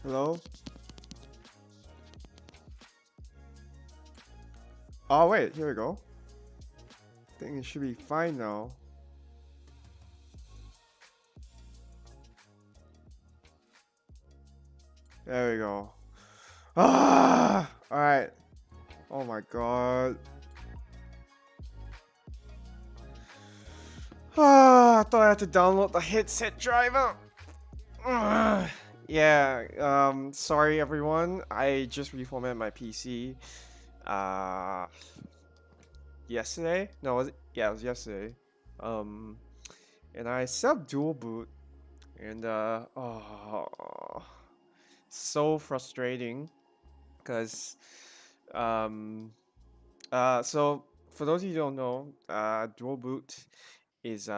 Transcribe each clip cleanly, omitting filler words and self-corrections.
Hello? Oh, wait, here we go. I think it should be fine now. There we go. Ah! Alright. Oh my god. Ah, I thought I had to download the headset driver. Ugh. Yeah, sorry everyone. I just reformatted my PC. Uh, yesterday? No, was it? Yeah, it was yesterday. Um, and I set up dual boot, and oh, so frustrating, because um, so for those of you who don't know, dual boot is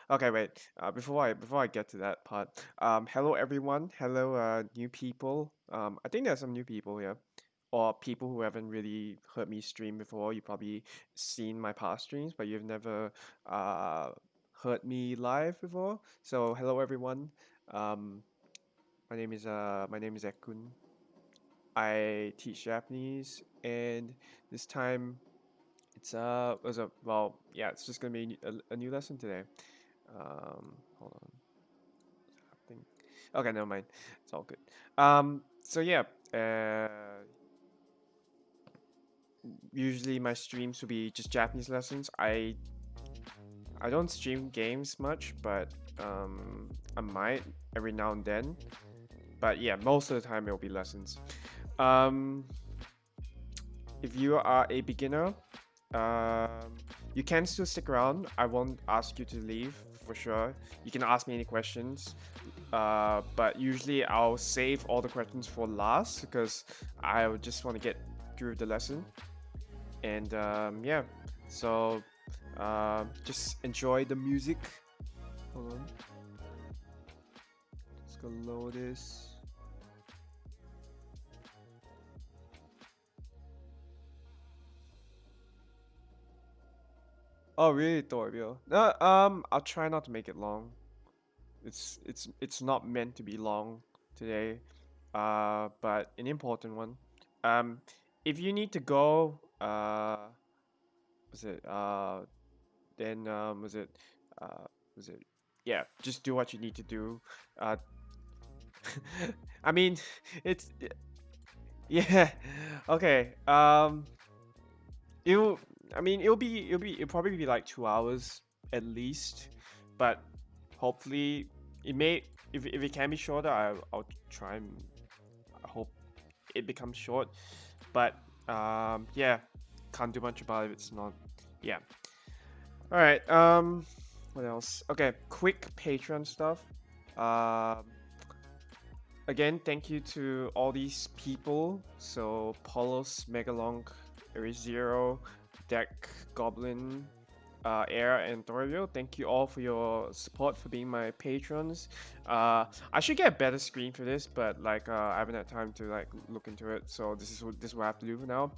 okay, wait. Before I get to that part, hello everyone. Hello, new people. I think there's some new people here, or people who haven't really heard me stream before. You probably seen my past streams, but you've never uh heard me live before. So hello everyone. Um, my name is Ek-kun. I teach Japanese, and this time yeah, it's just gonna be a new lesson today. Hold on. Happening. Okay, never mind. It's all good. So yeah, usually my streams will be just Japanese lessons. I don't stream games much, but I might every now and then. But yeah, most of the time it'll be lessons. Um, if you are a beginner, you can still stick around. I won't ask you to leave for sure. You can ask me any questions. But usually I'll save all the questions for last because I would just want to get through the lesson. And yeah, so just enjoy the music. Hold on, just gonna load this. Oh, really, Torbio? No, I'll try not to make it long. It's not meant to be long today. But an important one. Um, if you need to go, was it then uh was it yeah, just do what you need to do. Uh, I mean, it's yeah, okay. It'll I mean it'll probably be like 2 hours at least, but hopefully it may if it can be shorter, I'll try and I hope it becomes short. But yeah, can't do much about it. It's not yeah. All right. What else? Okay, quick Patreon stuff. Um, again, thank you to all these people. So Polos, Megalonk, Zero, Deck, Goblin, Air, and Thorio. Thank you all for your support for being my patrons. I should get a better screen for this, but like I haven't had time to like look into it. So this is what I have to do for now.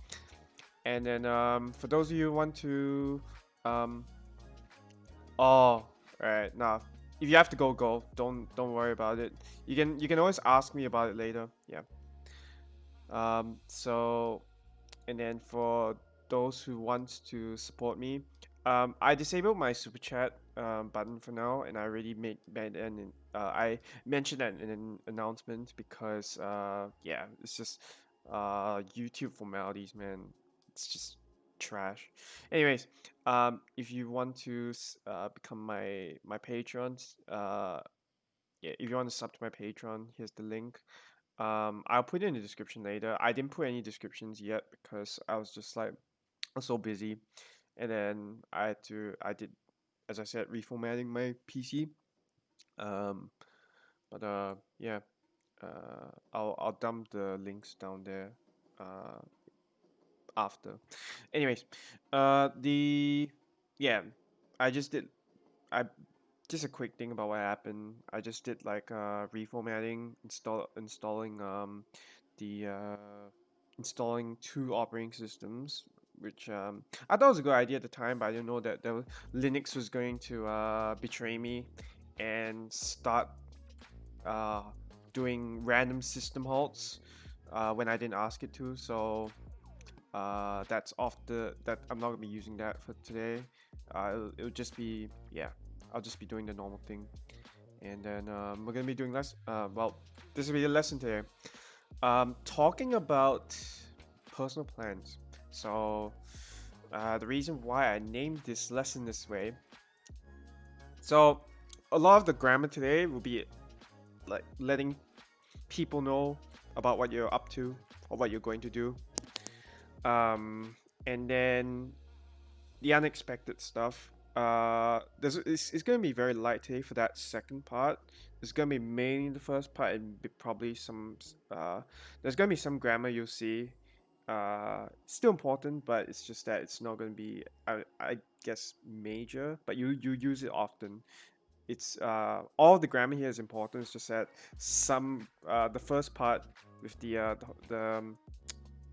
And then for those of you who want to um, oh, right. Nah. If you have to go, go. Don't worry about it. You can always ask me about it later. Yeah. So and then for those who want to support me, I disabled my super chat button for now, and I already made an I mentioned that in an announcement because yeah, it's just YouTube formalities, man. It's just trash. Anyways, if you want to become my patrons, yeah, if you want to sub to my Patreon, here's the link. I'll put it in the description later. I didn't put any descriptions yet because I was just like I was so busy, and then I did, as I said, reformatting my PC. Um, but yeah, I'll dump the links down there. Uh, after. Anyways, the yeah, I just did I just a quick thing about what happened. I just did like reformatting, installing the installing two operating systems, which I thought was a good idea at the time, but I didn't know that Linux was going to betray me and start uh doing random system halts when I didn't ask it to. So that's off that I'm not gonna be using that for today. It'll just be, yeah, I'll just be doing the normal thing. And then we're gonna be doing well, this will be a lesson today. Talking about personal plans. So the reason why I named this lesson this way. So a lot of the grammar today will be like letting people know about what you're up to or what you're going to do. And then the unexpected stuff. It's going to be very light today for that second part. It's going to be mainly the first part and probably there's going to be some grammar you'll see. Still important, but it's just that it's not going to be, I guess, major, but you use it often. It's all the grammar here is important. It's just that the first part with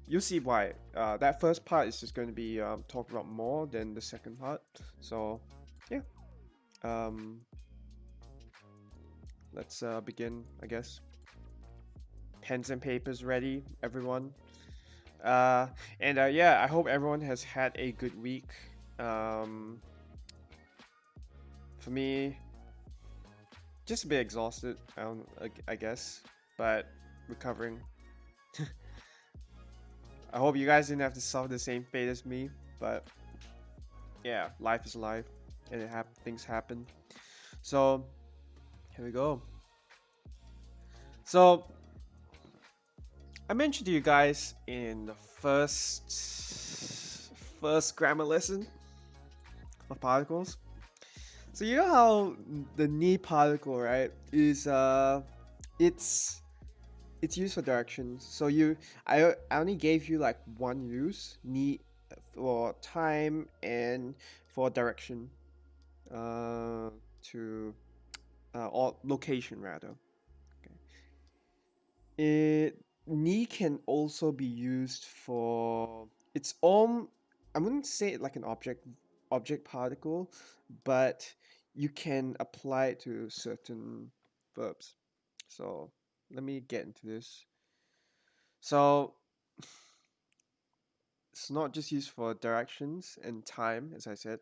you'll see why. That first part is just going to be talking about more than the second part. So, yeah. Um, let's begin, I guess. Pens and papers ready, everyone. And yeah, I hope everyone has had a good week. For me, just a bit exhausted, I guess, but recovering. I hope you guys didn't have to suffer the same fate as me, but yeah, life is life, and things happen. So here we go. So I mentioned to you guys in the first grammar lesson of particles. So you know how the ni particle, right, is it's used for directions. So I only gave you like one use, ni, for time and for direction, to or location rather. Okay. Ni can also be used for its own. I wouldn't say it like an object particle, but you can apply it to certain verbs. So let me get into this. So it's not just used for directions and time, as I said.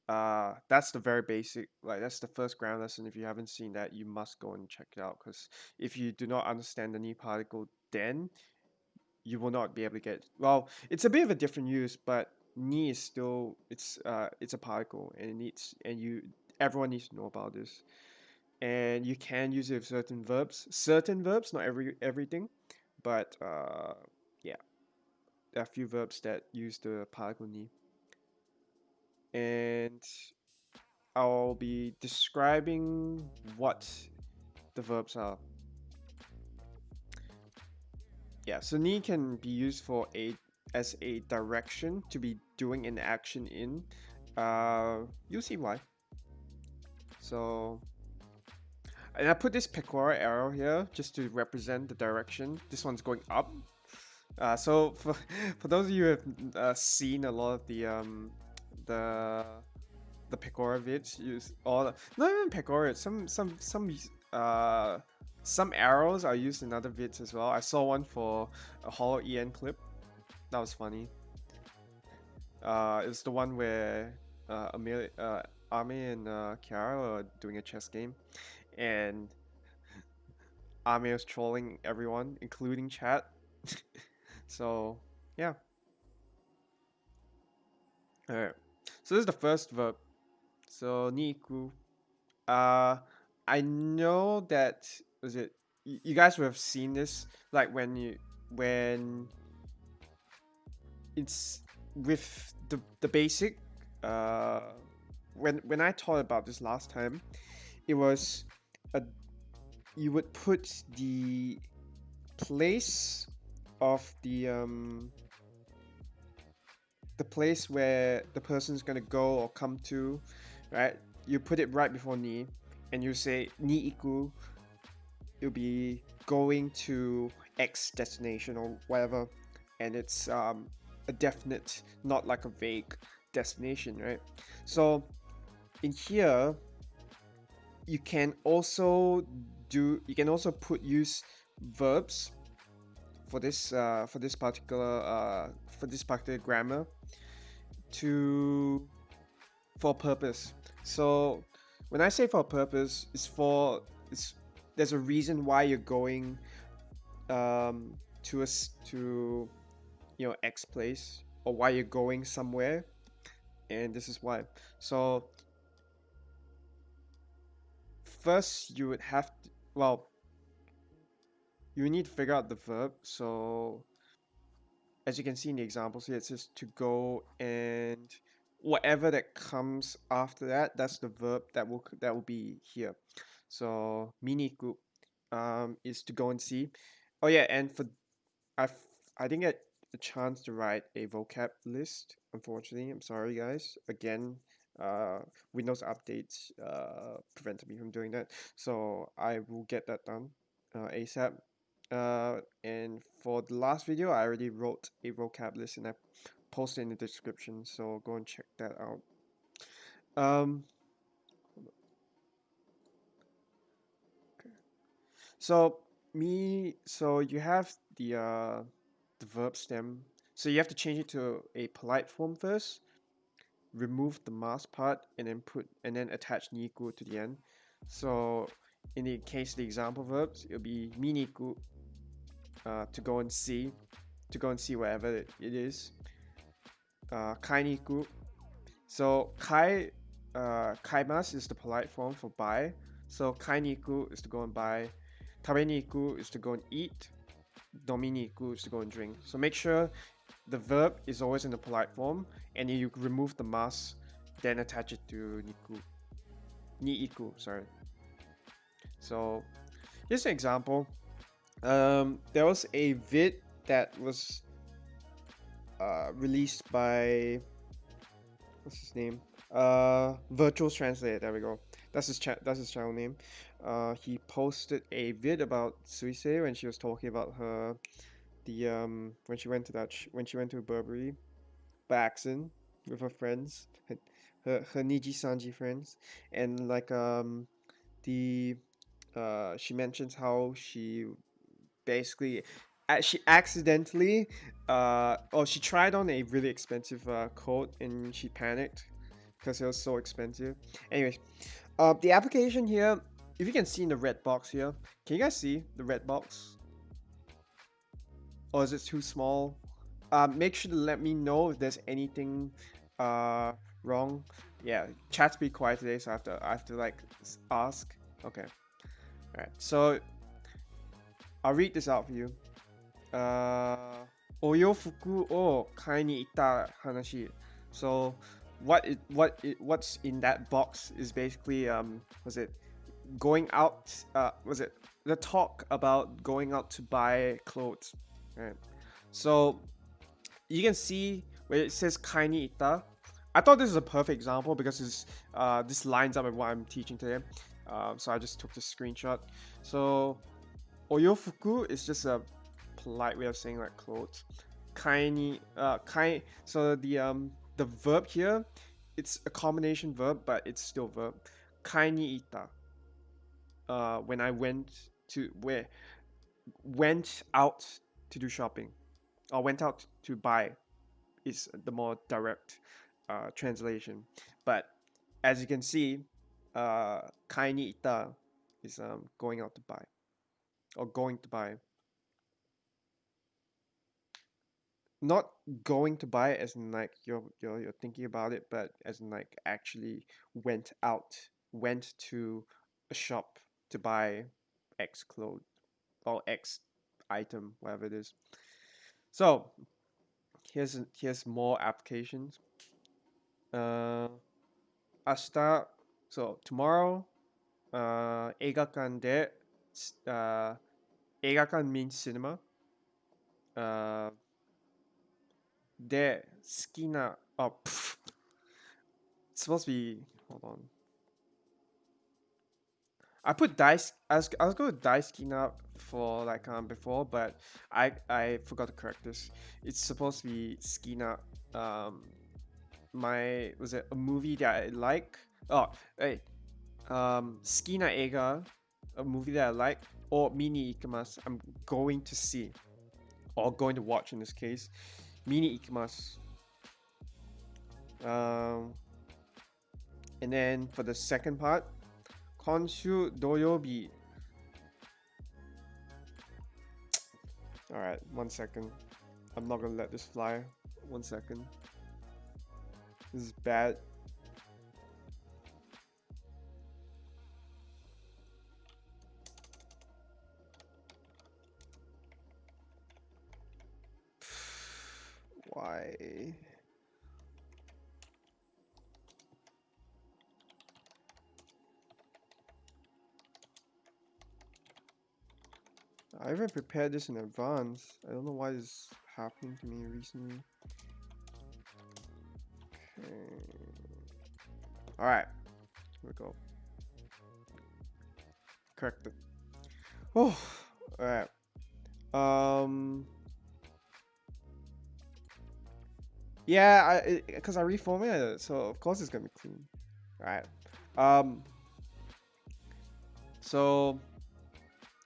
That's the very basic, like that's the first grammar lesson. If you haven't seen that, you must go and check it out, because if you do not understand the ni particle, then you will not be able to get, well, it's a bit of a different use, but ni is still, it's a particle, and it needs, and everyone needs to know about this. And you can use it with certain verbs, not everything, but yeah, there are a few verbs that use the particle ni. And I'll be describing what the verbs are. Yeah, so ni can be used as a direction to be doing an action in. You'll see why. So, and I put this pecora arrow here just to represent the direction. This one's going up. So for those of you who have seen a lot of the pecora vids, use all not even pecora. Some arrows are used in other vids as well. I saw one for a Hollow EN clip. That was funny. It was the one where Ame and Kiara are doing a chess game, and Ame was trolling everyone, including chat. So yeah. Alright. So this is the first verb. So niku. I know that was it. You guys would have seen this, like when it's with the basic. When I taught about this last time, it was you would put the place of the place where the person's gonna go or come to, right? You put it right before ni, and you say ni iku. It'll be going to X destination or whatever, and it's a definite, not like a vague destination, right? So in here, you can also can also use verbs for this particular grammar to for purpose. So when I say for purpose, it's there's a reason why you're going to X place, or why you're going somewhere, and this is why. So first you would have to, well, you need to figure out the verb. So as you can see in the examples here, it says to go, and whatever that comes after that, that's the verb that will be here. So miniku is to go and see. Oh yeah, and I I didn't get a chance to write a vocab list, unfortunately. I'm sorry, guys. Again, uh, Windows updates prevented me from doing that, so I will get that done ASAP. And for the last video, I already wrote a vocab list and I posted in the description, so go and check that out. Um, so so you have the verb stem. So you have to change it to a polite form first, remove the mask part, and then attach niku to the end. So in the case of the example verbs, it'll be miniku, to go and see, wherever it is. Kai niku. So kaimasu is the polite form for buy. So kai niku is to go and buy. Tabe niku is to go and eat. Dominiku is to go and drink. So make sure the verb is always in the polite form, and you remove the mas, then attach it to niku. Niiku, sorry. So here's an example. There was a vid that was released by, what's his name? Virtual Translate. There we go. That's his channel name. He posted a vid about Suisei when she was talking about when she went to Burberry by accident with her friends, her Niji Sanji friends, and like the she mentions how she basically she accidentally she tried on a really expensive coat and she panicked because it was so expensive. Anyways, the application here, if you can see in the red box here, can you guys see the red box? Or is it too small? Make sure to let me know if there's anything wrong. Yeah, chat's be quiet today, so I have to like ask. Okay, all right. So I'll read this out for you. Oyofuku o kai ni ita hanashi. So what's in that box is basically was it going out? Was it the talk about going out to buy clothes? Right. So you can see where it says kai ni ita. I thought this is a perfect example because this lines up with what I'm teaching today. So I just took this screenshot. So oyofuku is just a polite way of saying like clothes. Kai ni kai. So the verb here, it's a combination verb, but it's still verb. Kai ni ita. When I went out to do shopping, or went out to buy, is the more direct translation. But as you can see, kai ni ita is going out to buy, or going to buy. Not going to buy as in like you're thinking about it, but as in like actually went to a shop to buy X clothes or X item, whatever it is. So here's more applications. Asta, so tomorrow, 映画館で 映画館 means cinema. で、好きな it's supposed to be, hold on. I put dice. I was going with daisuki for like before, but I forgot to correct this. It's supposed to be skina. Was it a movie that I like? Oh, hey, skina eiga a movie that I like, or mini ikemas, I'm going to see, or going to watch in this case. Mini ikemas. Um, and then for the second part, Konshu Doyobi. Alright, 1 second. I'm not gonna let this fly. 1 second. This is bad. Why? I even prepared this in advance. I don't know why this is happening to me recently. Okay. Alright. Here we go. Corrected. Oh, alright. Yeah, because I reformatted it, so of course it's gonna be clean. Alright. Um, so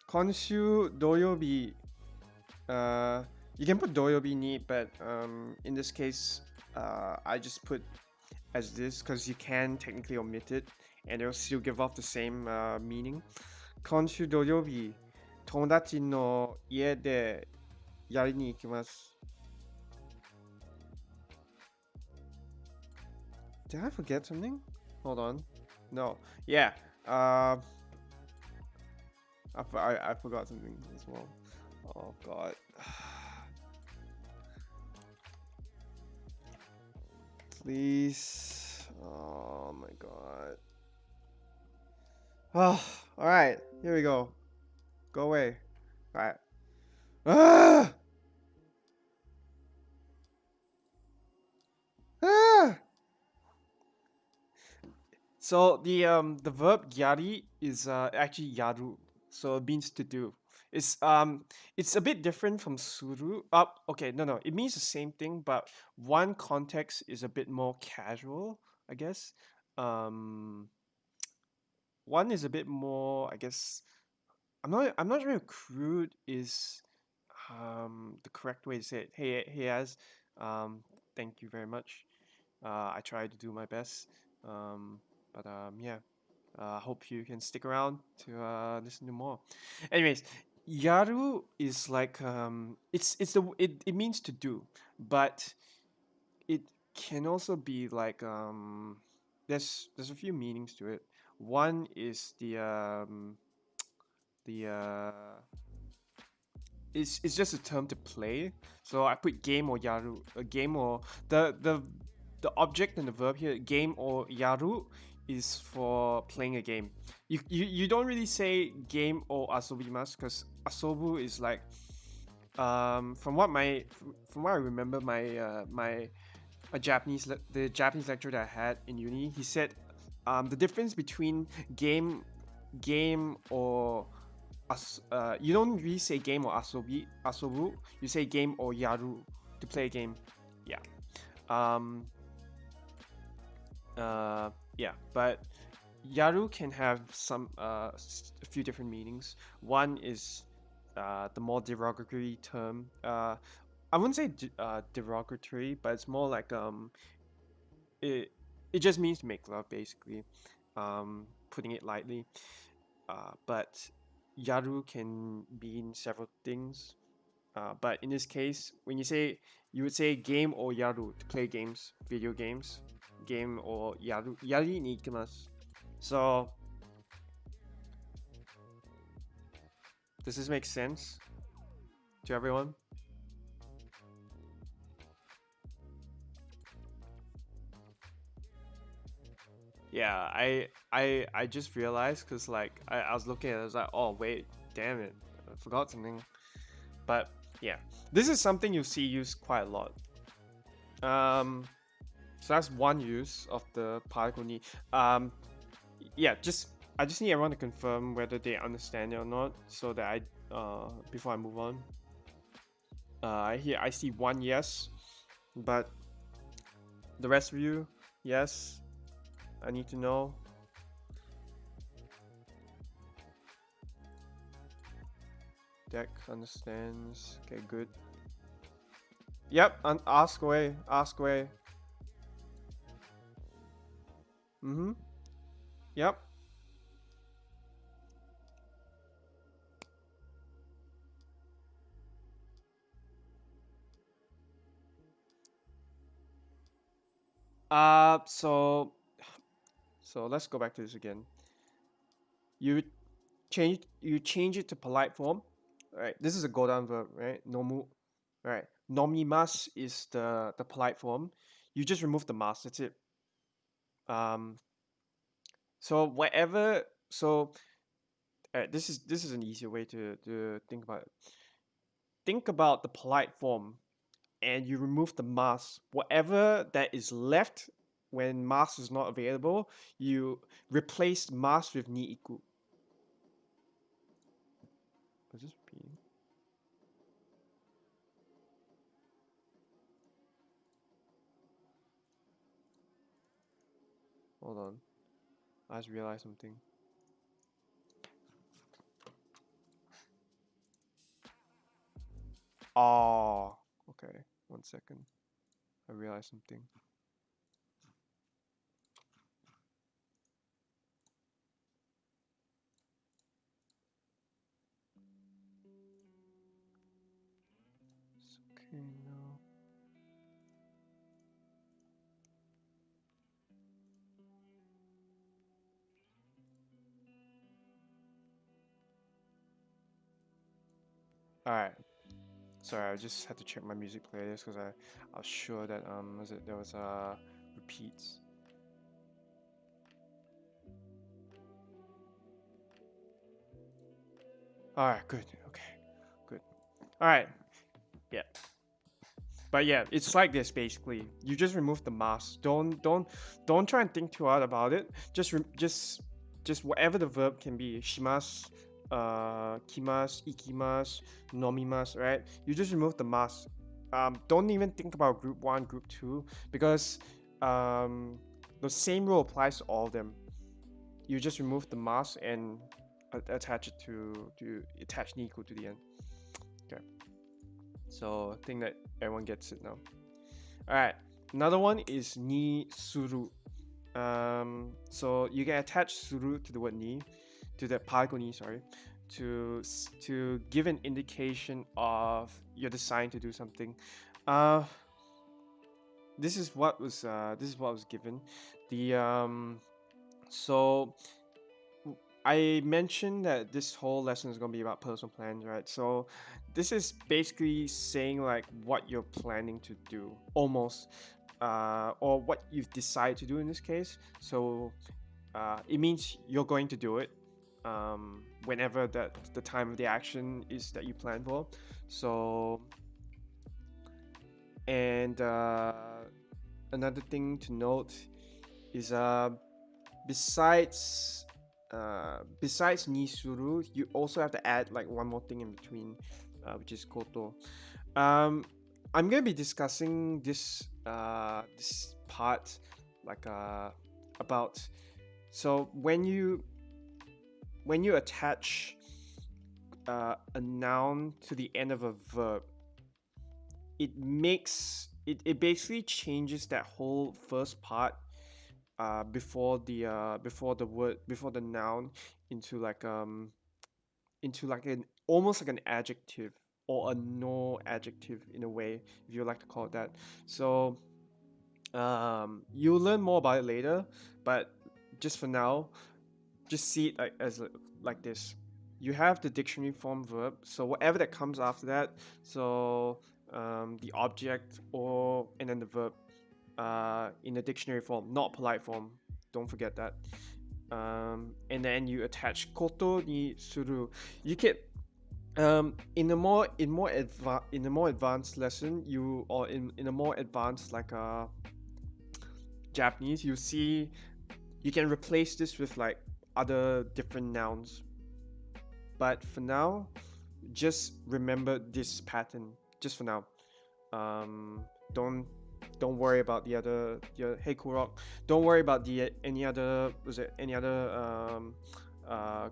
Konshu Doyobi. You can put Doyobi ni, but in this case, I just put as this because you can technically omit it, and it'll still give off the same meaning. 今週土曜日、友達の家でやりに行きます。Did I forget something? Hold on. No. Yeah. I forgot something as well. Oh god. Please. Oh my god. Oh, alright. Here we go. Go away. Alright. Ah! Ah! So the verb yari is actually yaru, so it means to do. It's a bit different from suru. Okay, no, it means the same thing, but one context is a bit more casual, I guess. Um, one is a bit more, I guess. I'm not sure if crude is the correct way to say it. Hey, Az, um, thank you very much. I try to do my best. Yeah. I hope you can stick around to listen to more. Anyways, yaru is like it means to do, but it can also be like there's a few meanings to it. One is the it's just a term to play. So I put game or yaru, a game or the object and the verb here, game or yaru, is for playing a game. You don't really say game or asobimasu because asobu is like from what I remember my the Japanese lecturer that I had in uni, he said the difference between game or you don't really say game or asobu. You say game or yaru to play a game. Yeah. Um. Yeah. But yaru can have a few different meanings. One is the more derogatory term. I wouldn't say derogatory, but it's more like it it just means to make love basically. Putting it lightly. But yaru can mean several things. But in this case, when you would say game or yaru to play games, video games, game or yaru, yari ni ikimasu. So, does this make sense to everyone? Yeah, I just realized because like I was looking at it, I was like, oh wait, damn it, I forgot something. But yeah, this is something you see used quite a lot. Um, so that's one use of the particle need. Yeah, I just need everyone to confirm whether they understand it or not, so that I before I move on. I see one yes, but the rest of you, yes. I need to know. deck understands. Okay, good. Yep, ask away, ask away. Mm-hmm. Yep. So let's go back to this again. You change it to polite form, right? This is a go down verb, right? Nomu, right? Nomimas is the polite form. You just remove the mas. That's it. Um, so whatever. So this is an easier way to think about it. Think about the polite form, and you remove the mas. Whatever that is left when mas is not available, you replace mas with ni iku. Was this repeating? Hold on. I just realized something. Oh, okay. 1 second. I realized something. It's okay now. All right. Sorry, I just had to check my music playlist because I was sure that there was repeats. All right, good. Okay, good. All right. Yeah. But yeah, it's like this basically. You just remove the mask. Don't try and think too hard about it. Just whatever the verb can be. Shimas, kimas, ikimas, nomimas, right? You just remove the mask. Don't even think about group one, group two, because um, the same rule applies to all of them. You just remove the mask and attach it to attach Nico to the end. Okay. So I think that everyone gets it now. All right. Another one is ni suru. So you can attach suru to the word ni, to the particle ni, sorry, to give an indication of your design to do something. Uh, this is what was given. The so I mentioned that this whole lesson is going to be about personal plans, right? So this is basically saying like what you're planning to do, almost, or what you've decided to do in this case. So it means you're going to do it whenever that the time of the action is that you plan for. So and another thing to note is besides besides nisuru, you also have to add like one more thing in between, which is koto. Um, I'm gonna be discussing this part like about so when you attach a noun to the end of a verb, it basically changes that whole first part before the word before the noun into like an almost like an adjective or a no adjective in a way, if you like to call it that. So you'll learn more about it later, but just for now, just see it like like this. You have the dictionary form verb, so whatever that comes after that, so the object or and then the verb in the dictionary form, not polite form. Don't forget that. And then you attach koto ni suru. You can in a more advanced lesson, you or in a more advanced like Japanese, you see you can replace this with like other different nouns. But for now, just remember this pattern. Just for now. Um, don't don't worry about the hey Kurok. Don't worry about the any other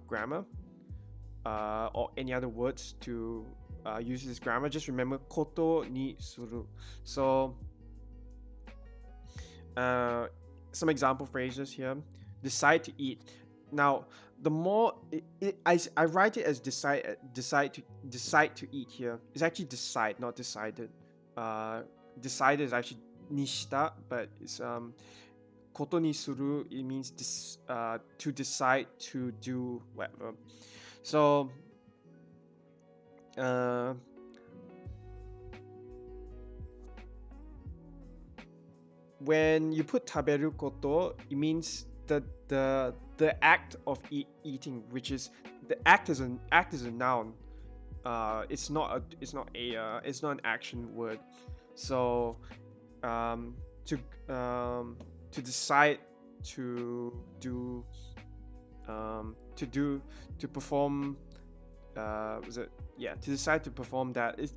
grammar. or any other words to use this grammar, just remember koto ni suru. So some example phrases here. Decide to eat. Now, the more I write it as decide to eat here. It's actually decide, not decided. Uh, decide is actually nishita, but it's koto ni suru. It means to decide to do whatever. So uh, when you put taberu koto, it means the act of eating, which is the act is a noun. It's not an action word. So um, to to decide to do to perform was it yeah to decide to perform that is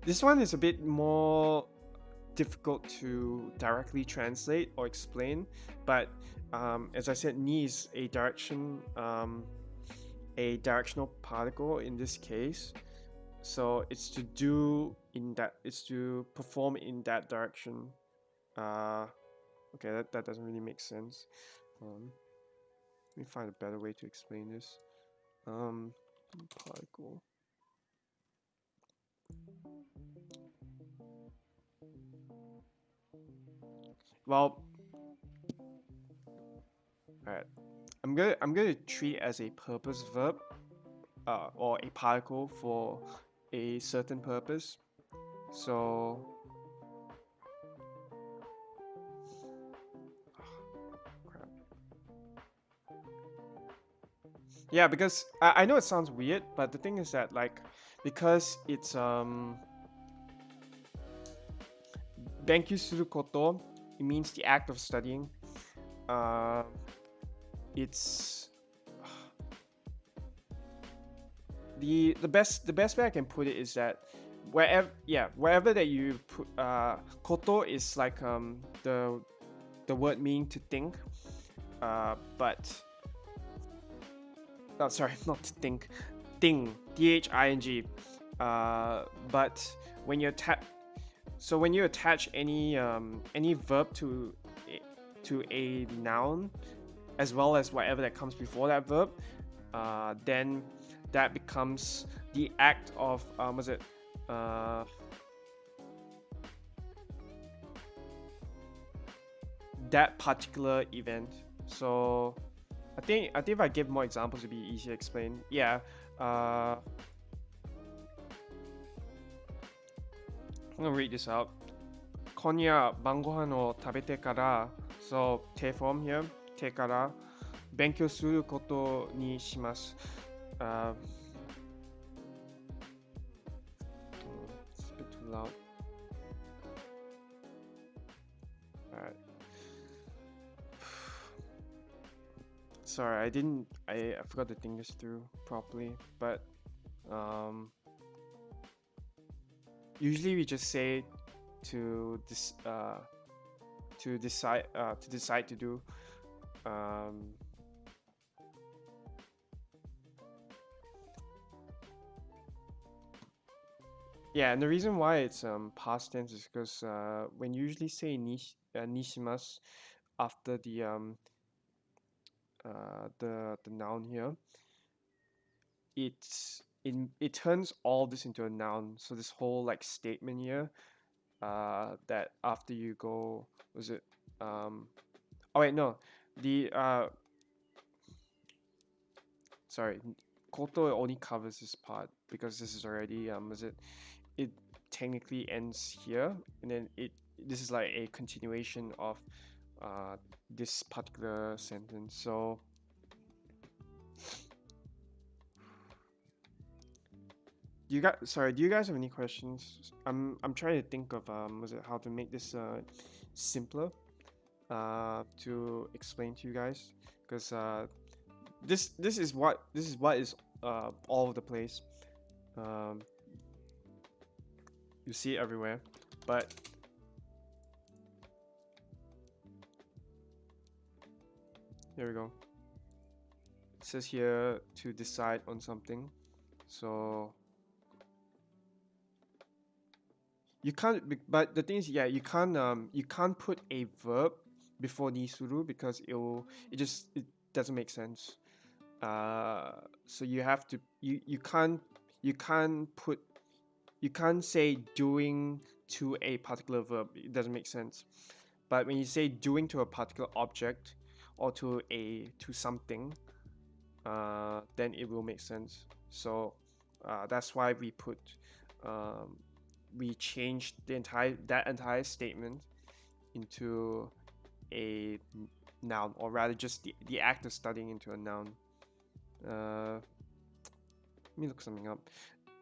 this one is a bit more difficult to directly translate or explain, but as I said, ni is a directional particle in this case, so it's to do in that it's to perform in that direction. uh okay, that doesn't really make sense. Let me find a better way to explain this. Particle. Well, all right. I'm gonna treat it as a purpose verb, or a particle for a certain purpose. So crap. Yeah, because I know it sounds weird, but the thing is that like because it's benkyu suru koto, it means the act of studying. Uh, it's the best way I can put it is that wherever that you put koto is like the word meaning to think, but oh, sorry, not to think, thing, thing. But when you when you attach any verb to a noun as well as whatever that comes before that verb, then that becomes the act of was it that particular event. So I think if I give more examples, it'd be easier to explain. Yeah. I'm gonna read this out. 今夜晩ご飯を食べてから so te form here てから勉強することにします。It's a bit too loud. Alright. Sorry, I forgot to think this through properly, but usually we just say to decide to do. Yeah, and the reason why it's past tense is because when you usually say nishimasu after the noun here, it turns all this into a noun. So this whole like statement here, that after you go, was it oh wait, no, the sorry, koto only covers this part because this is already was it technically ends here, and then this is like a continuation of this particular sentence. So do you guys have any questions? I'm trying to think of was it how to make this simpler to explain to you guys, because this is what is all over the place. um, you see it everywhere, but here we go. It says here to decide on something. So you can't, but the thing is, yeah, you can't put a verb before nisuru because it doesn't make sense. So you have to you can't put you can't say doing to a particular verb. It doesn't make sense. But when you say doing to a particular object or to something, then it will make sense. So that's why um, we changed that entire statement into a noun, or rather just the act of studying into a noun. Let me look something up.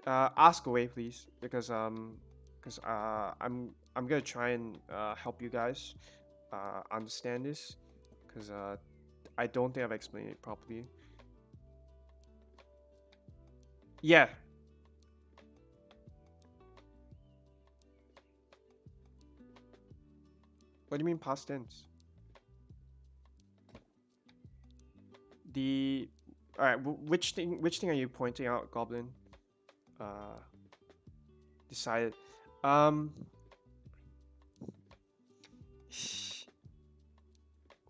Ask away, please, because I'm gonna try and help you guys understand this, because I don't think I've explained it properly. Yeah. What do you mean past tense? The All right. Which thing are you pointing out, Goblin? Uh, decided. Um.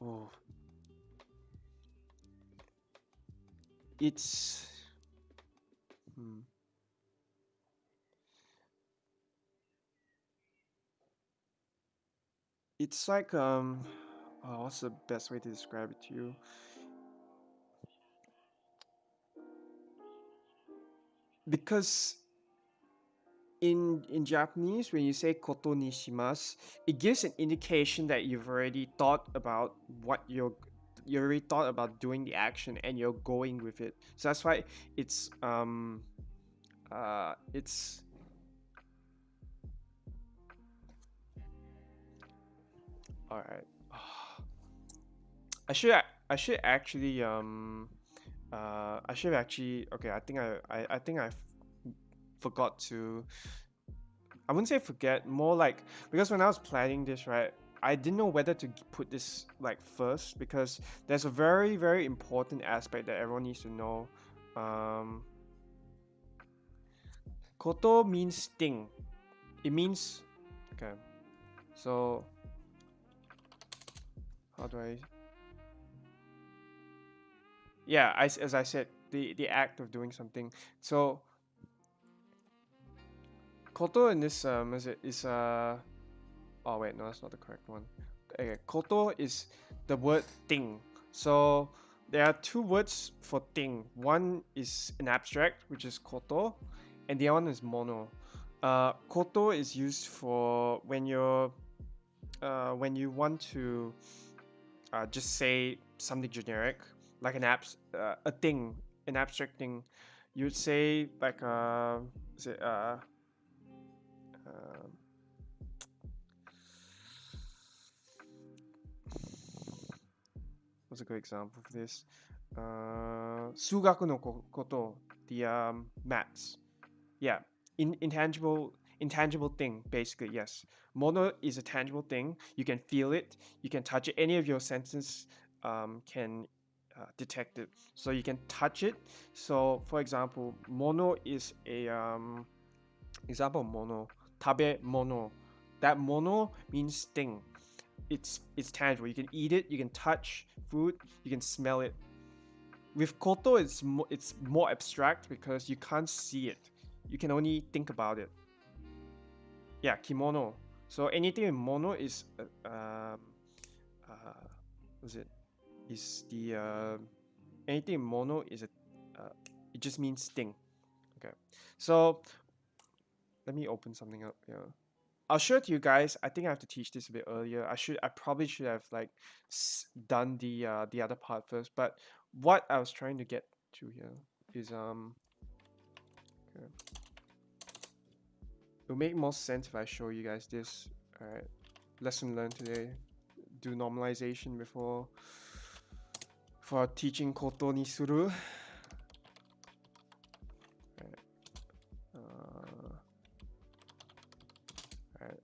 Oh, it's. Hmm. It's like oh, what's the best way to describe it to you? Because in Japanese, when you say koto ni shimasu, it gives an indication that you've already thought about what you already thought about doing the action and you're going with it. So that's why it's it's all right. I should actually I should actually okay. I think forgot to. I wouldn't say forget, more like, because when I was planning this, right, I didn't know whether to put this like first, because there's a very important aspect that everyone needs to know. Um, Koto means thing. It means okay. So how do I? Yeah, as I said, the act of doing something. So koto in this is oh wait, no, that's not the correct one. Okay, koto is the word thing. So there are two words for thing. One is an abstract, which is koto, and the other one is mono. Koto is used for when you want to just say something generic, like a thing, an abstract thing. You'd say like is it uh what's a good example for this? 数学のこと, the maths. Yeah, intangible thing, basically. Yes, mono is a tangible thing. You can feel it. You can touch it. Any of your senses can detect it. So you can touch it. So for example, mono is a example of mono. Tabe mono. That mono means thing. It's tangible. You can eat it. You can touch food. You can smell it. With koto, it's more abstract because you can't see it. You can only think about it. Yeah, kimono. So anything in mono is what's it? Is the anything in mono is a uh, it just means thing. Okay. So let me open something up here. I'll show it to you guys. I think I have to teach this a bit earlier. I probably should have like done the other part first. But what I was trying to get to here is okay. It'll make more sense if I show you guys this. All right, lesson learned today. Do normalization before for teaching koto ni suru. Alright, alright,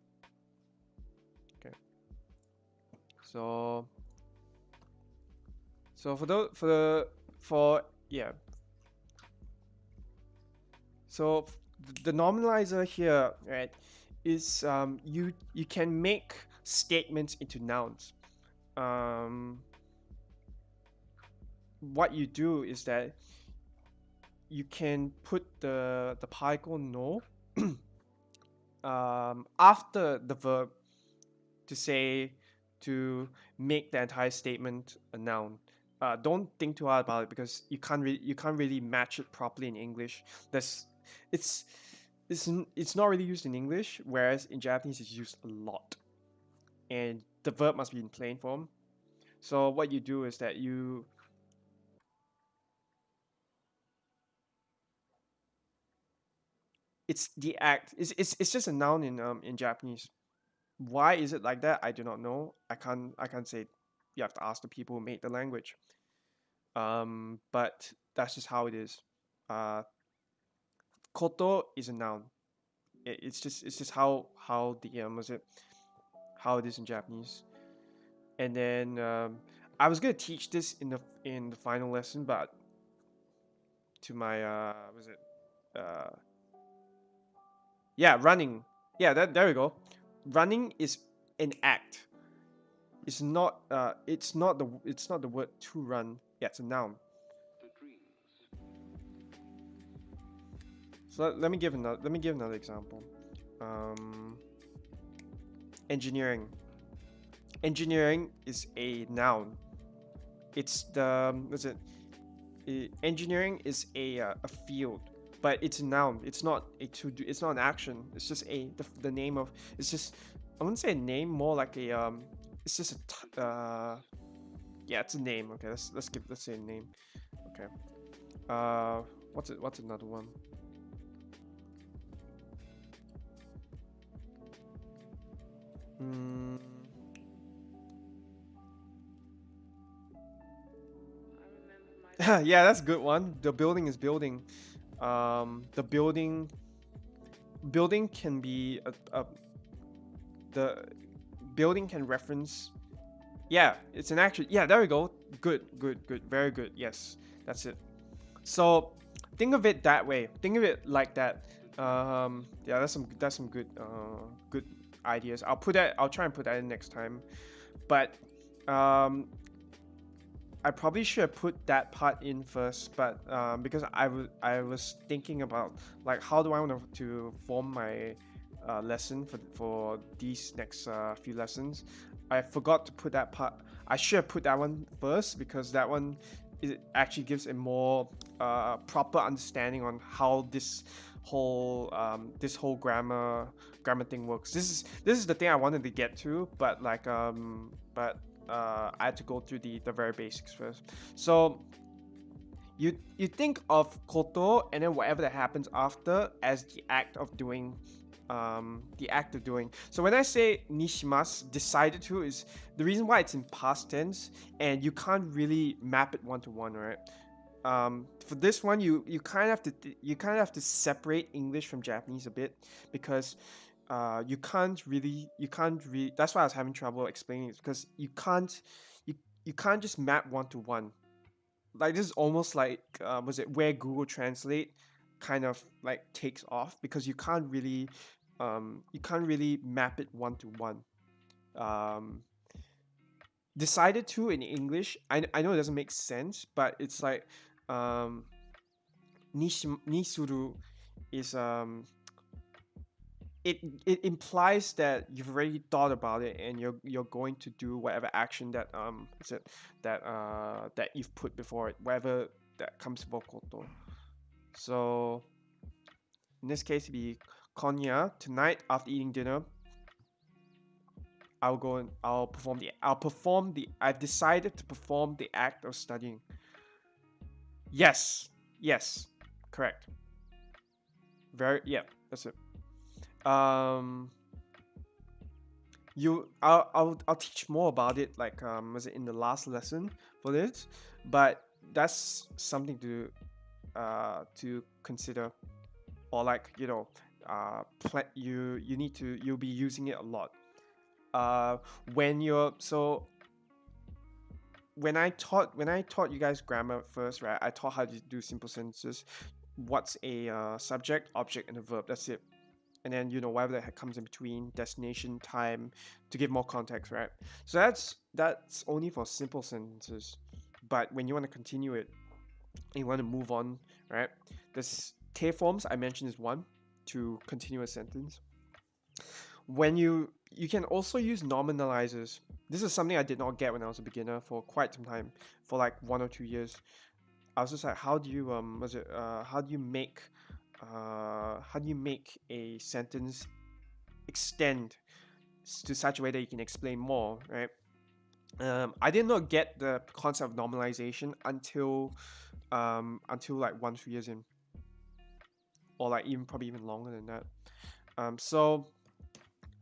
okay. So for for yeah. So the normalizer here, right, is you can make statements into nouns. Um, what you do is that you can put the particle no after the verb to say to make the entire statement a noun. Don't think too hard about it because you can't really match it properly in English. That's it's it's not really used in English, whereas in Japanese it's used a lot, and the verb must be in plain form. So what you do is that it's the act. It's just a noun in Japanese. Why is it like that? I do not know. I can't say. You have to ask the people who made the language. But that's just how it is. Uh, koto is a noun. It's just how the was it how it is in Japanese. And then I was gonna teach this in the final lesson, but to my was it uh yeah, running. Yeah, that there we go. Running is an act. It's not the word to run. Yeah, it's a noun. So let me give another example. Um, engineering. Engineering is a noun. It's the what's it? Engineering is a field, but it's a noun. It's not a to do. It's not an action. It's just the name of. It's just I wouldn't say a name, more like a It's just yeah, it's a name. Okay, let's say a name. Okay. What's another one? Mm, yeah, that's a good one. The building is building. The building can be the building can reference. Yeah, it's an action. Yeah, there we go. Good. Very good. Yes, that's it. So think of it that way. Think of it like that. Yeah, that's some good ideas. I'll try and put that in next time. But um, I probably should have put that part in first, but because I was thinking about like how do I want to form my lesson for these next few lessons. I forgot to put that part. I should have put that one first because that one it actually gives a more proper understanding on how this whole grammar thing works. This is the thing I wanted to get to, but but I had to go through the very basics first. So you think of koto and then whatever that happens after as the act of doing. The act of doing. So when I say nishimasu, decided to is the reason why it's in past tense and you can't really map it one to one, right? For this one, you kind of have to you kind of have to separate English from Japanese a bit because you can't really. That's why I was having trouble explaining it because you you can't just map one to one. Like this is almost like was it where Google Translate kind of like takes off because you can't really map it one to one. Um, decided to in English, I know it doesn't make sense, but it's like um, nisuru is it implies that you've already thought about it and you're going to do whatever action that is it that you've put before it, whatever that comes before koto. So in this case, it'd be konya tonight after eating dinner. I'll perform the I've decided to perform the act of studying. Yes, yes, correct. Very yeah, that's it. Um, I'll teach more about it like was it in the last lesson for this, but that's something to consider or like you need to you'll be using it a lot when you're so when I taught you guys grammar first, right? I taught how to do simple sentences. What's a subject, object, and a verb. That's it. And then whatever that comes in between, destination, time, to give more context, right? So that's only for simple sentences. But when you want to continue it, and you want to move on, right? There's K forms I mentioned is one to continue a sentence. When you can also use nominalizers. This is something I did not get when I was a beginner for quite some time, for like 1 or 2 years. I was just like, how do you was it how do you make a sentence extend to such a way that you can explain more, right? I did not get the concept of normalization until like 1 2 years in, or like even probably even longer than that. So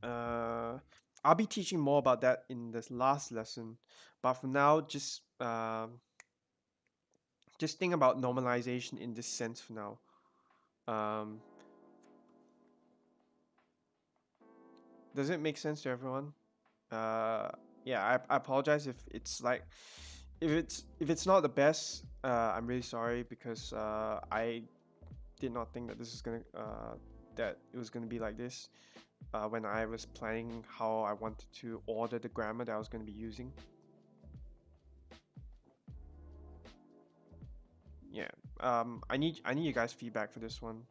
I'll be teaching more about that in this last lesson, but for now, just think about normalization in this sense for now. Um, does it make sense to everyone? Uh, yeah, I apologize if it's like if it's not the best. I'm really sorry because I did not think that this is gonna that it was gonna be like this when I was planning how I wanted to order the grammar that I was gonna be using. Yeah. I need you guys' feedback for this one.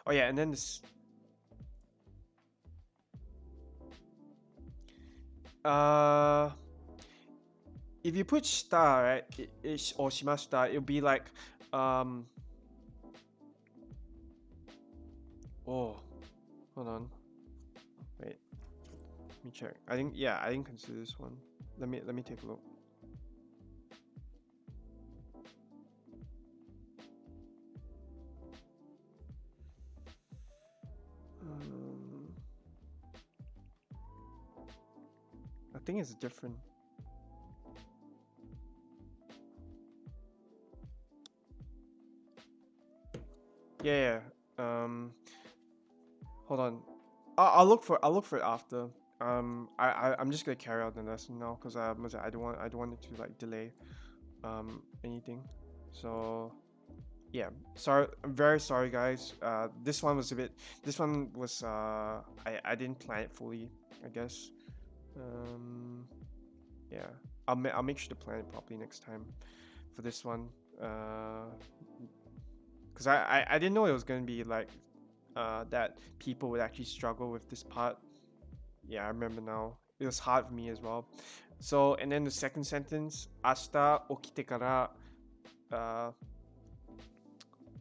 Oh yeah, and then this uh if you put star, right, or shimashita, it'll be like um oh, hold on. Wait, let me check. I didn't consider this one. Let me take a look. Um, I think it's different. Yeah, yeah. Hold on. I'll look for it after. I'm just gonna carry out the lesson now because I don't want it to like delay anything. So yeah, sorry. I'm very sorry, guys. This one was I didn't plan it fully, I guess. Um, yeah, I'll make sure to plan it properly next time for this one. Uh, because I didn't know it was gonna be like that people would actually struggle with this part. Yeah, I remember now. It was hard for me as well. So, and then the second sentence, 明日起きてからuh,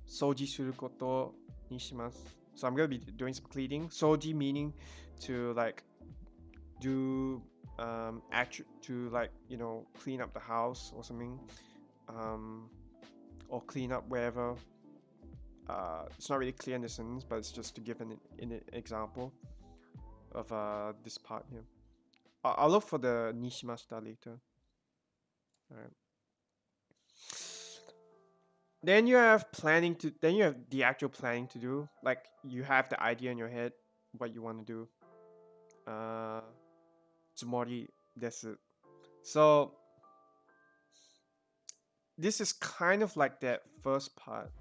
掃除することにします. So I'm gonna be doing some cleaning. Soji meaning to like do to like clean up the house or something, um, or clean up wherever. It's not really clear in the sentence, but it's just to give an example of this part here. I'll look for the nishimashita later. All right. Then you have the actual planning to do. Like you have the idea in your head what you want to do. Uh, tsumori desu. So this is kind of like that first part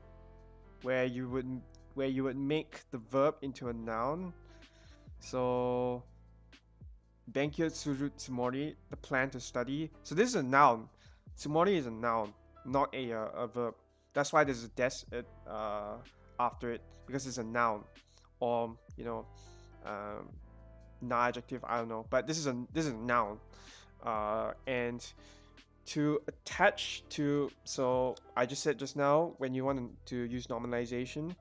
where you would make the verb into a noun. So benkyo suru tsumori, the plan to study. So this is a noun. Tsumori is a noun, not a verb. That's why there's a after it, because it's a noun, or um, not adjective. I don't know, but this is a noun, and to attach to. So I just said just now, when you want to use normalization,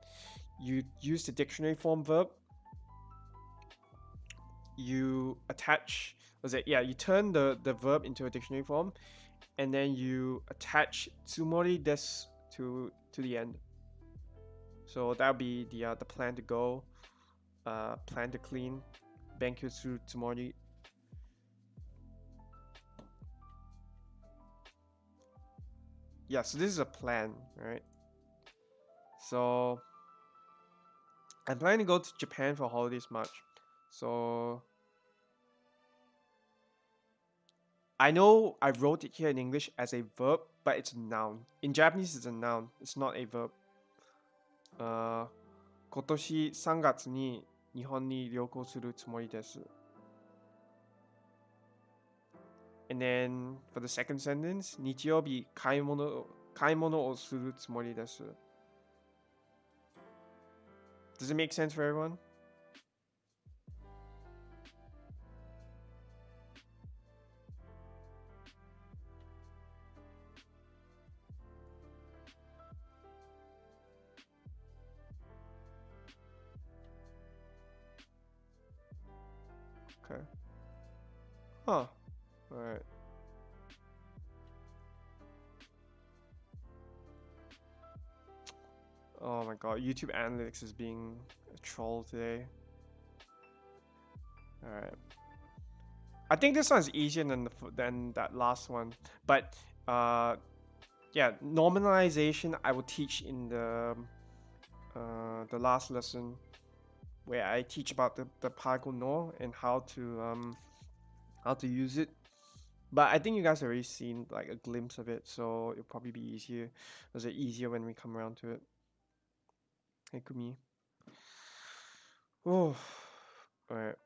you use the dictionary form verb. You attach, was it? Yeah, you turn the verb into a dictionary form, and then you attach tsumori desu to the end. So that'll be the plan to go, plan to clean, benkyo suru tsumori. Yeah, so this is a plan, right? So I'm planning to go to Japan for holidays March. So I know I wrote it here in English as a verb, but it's a noun. In Japanese, it's a noun. It's not a verb. 今年3月に日本に旅行するつもりです。And then for the second sentence, 日曜日買い物をするつもりです。Does it make sense for everyone? Okay. Huh. Alright. Oh my god, YouTube Analytics is being a troll today. Alright. I think this one's easier than that last one. But yeah, normalization I will teach in the last lesson where I teach about the particle no and how to use it. But I think you guys already seen like a glimpse of it, so it'll probably be easier. Was it easier when we come around to it? Hey, Kumi. Oh, alright,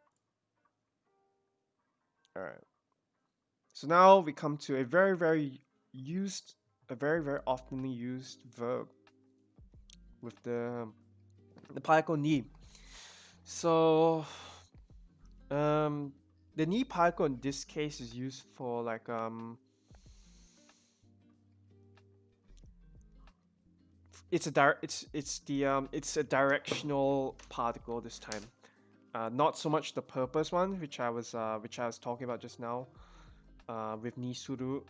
alright. So now we come to a very very oftenly used verb with the particle ni. So the ni particle in this case is used for like it's a directional particle this time. Not so much the purpose one, which I was talking about just now, with ni suru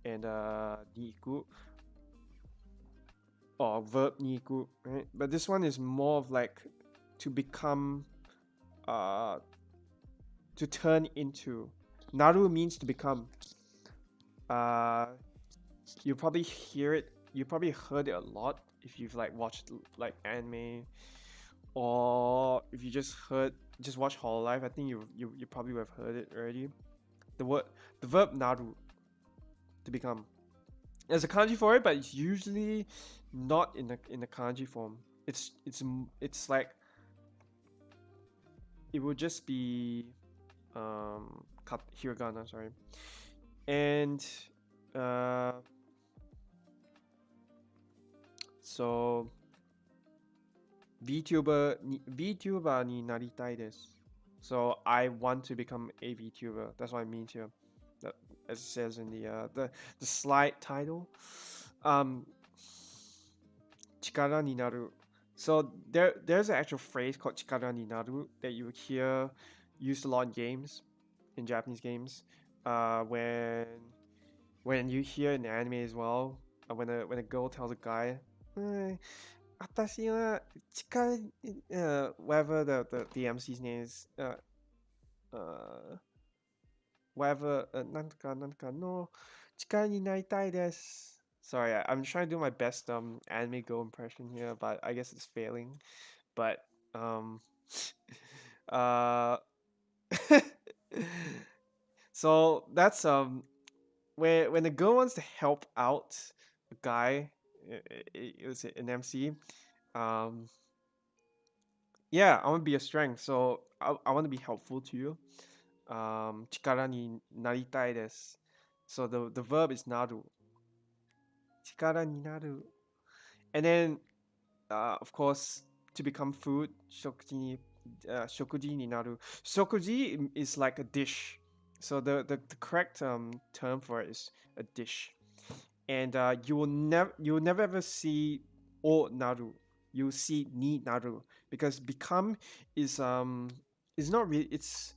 and ni iku, or verb ni iku, right? But this one is more of like to become, to turn into. Naru means to become. You probably hear it. You probably heard it a lot if you've like watched like anime, or if you just watch Hololive. I think you probably would have heard it already. The verb naru, to become. There's a kanji for it, but it's usually not in the kanji form. It's like it would just be hiragana, sorry. And so VTuber になりたいです. So I want to become a VTuber. That's what it means here. As it says in the slide title. 力になる. So there's an actual phrase called 力になる that you hear used a lot in games, in Japanese games. When you hear in anime as well, when a girl tells a guy, 私は力 whatever the MC's name is, whatever なんとかなんとかの力になりたいです. Sorry, I'm trying to do my best anime girl impression here, but I guess it's failing. But uh so that's when the girl wants to help out a guy, it was an MC. Yeah, I want to be a strength, so I want to be helpful to you. 力になりたいです. So the verb is naru. 力になる. And then of course, to become food, 食事になる. 食事 is like a dish. So the correct term for it is a dish. And you will never ever see o naru. You will see ni naru, because become is not really, it's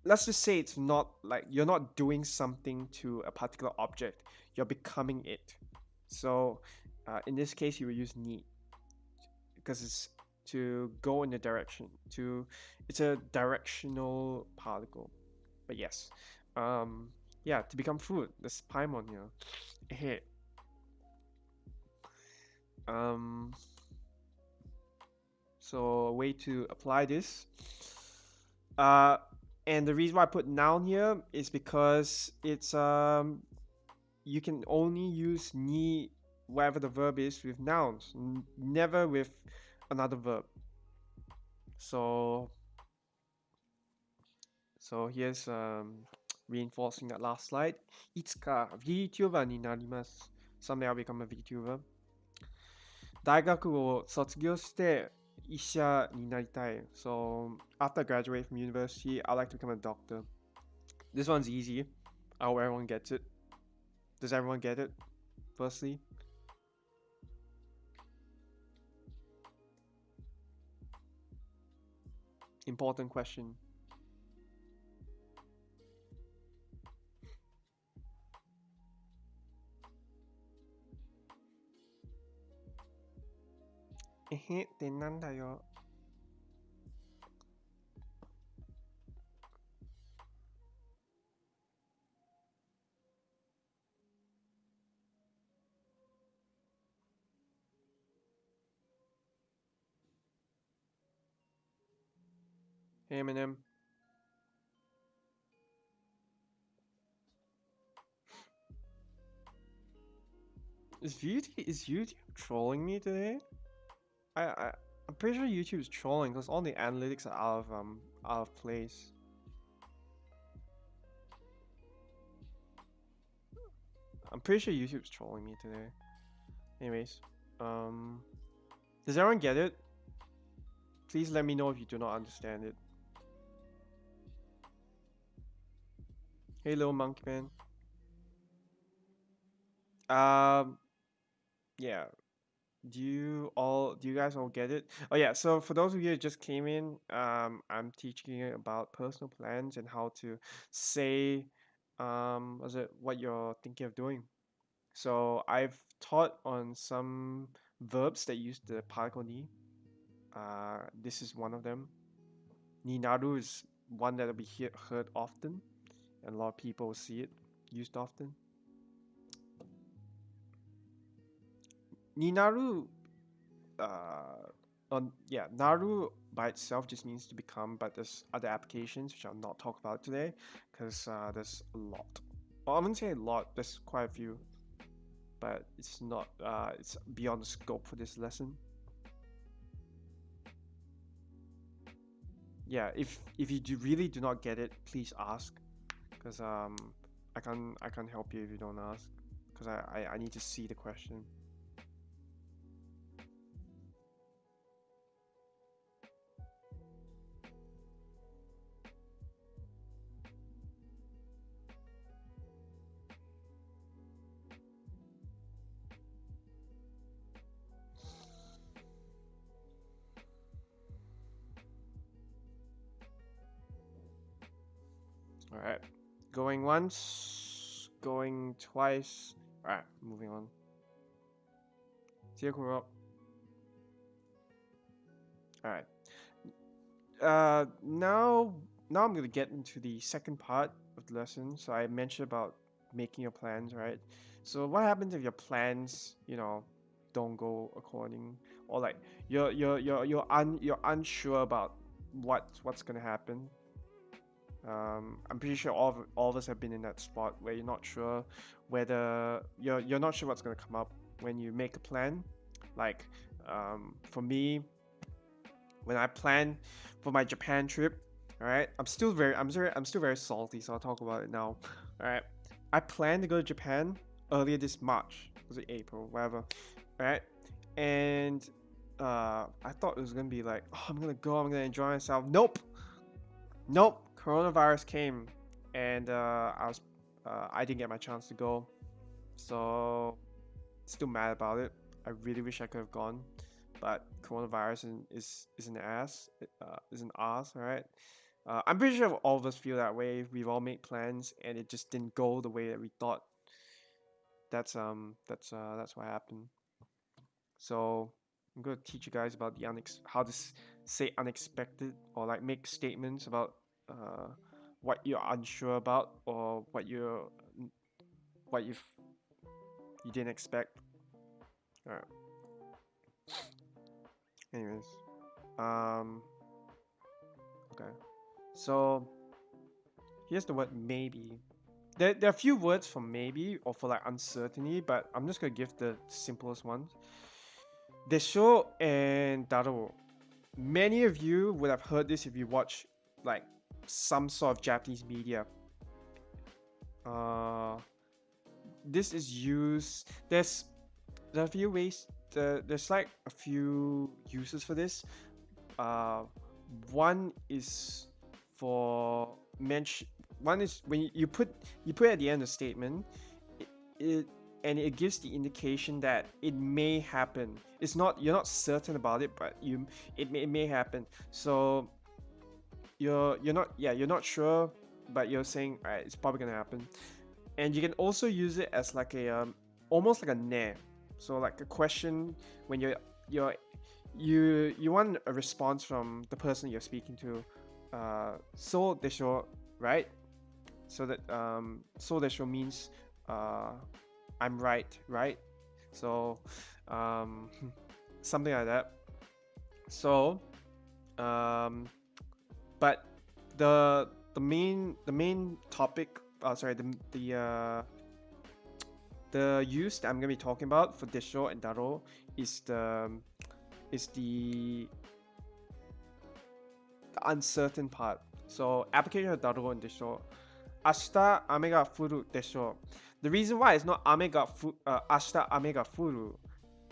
let's just say it's not like you're not doing something to a particular object, you're becoming it. So in this case you will use ni, because it's to go in a direction, it's a directional particle. But yes, yeah, to become food, this paimon here. Hey. So a way to apply this, And the reason why I put noun here is because it's you can only use ni, whatever the verb is, with nouns, never with another verb. So here's reinforcing that last slide. いつか VTuber になります。Someday I'll become a VTuber. 大学を卒業して医者になりたい. So after I graduate from university, I'd like to become a doctor. This one's easy. I hope everyone gets it. Does everyone get it? Firstly, important question. Hey Eminem. Is YouTube trolling me today? I'm pretty sure YouTube's trolling because all the analytics are out of place. I'm pretty sure YouTube's trolling me today. Anyways, does everyone get it? Please let me know if you do not understand it. Hey, little monkey man. Um, yeah. Do you guys all get it? Oh yeah, so for those of you who just came in, I'm teaching you about personal plans and how to say, was it what you're thinking of doing. So I've taught on some verbs that use the particle ni. This is one of them. Ni naru is one that'll be heard often, and a lot of people see it used often. Ni naru, naru by itself just means to become, but there's other applications which I'll not talk about today because there's a lot. Well, I wouldn't say a lot. There's quite a few, but it's not. It's beyond the scope for this lesson. Yeah, if you really do not get it, please ask, because I can't help you if you don't ask, because I need to see the question. All right, going once, going twice. All right, moving on. See you, Kuro. All right. Now I'm gonna get into the second part of the lesson. So I mentioned about making your plans, right? So what happens if your plans, don't go according, or like you're unsure about what's gonna happen. I'm pretty sure all of us have been in that spot where you're not sure whether you're not sure what's gonna come up when you make a plan. Like, for me, when I plan for my Japan trip, all right, I'm still very salty, so I'll talk about it now. All right, I planned to go to Japan earlier this March, was it April, whatever, all right, and I thought it was gonna be like, oh, I'm gonna enjoy myself. Nope, coronavirus came, and I didn't get my chance to go, so still mad about it. I really wish I could have gone, but coronavirus is an ass, is an ass, all right. I'm pretty sure all of us feel that way. We've all made plans, and it just didn't go the way that we thought. That's what happened. So I'm gonna teach you guys about how to say unexpected, or like make statements about uh, what you're unsure about, or what you didn't expect. All right. Anyways, um, okay. So Here's the word maybe. There are a few words for maybe or for like uncertainty, but I'm just gonna give the simplest ones. Desho and daro. Many of you would have heard this if you watch like some sort of Japanese media. Uh, this is used. There are a few ways. There's like a few uses for this. Uh, one is for mention. One is when you put at the end of the statement, it, it and it gives the indication that it may happen. It's not you're not certain about it, but it may happen. So you're not sure, but you're saying alright, it's probably gonna happen. And you can also use it as like a almost like a ne. So like a question when you're you want a response from the person you're speaking to. So desho, right? So that so desho means uh, I'm right, right? So um, something like that. So um, but the main topic, sorry, the use that I'm gonna be talking about for desho and daro is the uncertain part. So application of daro and desho. Ashita ame ga furu desho. The reason why it's not ashita ame ga furu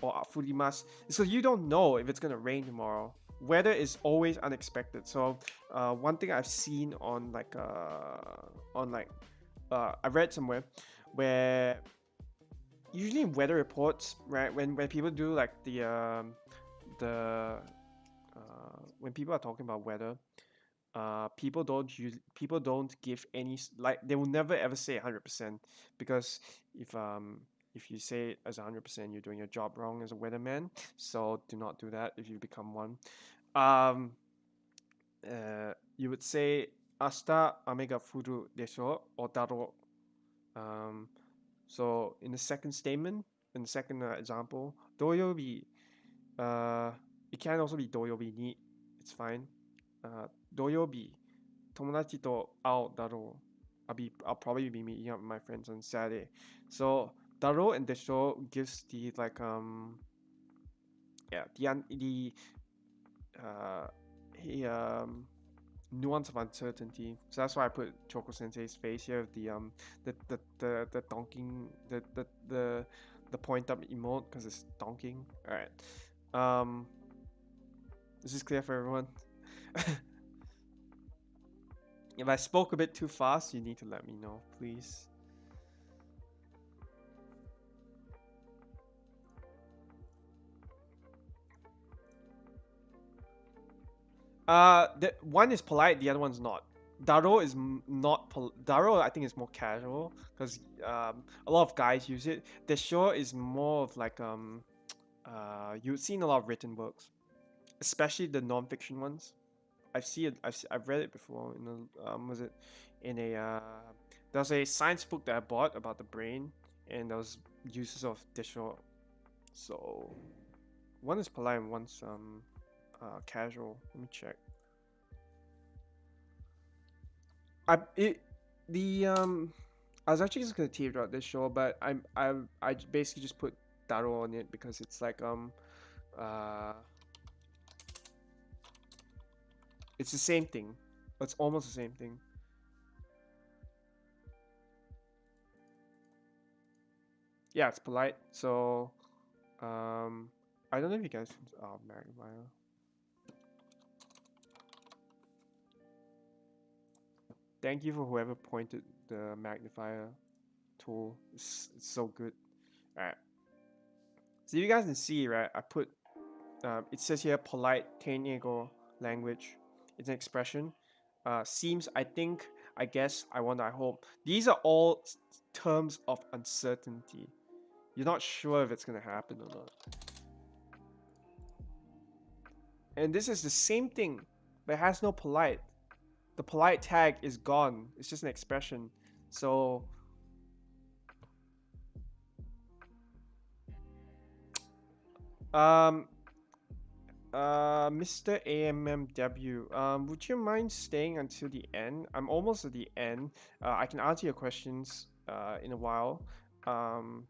or furimasu is because you don't know if it's gonna rain tomorrow. Weather is always unexpected. So one thing I've seen on I read somewhere where usually in weather reports, right? When people do like the when people are talking about weather, people don't give any like they will never ever say 100% because if um if you say it as 100%, you're doing your job wrong as a weatherman. So do not do that if you become one. Um, you would say "Ashita ame ga furu desho" or "daro." Um, so in the second statement, in the second example, "doyobi," uh, it can also be "doyobi ni." It's fine. "Doyobi, tomodachi to ao daro." I'll probably be meeting up with my friends on Saturday. So daro and desho gives the like yeah uh the nuance of uncertainty. So that's why I put Choco Sensei's face here with the donking the point up emote because it's donking. All right. Um, this is clear for everyone. If I spoke a bit too fast, you need to let me know, please. The one is polite, the other one's not. Daro is not Daro. I think is more casual because a lot of guys use it. Desho is more of like you've seen a lot of written works, especially the non-fiction ones. I've seen it. I've read it before. In a was it in a there was a science book that I bought about the brain, and there was uses of Desho. So one is polite and one's casual. Let me check. I it the I was actually just gonna tear out this show, but I basically just put Daro on it because it's like uh it's the same thing. It's almost the same thing. Yeah, it's polite. So I don't know if you guys magnifier. Thank you for whoever pointed the magnifier tool. It's so good. Alright. So you guys can see, right? I put it says here polite Teinego language. It's an expression. Seems, I think, I guess, I wonder, I hope. These are all terms of uncertainty. You're not sure if it's gonna happen or not. And this is the same thing, but it has no polite. The polite tag is gone. It's just an expression. So um Mr. AMMW, would you mind staying until the end? I'm almost at the end. I can answer your questions in a while. Um,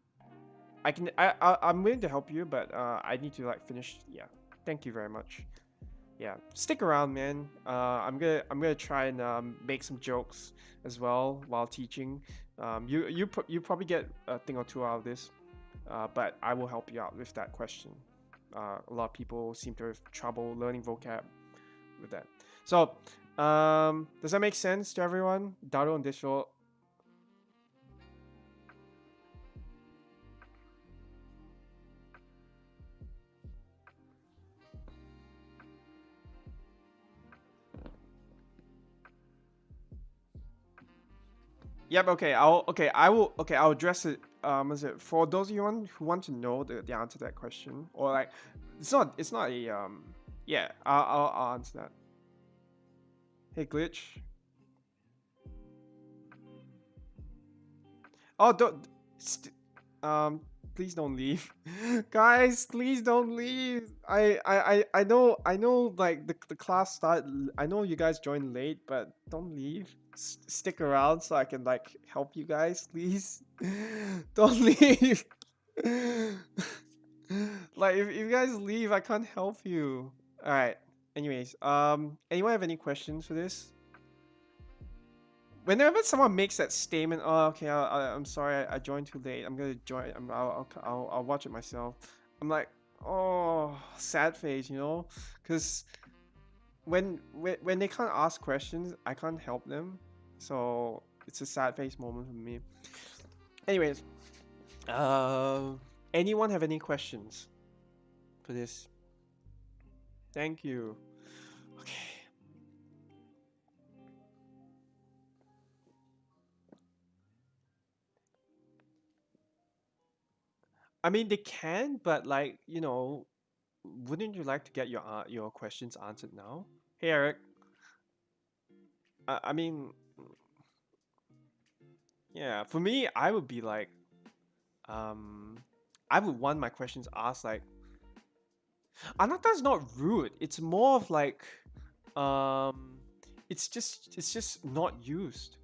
I'm willing to help you, but I need to like finish. Yeah, thank you very much. Yeah, stick around, man. I'm gonna try and make some jokes as well while teaching. You probably get a thing or two out of this, but I will help you out with that question. A lot of people seem to have trouble learning vocab with that. So, does that make sense to everyone? Daru and Disho. Yep. Okay. I'll address it. Is it for those of you who want to know the answer to that question, or like, it's not a yeah. I'll answer that. Hey, glitch. Oh, don't. St- um, please don't leave, guys. Please don't leave. I know. Like the class start. I know you guys joined late, but don't leave. Stick around so I can like help you guys, please. Don't leave. Like if you guys leave, I can't help you. All right. Anyways, anyone have any questions for this? Whenever someone makes that statement, oh, okay, I'm sorry, I joined too late. I'm gonna join. I'll watch it myself. I'm like, oh, sad face, because when they can't ask questions, I can't help them. So it's a sad face moment for me. Anyways, uh, anyone have any questions for this? Thank you. Okay. I mean, they can, but like, wouldn't you like to get your questions answered now? Hey, Eric. I mean, yeah, for me, I would be like, um, I would want my questions asked like, Anata's not rude. It's more of like, um, it's just not used.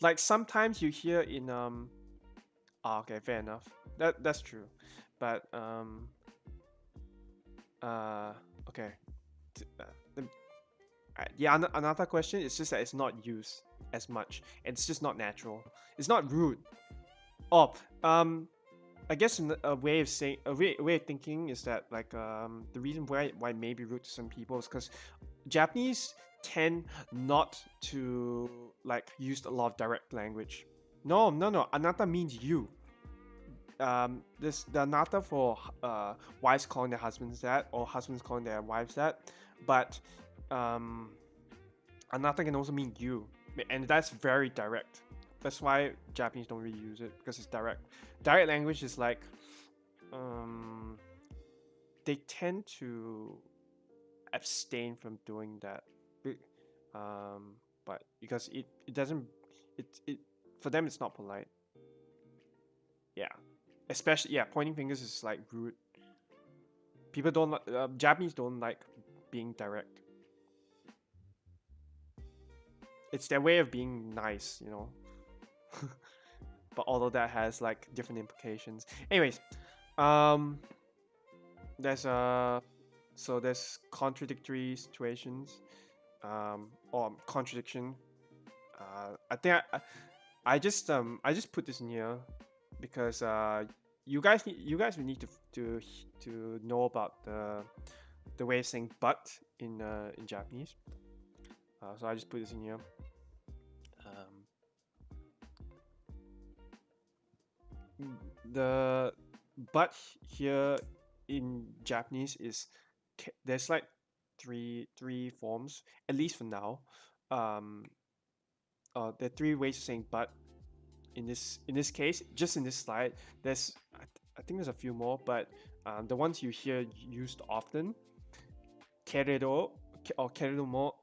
Like sometimes you hear in okay, fair enough. That's true, but uh, okay. T- uh, the, another question is just that it's not used as much. It's just not natural. It's not rude. Oh, I guess a way of saying a way of thinking is that like the reason why it may be rude to some people is because Japanese tend not to like use a lot of direct language. No, no, no. Anata means you. This the anata for wives calling their husbands that or husbands calling their wives that, but um, anata can also mean you, and that's very direct. That's why Japanese don't really use it because it's direct. Direct language is like um, they tend to abstain from doing that. But because it doesn't it for them it's not polite. Yeah, especially yeah, pointing fingers is like rude. People don't Japanese don't like being direct. It's their way of being nice. But although that has like different implications. Anyways, um, there's so there's contradictory situations, or contradiction. I think I just put this in here because you guys will need to know about the way of saying but in Japanese. So I just put this in here. The but here in Japanese is there's like three forms at least for now. Um, there are three ways of saying but in this case, just in this slide. I think there's a few more, but the ones you hear used often, keredo or keredomo.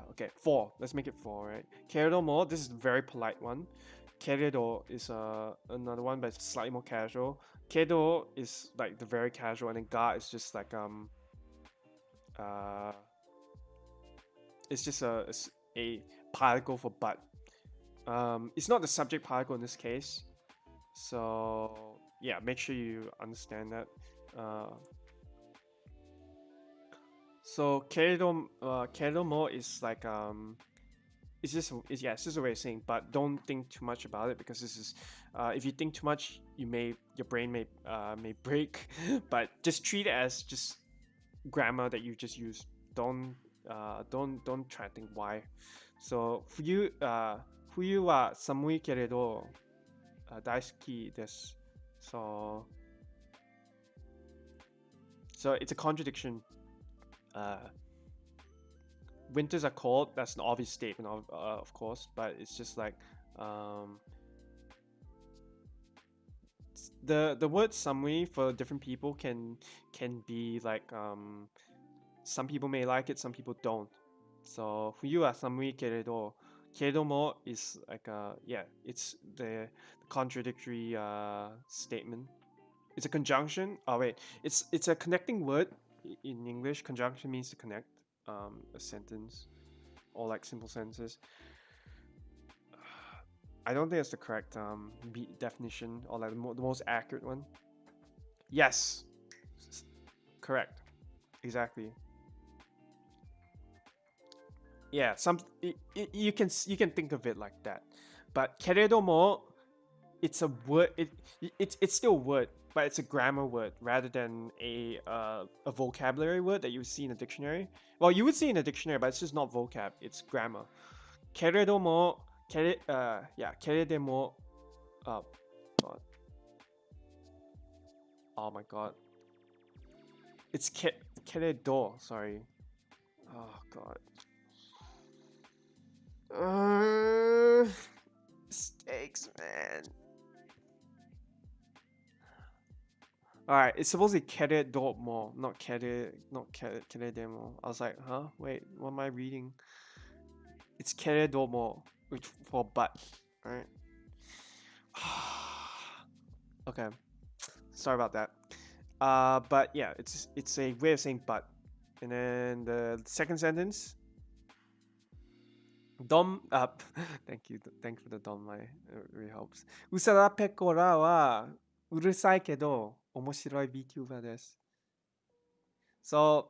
Okay, four. Let's make it four, right? Keredomo. This is a very polite one. keredo is another one, but it's slightly more casual. Kedo is like the very casual, and then ga is just like uh it's just a particle for but. It's not the subject particle in this case. So yeah, make sure you understand that. Uh, so keredomo is like it's just a way of saying but. Don't think too much about it, because this is if you think too much, your brain may break. But just treat it as just grammar that you just use. Don't try to think why. So冬は寒いけれど大好きです. So it's a contradiction. Uh, Winters are cold. That's an obvious statement, of course, but it's just like um, the word samui for different people can be like some people may like it, some people don't. So 冬は寒いけれど keredomo is like yeah, it's the contradictory statement. It's a conjunction. Oh wait, it's a connecting word in English. Conjunction means to connect a sentence or like simple sentences. I don't think that's the correct definition, or like the most accurate one. Yes, correct, exactly. Yeah, you can think of it like that. But keredomo, it's a word. It's still a word, but it's a grammar word rather than a vocabulary word that you would see in a dictionary. Well, you would see in a dictionary, but it's just not vocab. It's grammar. Keredomo, yeah, keredemo. Uh, God. Oh my god. It's keredo. Sorry. Oh god. Mistakes, man. Alright, it's supposed to be keredomo, not keredemo. I was like, huh? Wait, what am I reading? It's keredomo, which for but. Alright. Okay. Sorry about that. But yeah, it's a way of saying but. And then the second sentence. Dom up. Thank you for the dom. It really helps. ウサラペコラはうるさいけど面白い VTuber です。So,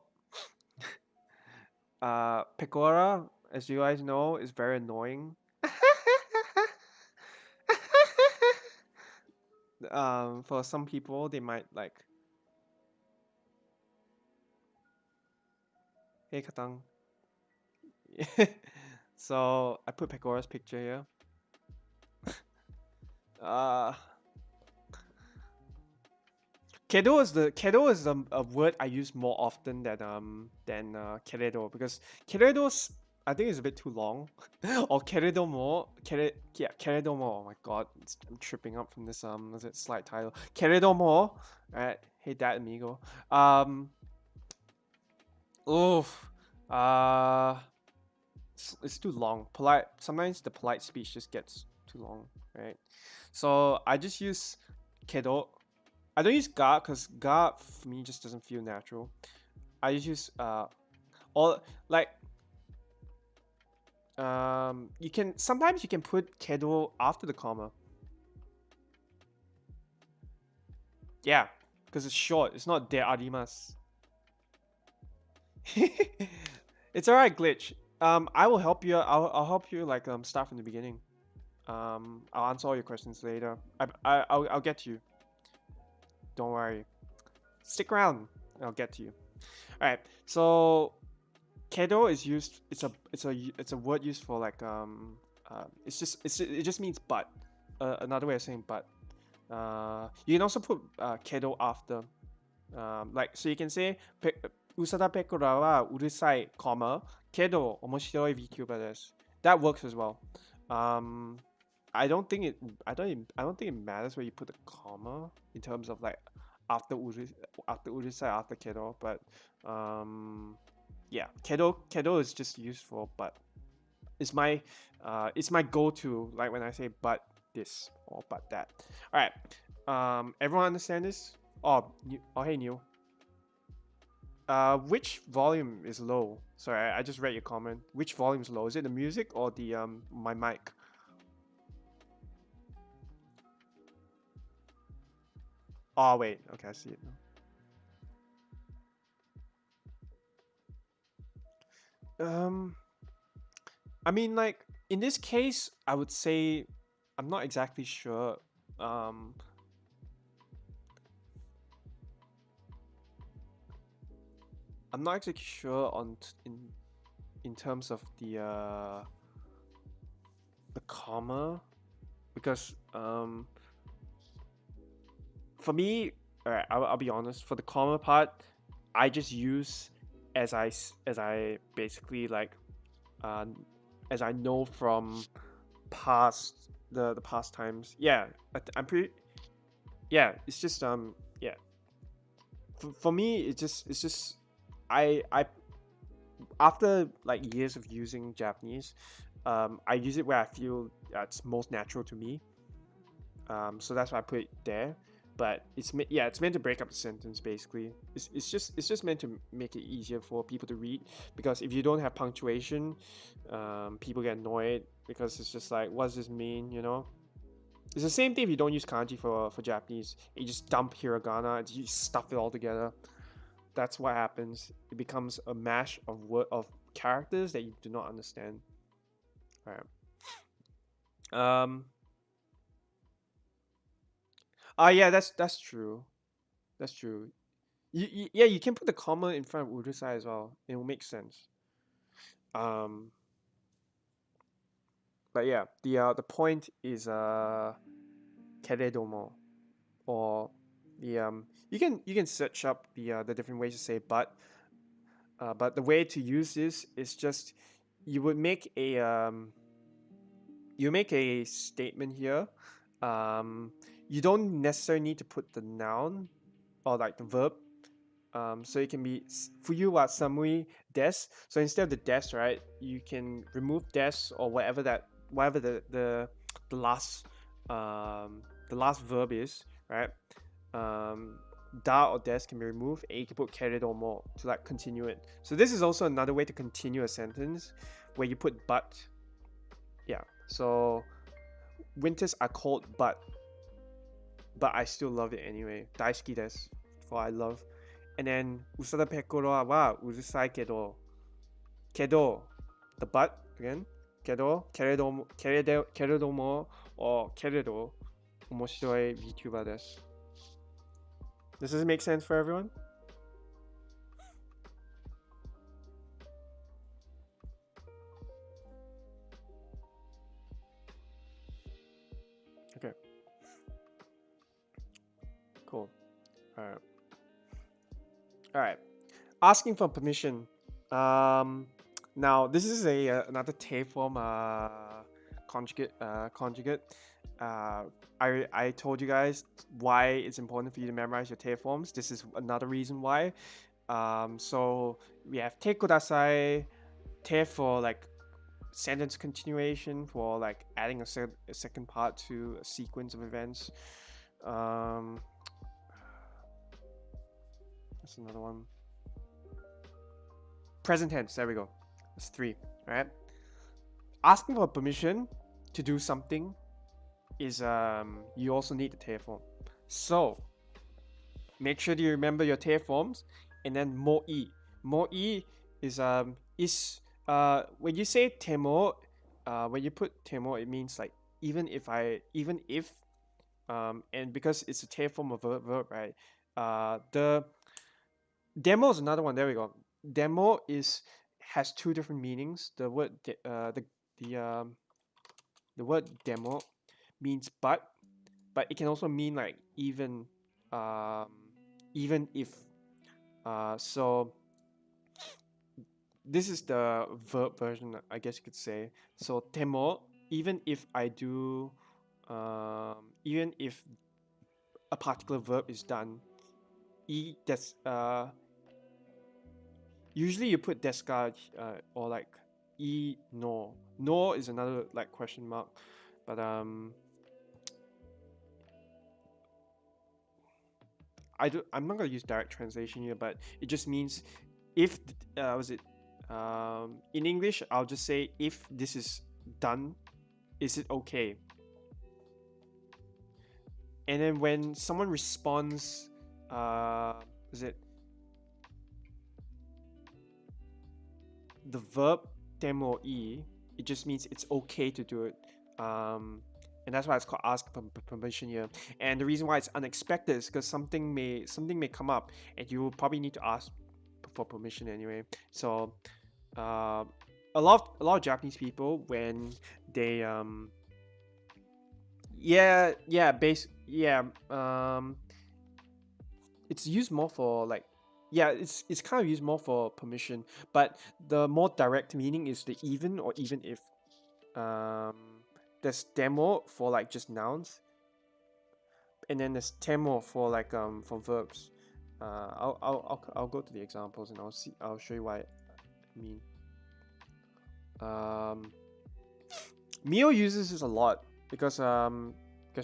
Pecora, as you guys know, is very annoying. For some people, they might like, hey Katang. So I put Pecora's picture here. Uh, Kedo is a word I use more often than Keredo, because Keredo's I think it's a bit too long. Or Keredomo. Oh my god, I'm tripping up from this is it slide title. Keredomo. Alright, hey that amigo. Oof. It's too long. Sometimes the polite speech just gets too long, right? So I just use Kedo. I don't use ga because ga for me just doesn't feel natural. I just use all like sometimes you can put kedo after the comma. Yeah, because it's short. It's not de arimasu. It's alright, glitch. I will help you. I'll help you like start from the beginning. I'll answer all your questions later. I'll get to you. Don't worry. Stick around. I'll get to you. All right. So kedo is used. It's a word used for like it just means but. Another way of saying but. You can also put kedo after. Like so you can say ウサダペコラはうるさい、けど面白い VTuber です. That works as well. I don't think it matters where you put the comma in terms of like after urusai, after kedo, but yeah, kedo is just used for but. It's my go-to, like when I say but this or but that. All right. Everyone understand this? Oh, oh hey Neil. Which volume is low? Sorry, I just read your comment. Which volume is low? Is it the music or the my mic? Oh wait, okay, I see it now. I mean, like in this case, I would say I'm not exactly sure. Um, I'm not exactly sure on in terms of the comma because for me, alright, I'll be honest. For the comma part, I just use as I basically like um as I know from past the past times. Yeah, I'm pretty. Yeah, it's just yeah. For me, it's just I after like years of using Japanese, I use it where I feel it's most natural to me. So that's why I put it there. But yeah, it's meant to break up the sentence basically. It's just meant to make it easier for people to read because if you don't have punctuation, people get annoyed because it's just like, what does this mean? You know, it's the same thing if you don't use kanji for Japanese. You just dump hiragana and you stuff it all together. That's what happens. It becomes a mash of characters that you do not understand. All right. Um. Yeah, that's true. That's true. Yeah, you can put the comma in front of urusai as well. It will make sense. Um. But yeah, the point is keredomo or the you can search up the different ways to say but the way to use this is just you would make a you make a statement here. Um, you don't necessarily need to put the noun or like the verb. So it can be fuyu wa samui des. So instead of the des, right, you can remove des or whatever the last the last verb is, right? Um, da or des can be removed, and you can put keredomo to like continue it. So this is also another way to continue a sentence where you put but. Yeah. So winters are cold, but I still love it anyway. Daisuki desu. For I love. And then usada pekora wa urusai kedo. The but again. Keredomo or keredo. Omoshiroi VTuber desu. Does this make sense for everyone? Okay. Cool. Alright. Alright. Asking for permission. Now this is a another te form conjugate. I told you guys why it's important for you to memorize your te forms. This is another reason why. So we have te kudasai, te for like sentence continuation, for like adding a second part to a sequence of events. Um, that's another one. Present tense. There we go. That's 3. All right. Asking for permission to do something is you also need the te form. So make sure that you remember your te forms, and then moi. Moi is when you say temo, when you put temo, it means like even if and because it's a te form of verb, right? The demo is another one. There we go. Demo is has 2 different meanings. The word demo means but it can also mean like um, even if. So this is the verb version, I guess you could say. So temo, even if I do, even if a particular verb is done, that's usually you put deska or like no is another like question mark, but I'm not gonna use direct translation here, but it just means if was it in English, I'll just say if this is done, is it okay? And then when someone responds, is it the verb temo e? It just means it's okay to do it. And that's why it's called ask for permission here. And the reason why it's unexpected is because something may come up, and you will probably need to ask for permission anyway. So, uh, a lot of Japanese people when they it's used more for like it's kind of used more for permission, but the more direct meaning is the even or even if. um there's demo for like just nouns, and then there's temo for like for verbs. I'll go to the examples and I'll show you what I mean. um Mio uses this a lot because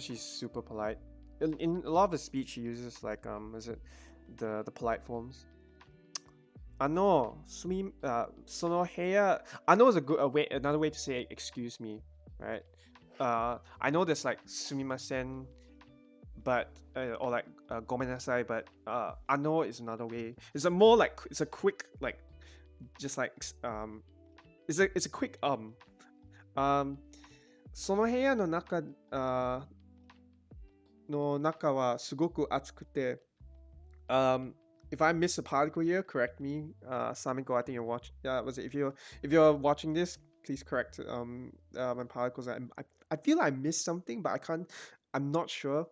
she's super polite. In a lot of the speech she uses like is it the polite forms. Sono heya. Ano is a way, another way to say excuse me, right? I know there's like sumimasen, but or like gomenasai, but ano is another way. It's a more like it's a quick like just like it's a quick um その部屋の中の中はすごく暑くて if I miss a particle here, correct me. Samiko, I think you're watching. Was it if you're watching this, please correct my particles. I feel I missed something, but I can't. I'm not sure.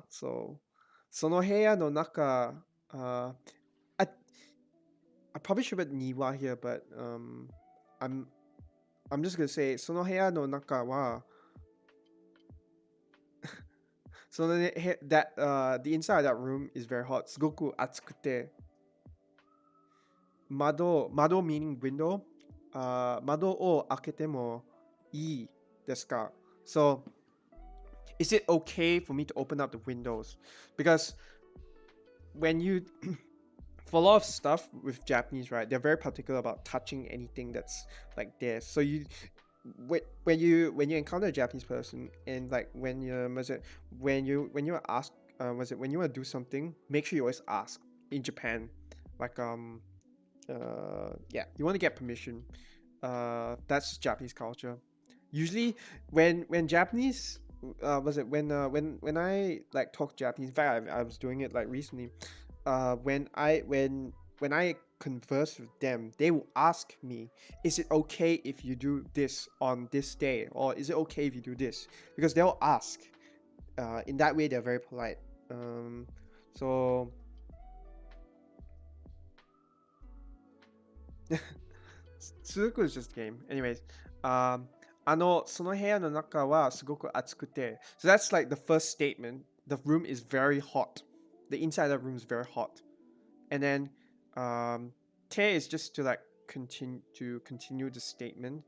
So その部屋の中 I I probably should put niwa here, but I'm I'm just gonna say その部屋の中は so that the inside of that room is very hot. すごく暑くて mado meaning window. 窓を開けてもいいですか? So, is it okay for me to open up the windows? Because when you, for a lot of stuff with Japanese, right, they're very particular about touching anything that's like this. So when you encounter a Japanese person and like when you ask when you want to do something, make sure you always ask in Japan, like you want to get permission. That's Japanese culture. Usually, when Japanese was it when I like talk Japanese. In fact, I was doing it like recently. When I converse with them, they will ask me, "Is it okay if you do this on this day, or is it okay if you do this?" Because they'll ask. In that way, they're very polite. So Sudoku is just a game. Anyways, その部屋の中はすごく暑くて. So that's like the first statement. The room is very hot. The inside of the room is very hot. And then, te is just to like continue the statement.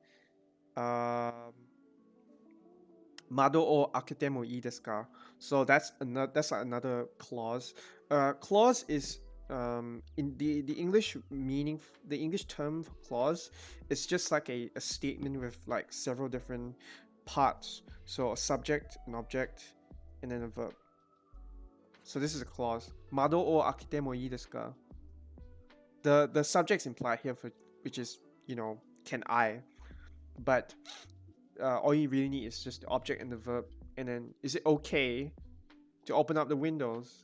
窓を開けてもいいですか? So that's another clause. Clause is in the English meaning, the English term for clause is just like a statement with like several different parts. So a subject, an object, and then a verb. So this is a clause. 窓を開けてもいいですか? The subject's implied here which is, can I? But all you really need is just the object and the verb, and then is it okay to open up the windows?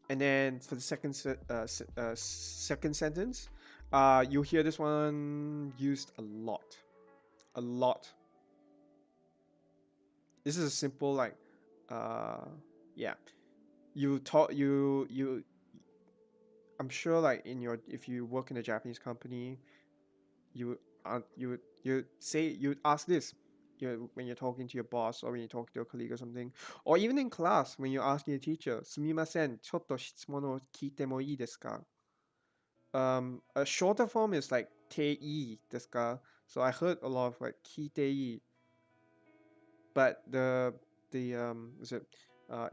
And then for the second sentence, you'll hear this one used a lot. This is a simple like, you talk you. I'm sure like if you work in a Japanese company, you ask this when you're talking to your boss or when you're talking to a colleague or something, or even in class when you're asking a teacher, すみません、ちょっと質問を聞いてもいいですか? A shorter form is like ていいですか? So I heard a lot of like 聞いていい, but is it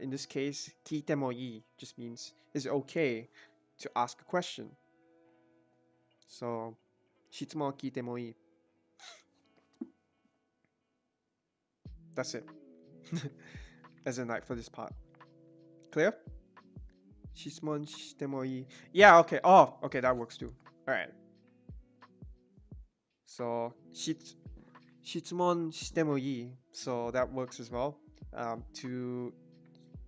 in this case, 聞いてもいい just means is it okay to ask a question. So 質問聞いてもいい. That's it. As in like for this part. Clear? 質問してもいい. Yeah, okay. Oh, okay, that works too. All right. So 質問してもいい. So that works as well. To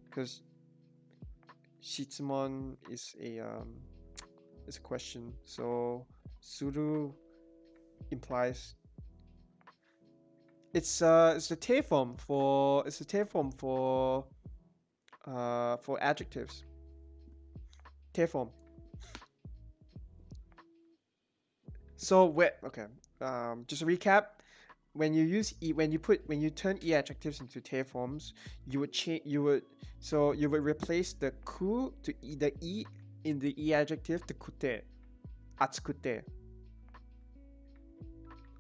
because 質問 is a question. So する implies it's the Te form for adjectives. Te form. So okay. Just a recap. When you turn e adjectives into te forms, you would replace the ku to the e in the e adjective to kute. Atsukute.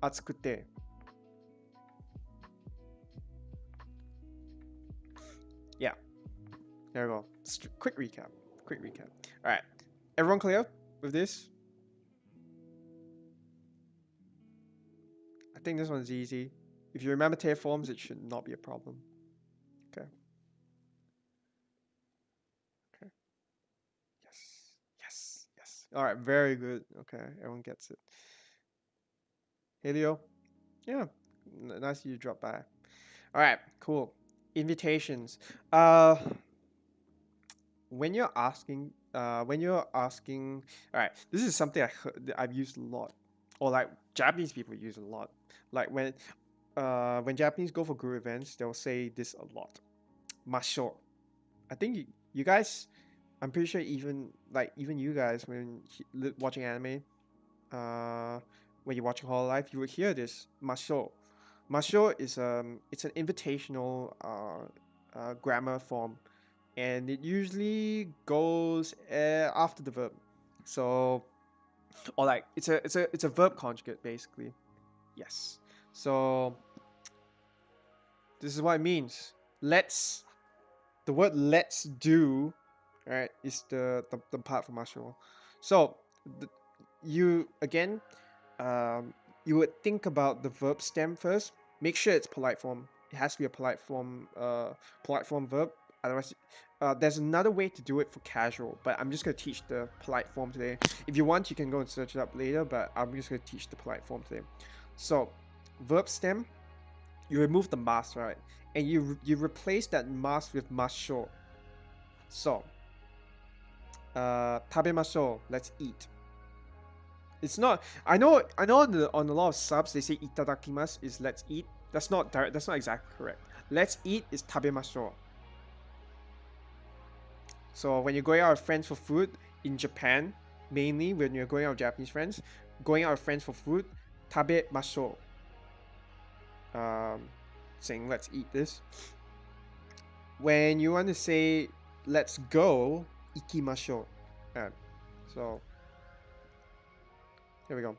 Atsukute. Yeah. There we go. Quick recap. All right. Everyone clear with this? I think this one's easy. If you remember te forms, it should not be a problem. Okay. Yes. All right. Very good. Okay. Everyone gets it. Helio? Yeah. Nice you dropped by. All right. Cool. Invitations. When you're asking, all right, this is something that I've used a lot, or like Japanese people use a lot. Like when Japanese go for group events, they'll say this a lot. Masho. I think you guys, I'm pretty sure even you guys when watching anime, uh, when you're watching Hololive, you will hear this masho. Masho is it's an invitational grammar form, and it usually goes after the verb. So, or like it's a verb conjugate basically. Yes. So this is what it means. The word let's do, right, is the part from masho. So the, you again, you would think about the verb stem first. Make sure it's polite form. It has to be a polite form verb. Otherwise, there's another way to do it for casual, but I'm just gonna teach the polite form today. If you want, you can go and search it up later, but I'm just gonna teach the polite form today. So, verb stem, you remove the mas, right, and you replace that mas with masho. So, tabemashou, let's eat. It's not. I know. On a lot of subs they say itadakimasu is let's eat. That's not direct. That's not exactly correct. Let's eat is tabemashou. So when you're going out with friends for food in Japan, mainly when you're going out with Japanese friends, going out with friends for food, tabemashou. Saying let's eat this. When you want to say let's go, ikimashou. So here we go.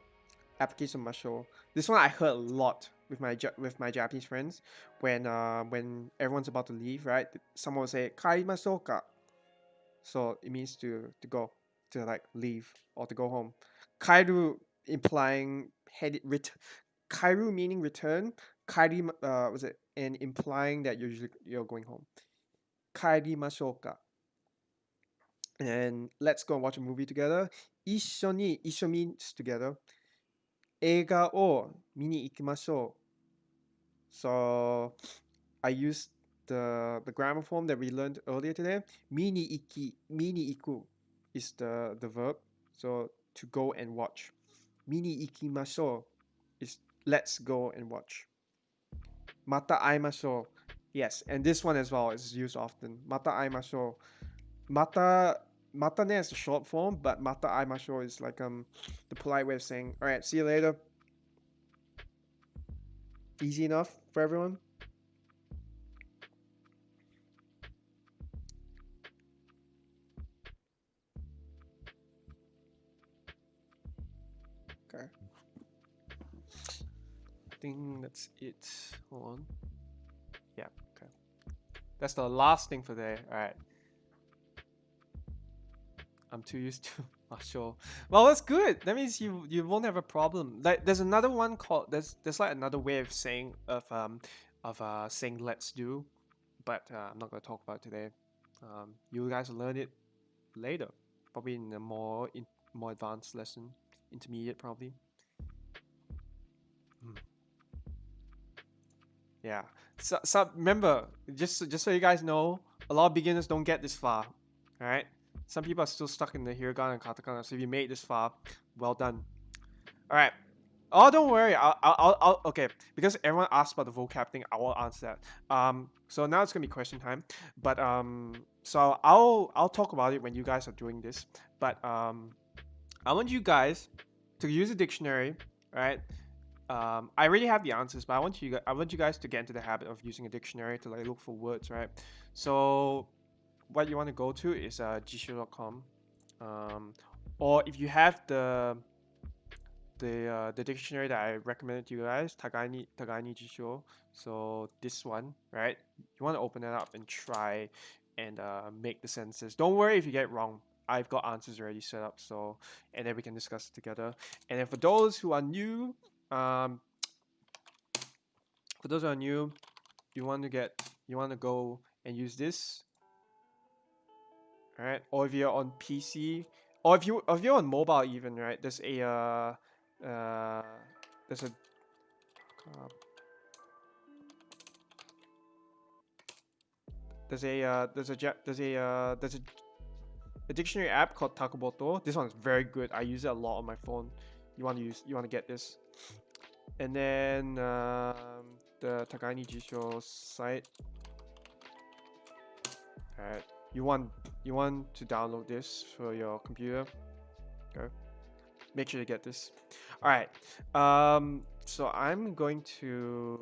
Application masho. This one I heard a lot with my Japanese friends when everyone's about to leave, right? Someone will say "karimashou ka," so it means to go, to like leave or to go home. Kairu implying Kairu meaning return. Kairi was it and implying that you're going home. Karimashou ka. And let's go and watch a movie together. Isho means together. 映画を見に行きましょう. So I used the grammar form that we learned earlier today. 見に行く is the verb. So to go and watch. 見に行きましょう is let's go and watch. また会いましょう. Yes, and this one as well is used often. また会いましょう. Matane is the short form, but mata aimashou is like the polite way of saying, all right, see you later. Easy enough for everyone? Okay. I think that's it. Hold on. Yeah, okay. That's the last thing for today. All right. I'm too used to Marshall. Well, that's good. That means you won't have a problem. Like there's another one called there's like another way of saying let's do, but I'm not gonna talk about it today. You guys will learn it later, probably in a more advanced lesson, intermediate probably. Hmm. Yeah. So remember, just so you guys know, a lot of beginners don't get this far. All right. Some people are still stuck in the hiragana and katakana. So if you made it this far, well done. All right. Oh, don't worry. Okay. Because everyone asked about the vocab thing, I will answer that. So now it's gonna be question time. But so I'll talk about it when you guys are doing this. But I want you guys to use a dictionary, right? I already have the answers, but I want you guys to get into the habit of using a dictionary to like look for words, right? So what you want to go to is jisho.com, or if you have the dictionary that I recommended to you guys, Tagaini Jisho. So this one, right? You want to open it up and try and make the sentences. Don't worry if you get it wrong. I've got answers already set up, so and then we can discuss it together. And then for those who are new, um, you want to go and use this, right? Or if you're on PC, or if you're on mobile even, right? Uh there's a uh, there's a dictionary app called Takuboto. This one's very good. I use it a lot on my phone. You want to get this, and then the Takani Jisho site. Alright, you want to download this for your computer. Okay, make sure to get this. All right. So I'm going to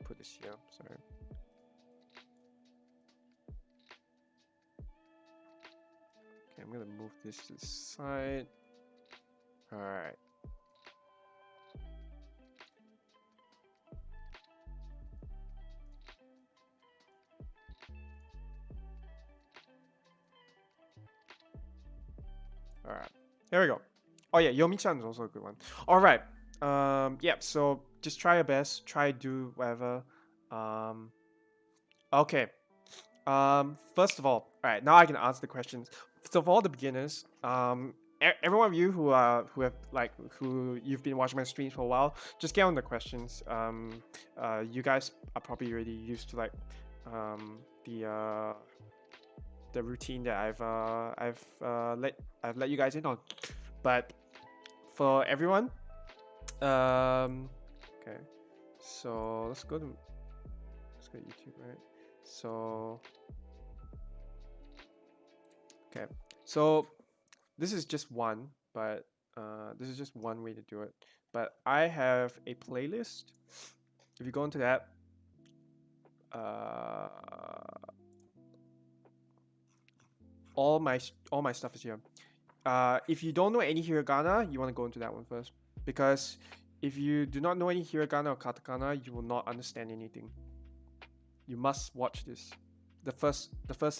put this here. Sorry. Okay, I'm gonna move this to the side. All right. All right. There we go. Oh yeah, Yomi-chan is also a good one. All right. Yeah. So just try your best. Try do whatever. Um. Okay. First of all right, now I can answer the questions. So for all the beginners, every one of you who you've been watching my streams for a while, just get on the questions. You guys are probably already used to like um, the uh, the routine that I've let you guys in on. But for everyone, okay. So let's go to YouTube, right? So okay, so this is just one, but this is just one way to do it. But I have a playlist. If you go into that, uh, all my stuff is here. If you don't know any hiragana, you want to go into that one first, because if you do not know any hiragana or katakana, you will not understand anything. You must watch this. The first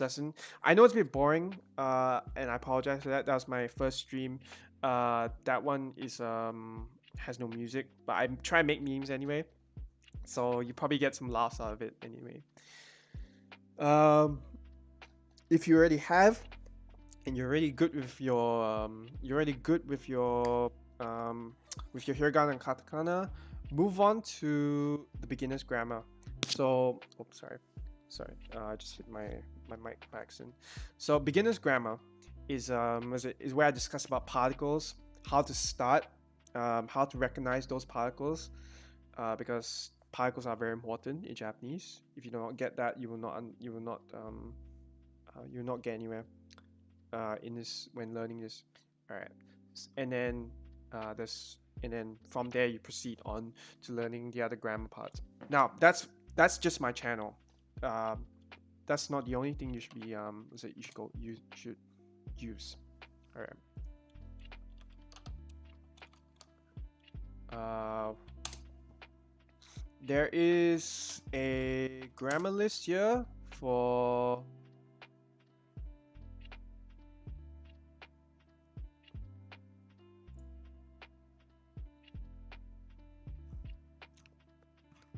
lesson. I know it's a bit boring, and I apologize for that. That was my first stream. That one is has no music, but I'm trying to make memes anyway, so you probably get some laughs out of it anyway. Um, if you already have, and you're already good with your with your hiragana and katakana, move on to the beginner's grammar. So, oh, sorry, I just hit my mic by accident. So, beginner's grammar is where I discuss about particles, how to start, how to recognize those particles, because particles are very important in Japanese. If you do not get that, you will not get anywhere in this when learning this. All right, and then from there you proceed on to learning the other grammar parts. Now that's just my channel. That's not the only thing you should be you should use. All right. There is a grammar list here for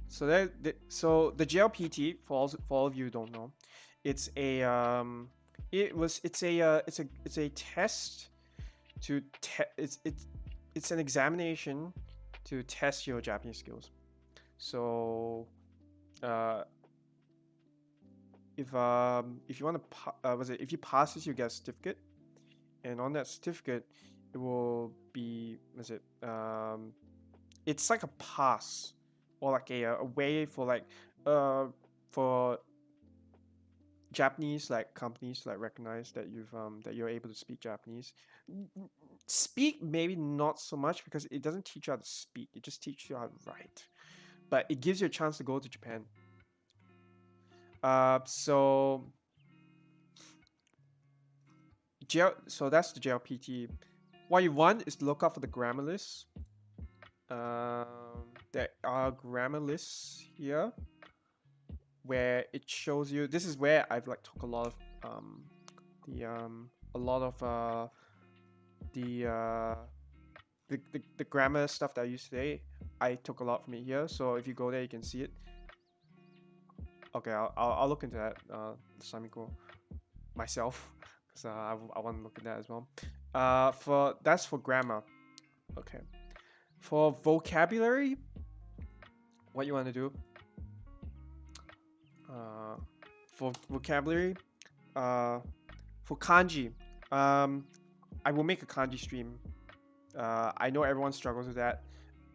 so the GLPT for all of you who don't know, it's a it's a test to it's an examination to test your Japanese skills. So uh, if you want to was it if you pass this, you get a certificate, and on that certificate it will be it's like a pass or like a way for like uh for Japanese like companies to like recognize that that you're able to speak Japanese. Speak maybe not so much because it doesn't teach you how to speak. It just teaches you how to write. But it gives you a chance to go to Japan. So so that's the JLPT. What you want is to look out for the grammar lists. There are grammar lists here where it shows you. This is where I've like took a lot of the a lot of the, uh, the grammar stuff that I use today. I took a lot from it here. So if you go there, you can see it. Okay, I'll look into that, Samiko, myself, because I want to look at that as well. That's for grammar. Okay. For vocabulary, what you want to do? For vocabulary, for kanji, I will make a kanji stream. I know everyone struggles with that.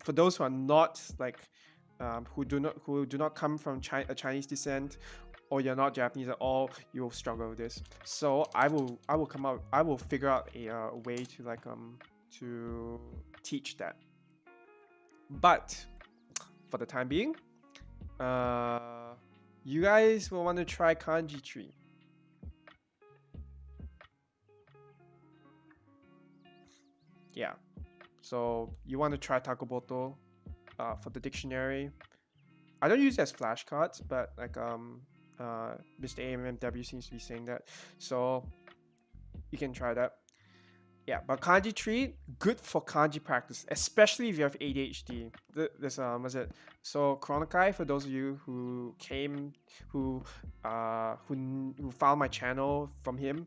For those who are not like who do not come from a Chinese descent, or you're not Japanese at all, you'll struggle with this. So I will figure out a way to to teach that. But for the time being, you guys will want to try kanji tree. Yeah. So you want to try Takoboto for the dictionary. I don't use it as flashcards, but like Mr. AMMW seems to be saying that. So you can try that. Yeah, but kanji tree, good for kanji practice, especially if you have ADHD. This was it. So Chronokai, for those of you who came, who found my channel from him,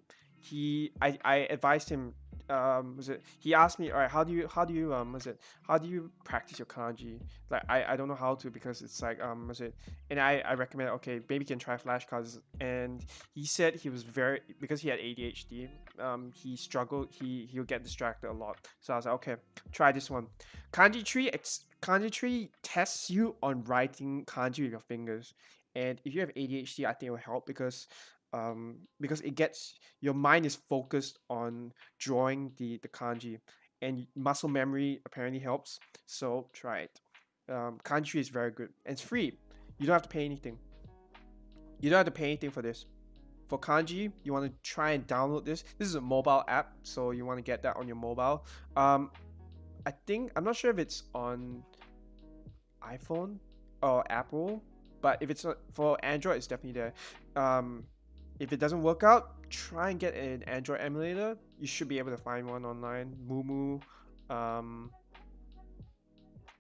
I advised him. Was it? He asked me, all right, how do you practice your kanji? Like I don't know how to because it's like was it? And I recommend, okay, maybe you can try flashcards. And he said he was very, because he had ADHD, he struggled, he'll get distracted a lot. So I was like, okay, try this one. Kanji tree tests you on writing kanji with your fingers. And if you have ADHD, I think it will help because it gets your mind is focused on drawing the kanji, and muscle memory apparently helps. So try it. Kanji is very good and it's free. You don't have to pay anything. You don't have to pay anything for this. For kanji, you want to try and download this. This is a mobile app, so you want to get that on your mobile. I'm not sure if it's on iPhone or Apple, but if it's not for Android, it's definitely there. If it doesn't work out, try and get an Android emulator. You should be able to find one online. Mumu.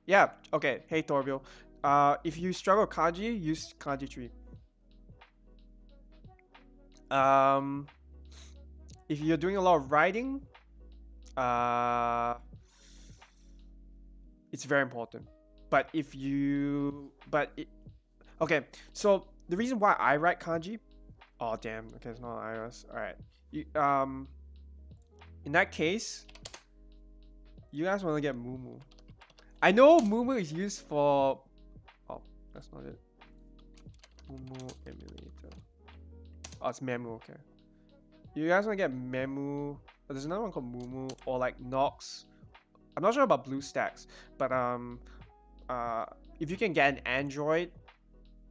Yeah. Okay. Hey Torville. If you struggle with kanji, use kanji tree. If you're doing a lot of writing, it's very important. But if you, but it, okay. So the reason why I write kanji, oh damn, okay, it's not iOS. All right, you, in that case, you guys want to get Mumu. I know Mumu is used for, oh, that's not it. Mumu emulator. Oh, it's Memu. Okay. You guys want to get Memu? There's another one called Mumu or like Nox. I'm not sure about BlueStacks, but if you can get an Android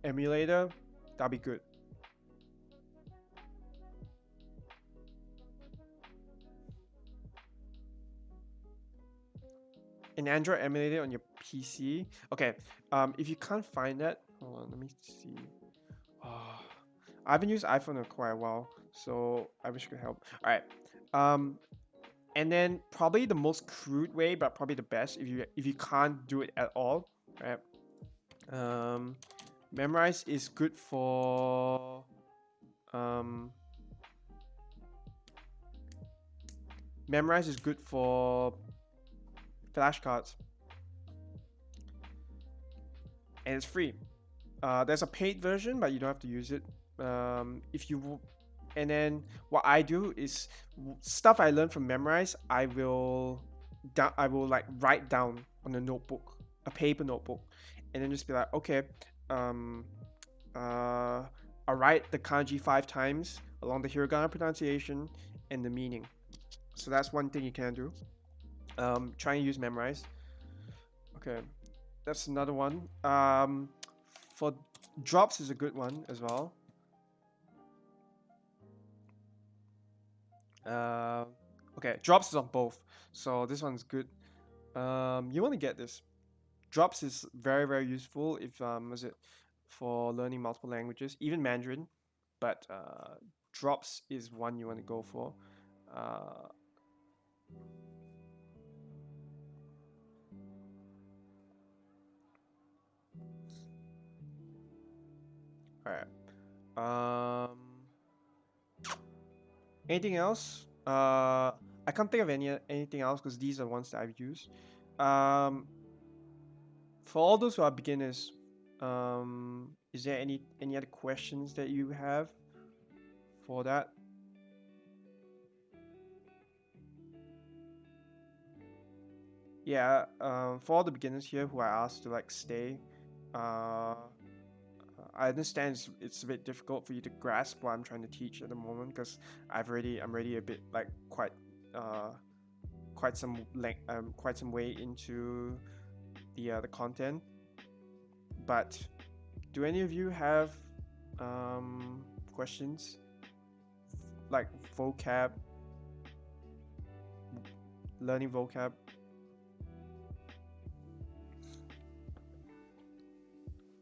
emulator, that'll be good. an Android emulator on your PC. Okay, if you can't find that, hold on, let me see. Oh, I haven't used iPhone in quite a while, so I wish I could help. All right, and then probably the most crude way, but probably the best if you can't do it at all, right? Um, Memorize is good for um, Memorize is good for flashcards, and it's free. There's a paid version, but you don't have to use it. If you And then what I do is stuff I learned from Memorize. I will like write down on a notebook, a paper notebook, and then just be like, okay, um, I write the kanji 5 times along the hiragana pronunciation and the meaning. So that's one thing you can do. Try and use Memorize. Okay, that's another one. For drops is a good one as well. Uh, okay, drops is on both, so this one's good. You want to get this. Drops is very useful if was it for learning multiple languages, even Mandarin. But drops is one you want to go for. Uh, all right. Anything else? I can't think of anything else because these are ones that I've used. Um, for all those who are beginners, is there any other questions that you have for that? Yeah, for all the beginners here who I asked to like stay, uh, I understand it's a bit difficult for you to grasp what I'm trying to teach at the moment because I'm already a bit like uh, quite some way into the content. But do any of you have questions like vocab, learning vocab?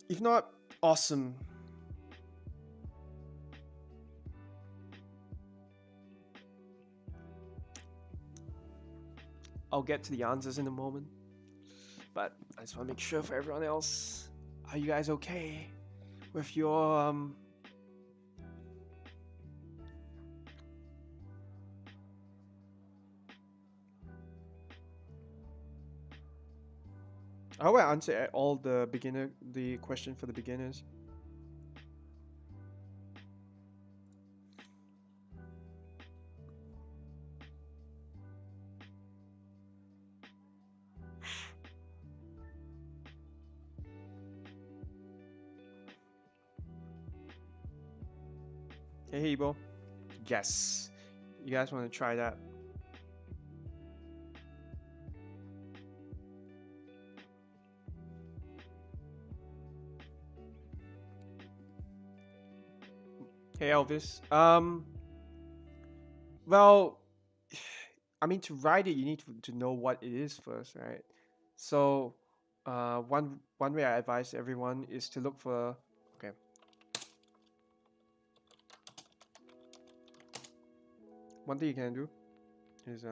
If not, awesome. I'll get to the answers in a moment. But I just want to make sure for everyone else, are you guys okay with your how will I answer all the question for the beginners? Hey Ibo. Yes. You guys want to try that? Hey Elvis. Well, I mean to write it you need to know what it is first, right? So, one way I advise everyone is to look for okay. One thing you can do is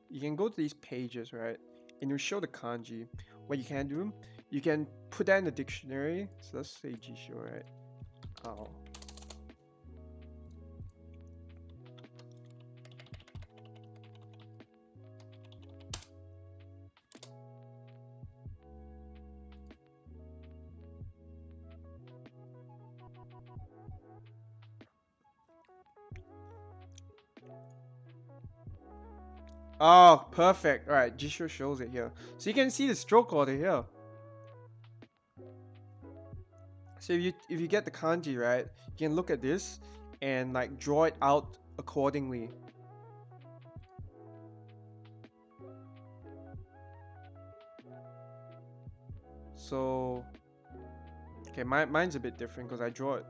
you can go to these pages, right? And you show the kanji. What you can do, you can put that in the dictionary. So let's say Jisho, right? Oh. Oh, perfect. All right, Jisho shows it here. So you can see the stroke order here. So if you get the kanji, right, you can look at this and like draw it out accordingly. So okay, mine's a bit different because I draw it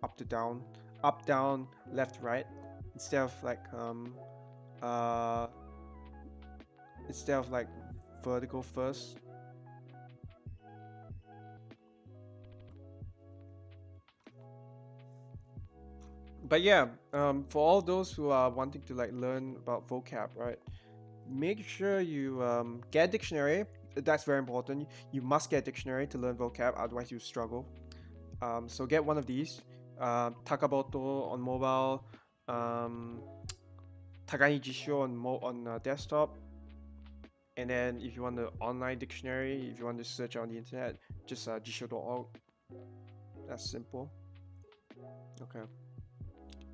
up to down, up, down, left, right. instead of like uh instead of like vertical first. But yeah, for all those who are wanting to like learn about vocab, right? Make sure you get a dictionary. That's very important. You must get a dictionary to learn vocab, otherwise you struggle. So get one of these. Takaboto on mobile, um, Tagani Jisho on desktop, and then if you want the online dictionary, if you want to search on the internet, just jisho.org. That's simple. Okay.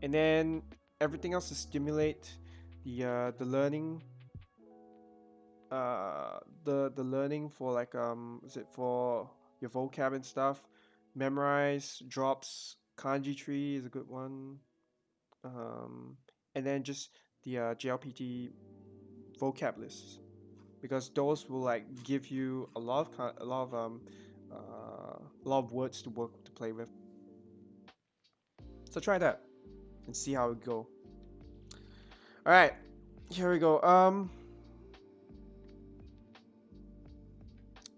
And then everything else to stimulate the learning, the learning for like is it for your vocab and stuff. Memorize drops. Kanji tree is a good one. um and then just the JLPT vocab lists, because those will like give you a lot of words to work to play with. So try that and see how it go. All right, here we go. All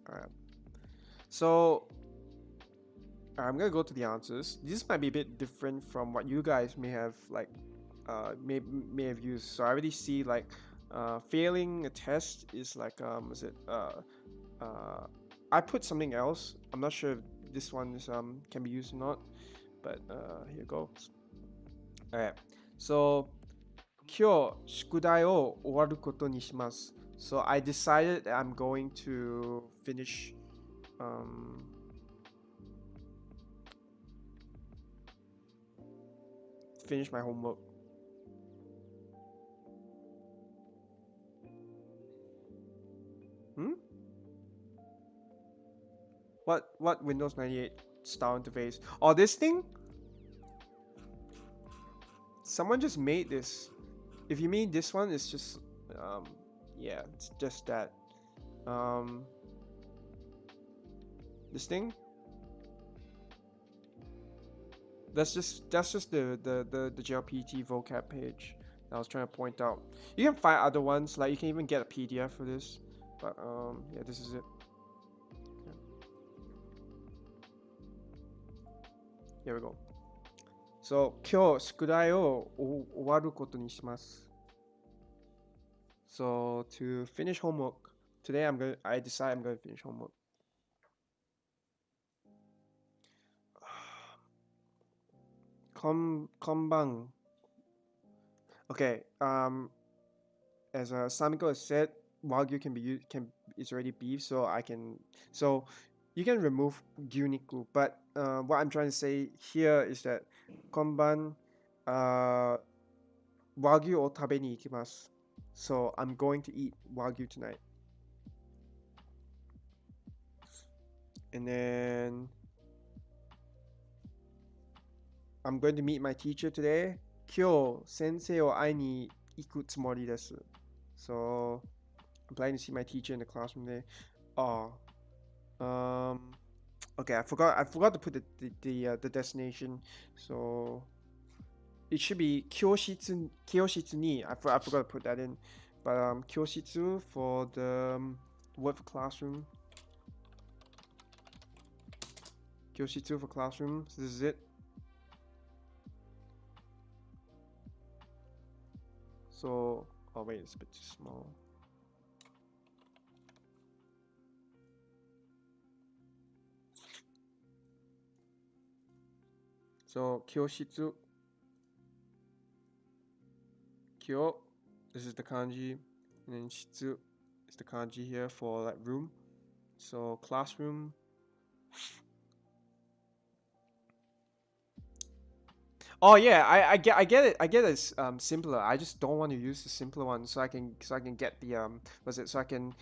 right. So I'm gonna go to the answers. This might be a bit different from what you guys may have like may have used. So I already see like failing a test is like is it I put something else. I'm not sure if this one is can be used or not, but here goes. All right. So 今日宿題を終わることにします. So I decided that I'm going to finish my homework. Hmm? What Windows 98 style interface? Oh, this thing? Someone just made this. If you mean this one, it's just yeah, it's just that. This thing? That's just the JLPT vocab page that I was trying to point out. You can find other ones, like you can even get a PDF for this. But yeah, this is it. Okay. Here we go. So 今日宿題を終わることにします. So to finish homework today, I decide I'm gonna finish homework. Konban. Okay. As Samiko has said, wagyu can be used is already beef, so you can remove gyuniku. But what I'm trying to say here is that konban wagyu o tabe ni ikimasu. So I'm going to eat wagyu tonight. And then I'm going to meet my teacher today. 今日先生を会いに行くつもりです. So I'm planning to see my teacher in the classroom today. Oh, okay. I forgot to put the destination. So it should be 教室に. I forgot to put that in. But 教室 for the word for classroom. 教室 for classroom. So this is it. So, oh wait, it's a bit too small. So, 教室. Kyo, this is the kanji. And then shitsu is the kanji here for like room. So, classroom. Oh yeah, I get it. I get it's simpler. I just don't want to use the simpler one, so I can get the so I can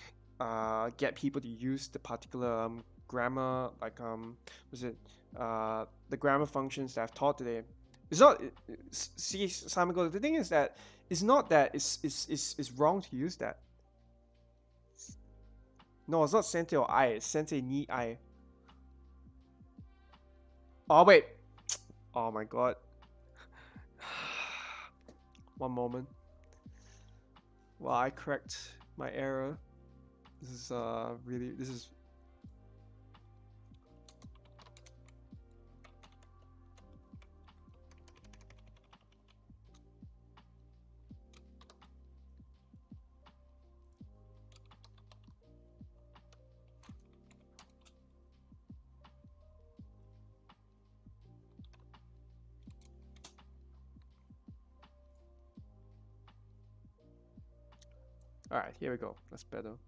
get people to use the particular grammar, like the grammar functions that I've taught today. It's not see, Samigo, the thing is that it's not that it's wrong to use that. No, it's not sente or I, it's sente ni I. Oh wait. Oh my god. One moment. While I correct my error. This is really, this is. All right, here we go. That's better.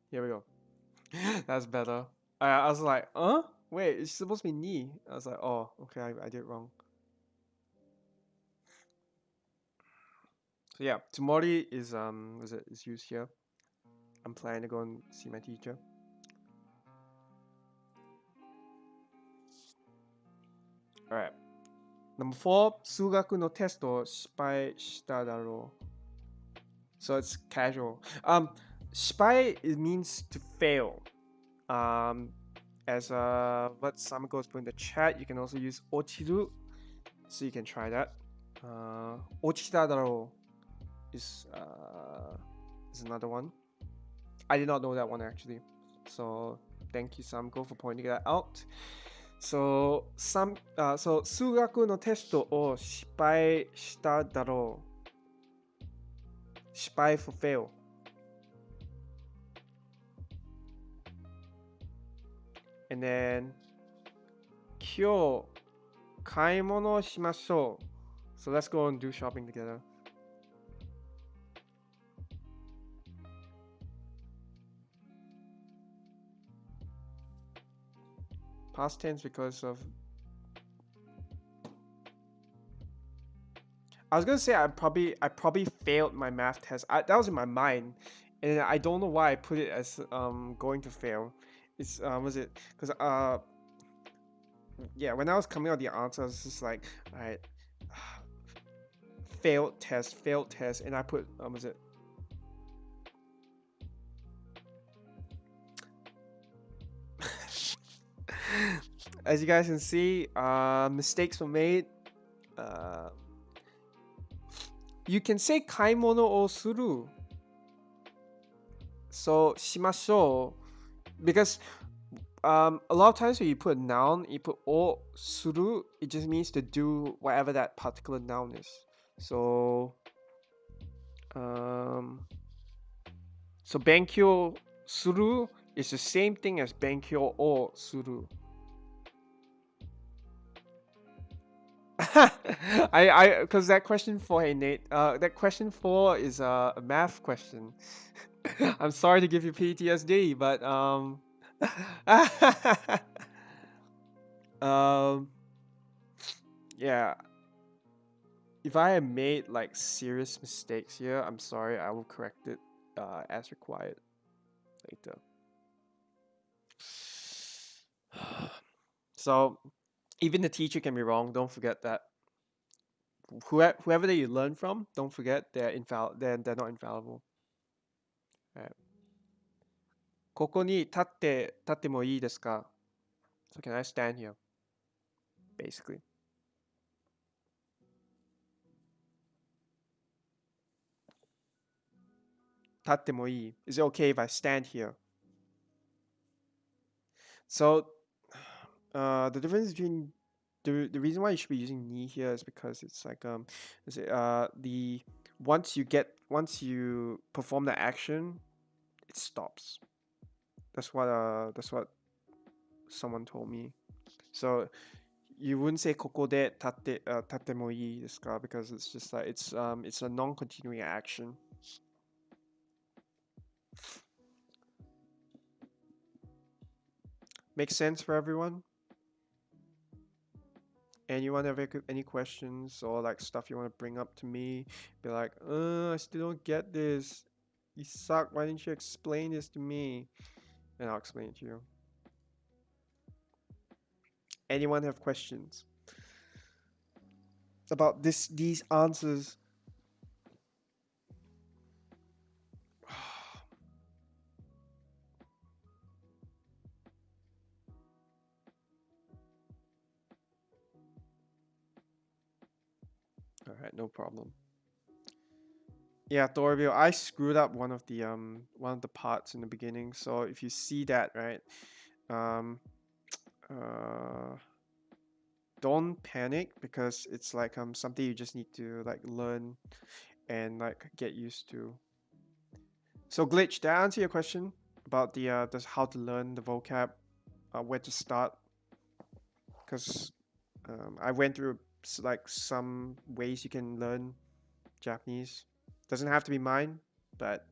Here we go. That's better. I was like, wait, it's supposed to be ni. I was like, oh, okay, I did it wrong. So yeah, tomorrow is used here. I'm planning to go and see my teacher. All right. Number 4, 数学のテスト失敗しただろう. So it's casual. 失敗 it means to fail. As what Samiko has put in the chat, you can also use 落ちる. So you can try that. 落ちただろう is another one. I did not know that one actually. So thank you, Samiko, for pointing that out. So, so 数学のテストを失敗しただろう。失敗 for fail. And then 今日買い物しましょう. So let's go and do shopping together. Past tense because of. I was gonna say I probably failed my math test. That was in my mind, and I don't know why I put it as going to fail. It's was it because yeah, when I was coming out the answer, I was just like, all right, failed test, and I put was it. As you guys can see, mistakes were made. You can say 買い物をする. So しましょう because a lot of times when you put a noun, you put をする, it just means to do whatever that particular noun is. So 勉強する is the same thing as 勉強をする. Because that question 4, hey Nate, that question 4 is a math question. I'm sorry to give you PTSD, but yeah. If I have made like serious mistakes here, I'm sorry. I will correct it as required later. So even the teacher can be wrong. Don't forget that. Whoever that you learn from, don't forget they're not infallible. Right. ここに立ってもいいですか? So can I stand here? Basically. 立ってもいい. Is it okay if I stand here? So the difference between the reason why you should be using ni here is because it's like the once you perform the action, it stops. That's what someone told me. So you wouldn't say ここで立ってもいいですか? Because it's just like it's a non-continuing action. Make sense for everyone? Anyone have any questions or like stuff you want to bring up to me? Be like, I still don't get this. You suck. Why didn't you explain this to me? And I'll explain it to you. Anyone have questions about these answers? All right, no problem. Yeah, Thorville, I screwed up one of the parts in the beginning. So if you see that, right, um, uh, don't panic because it's like something you just need to like learn and like get used to. So Glitch, did I answer your question about the how to learn the vocab, where to start? Because I went through like some ways you can learn Japanese. Doesn't have to be mine, but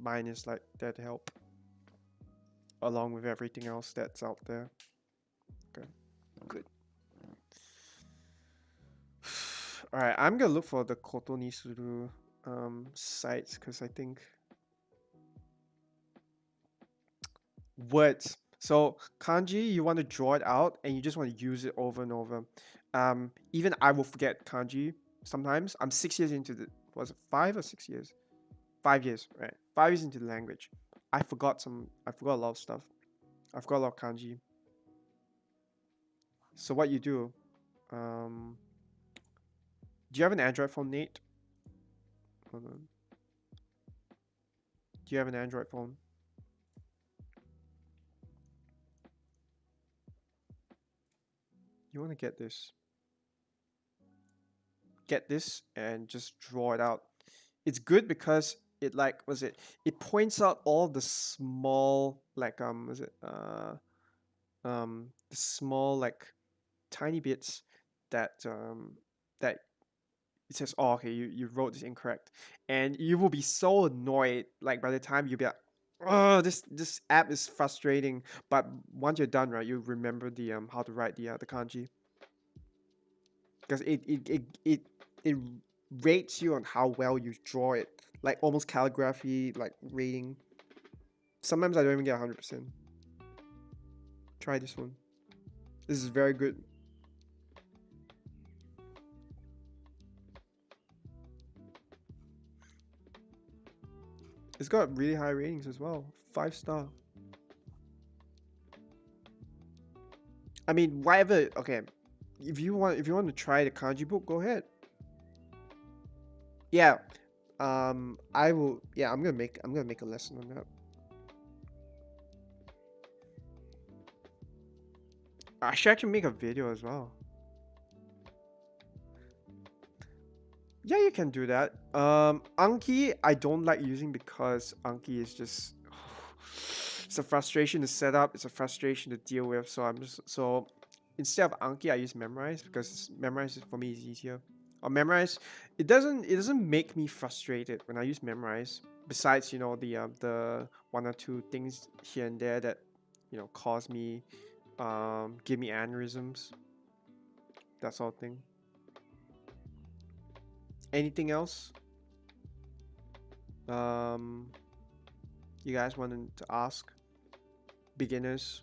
mine is like there to help along with everything else that's out there. Okay, good. All right, I'm gonna look for the Koto Nisuru sites because I think words. So kanji, you want to draw it out and you just want to use it over and over. Even I will forget kanji sometimes. I'm 6 years into the was it 5 or 6 years? 5 years, right? 5 years into the language. I forgot a lot of stuff. I forgot a lot of kanji. So what you do, um, do you have an Android phone, Nate? Hold on. Do you have an Android phone? You want to get this and just draw it out. It's good because it like was it it points out all the small like was it the small like tiny bits that that it says, oh, okay, you wrote this incorrect, and you will be so annoyed like by the time you'll be like, oh, this app is frustrating. But once you're done, right, you remember the how to write the kanji, because it rates you on how well you draw it, like almost calligraphy like rating. Sometimes I don't even get 100%. Try this one. This is very good. It's got really high ratings as well. 5 star. I mean, whatever. Okay, if you want to try the kanji book, go ahead. Yeah. I will. Yeah, I'm gonna make a lesson on that. I should actually make a video as well. Yeah, you can do that. Anki, I don't like using because Anki is just it's a frustration to set up. It's a frustration to deal with. So instead of Anki, I use Memrise because Memrise for me is easier. Or Memrise, it doesn't make me frustrated when I use Memrise. Besides, the one or two things here and there that cause me give me aneurysms. That sort of thing. Anything else? Um, you guys wanted to ask? Beginners?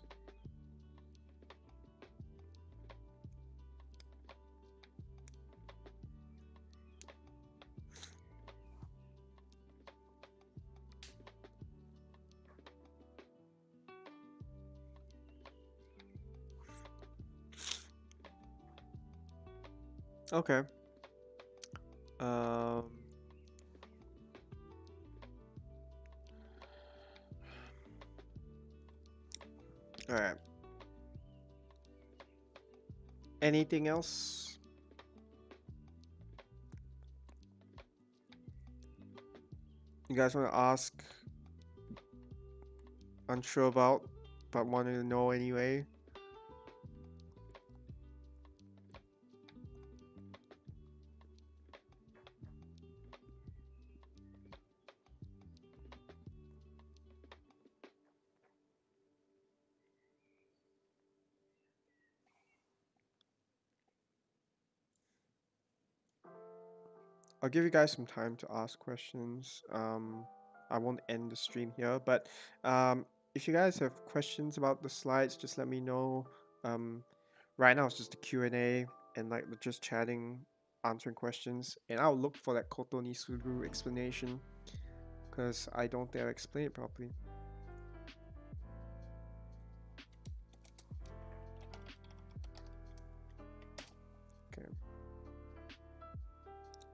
Okay. Um, all right. Anything else? You guys want to ask? Unsure about, but wanted to know anyway? I'll give you guys some time to ask questions. I won't end the stream here, but if you guys have questions about the slides, just let me know. Um, right now it's just a Q&A and like we're just chatting, answering questions, and I'll look for that Koto Nisuru explanation because I don't think I explained it properly. Okay.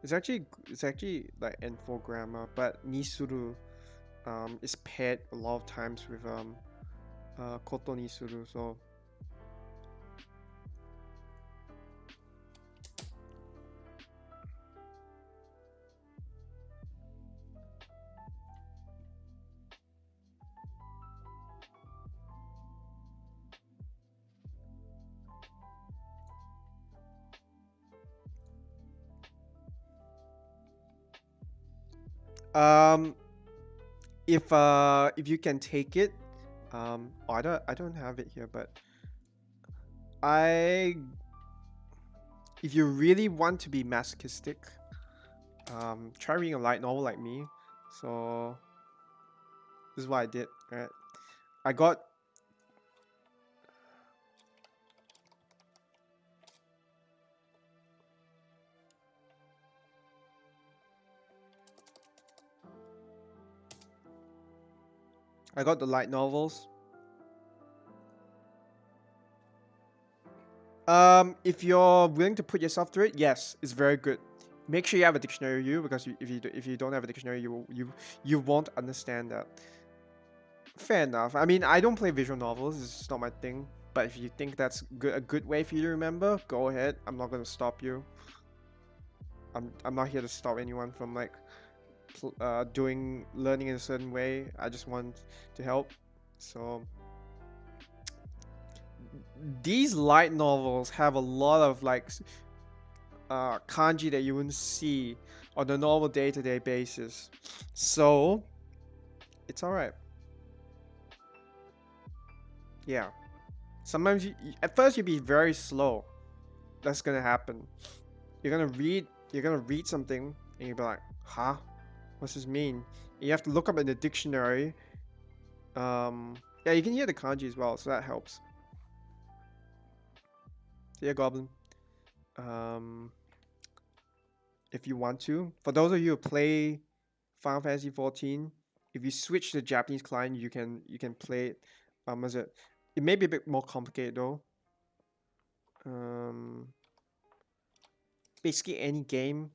It's actually like N4 grammar, but nisuru is paired a lot of times with koto nisuru. So um if you can take it, oh, I don't have it here, but I if you really want to be masochistic, try reading a light novel like me. So this is what I did. Right, I got I got the light novels. If you're willing to put yourself through it, yes, it's very good. Make sure you have a dictionary with you, because if you don't have a dictionary, you won't understand that. Fair enough. I mean, I don't play visual novels. It's just not my thing. But if you think that's a good way for you to remember, go ahead. I'm not gonna stop you. I'm not here to stop anyone from like doing learning in a certain way. I just want to help. So these light novels have a lot of like kanji that you wouldn't see on a normal day-to-day basis. So it's all right. Yeah. Sometimes at first you'd be very slow. That's gonna happen. You're gonna read something and you'll be like, huh? What's this mean? And you have to look up in the dictionary. Yeah, you can hear the kanji as well, so that helps. So yeah, Goblin. Um, if you want to, for those of you who play Final Fantasy 14, if you switch to the Japanese client, you can play it. Was it? It may be a bit more complicated though. Um, basically any game.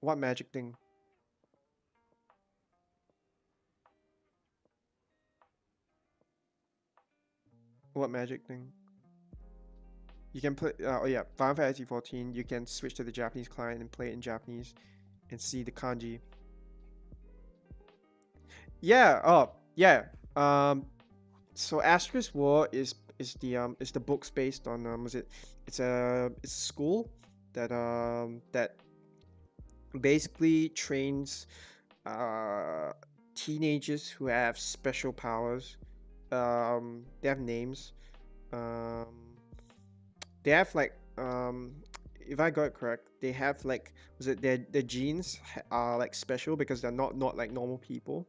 What magic thing? What magic thing? You can play. Oh yeah, Final Fantasy 14. You can switch to the Japanese client and play it in Japanese, and see the kanji. Yeah. Oh yeah. Um. So Asterisk War is the books based on was it? It's a school that basically trains uh teenagers who have special powers. They have names. Um. They have like if I got it correct, they have like was it their genes are like special because they're not like normal people.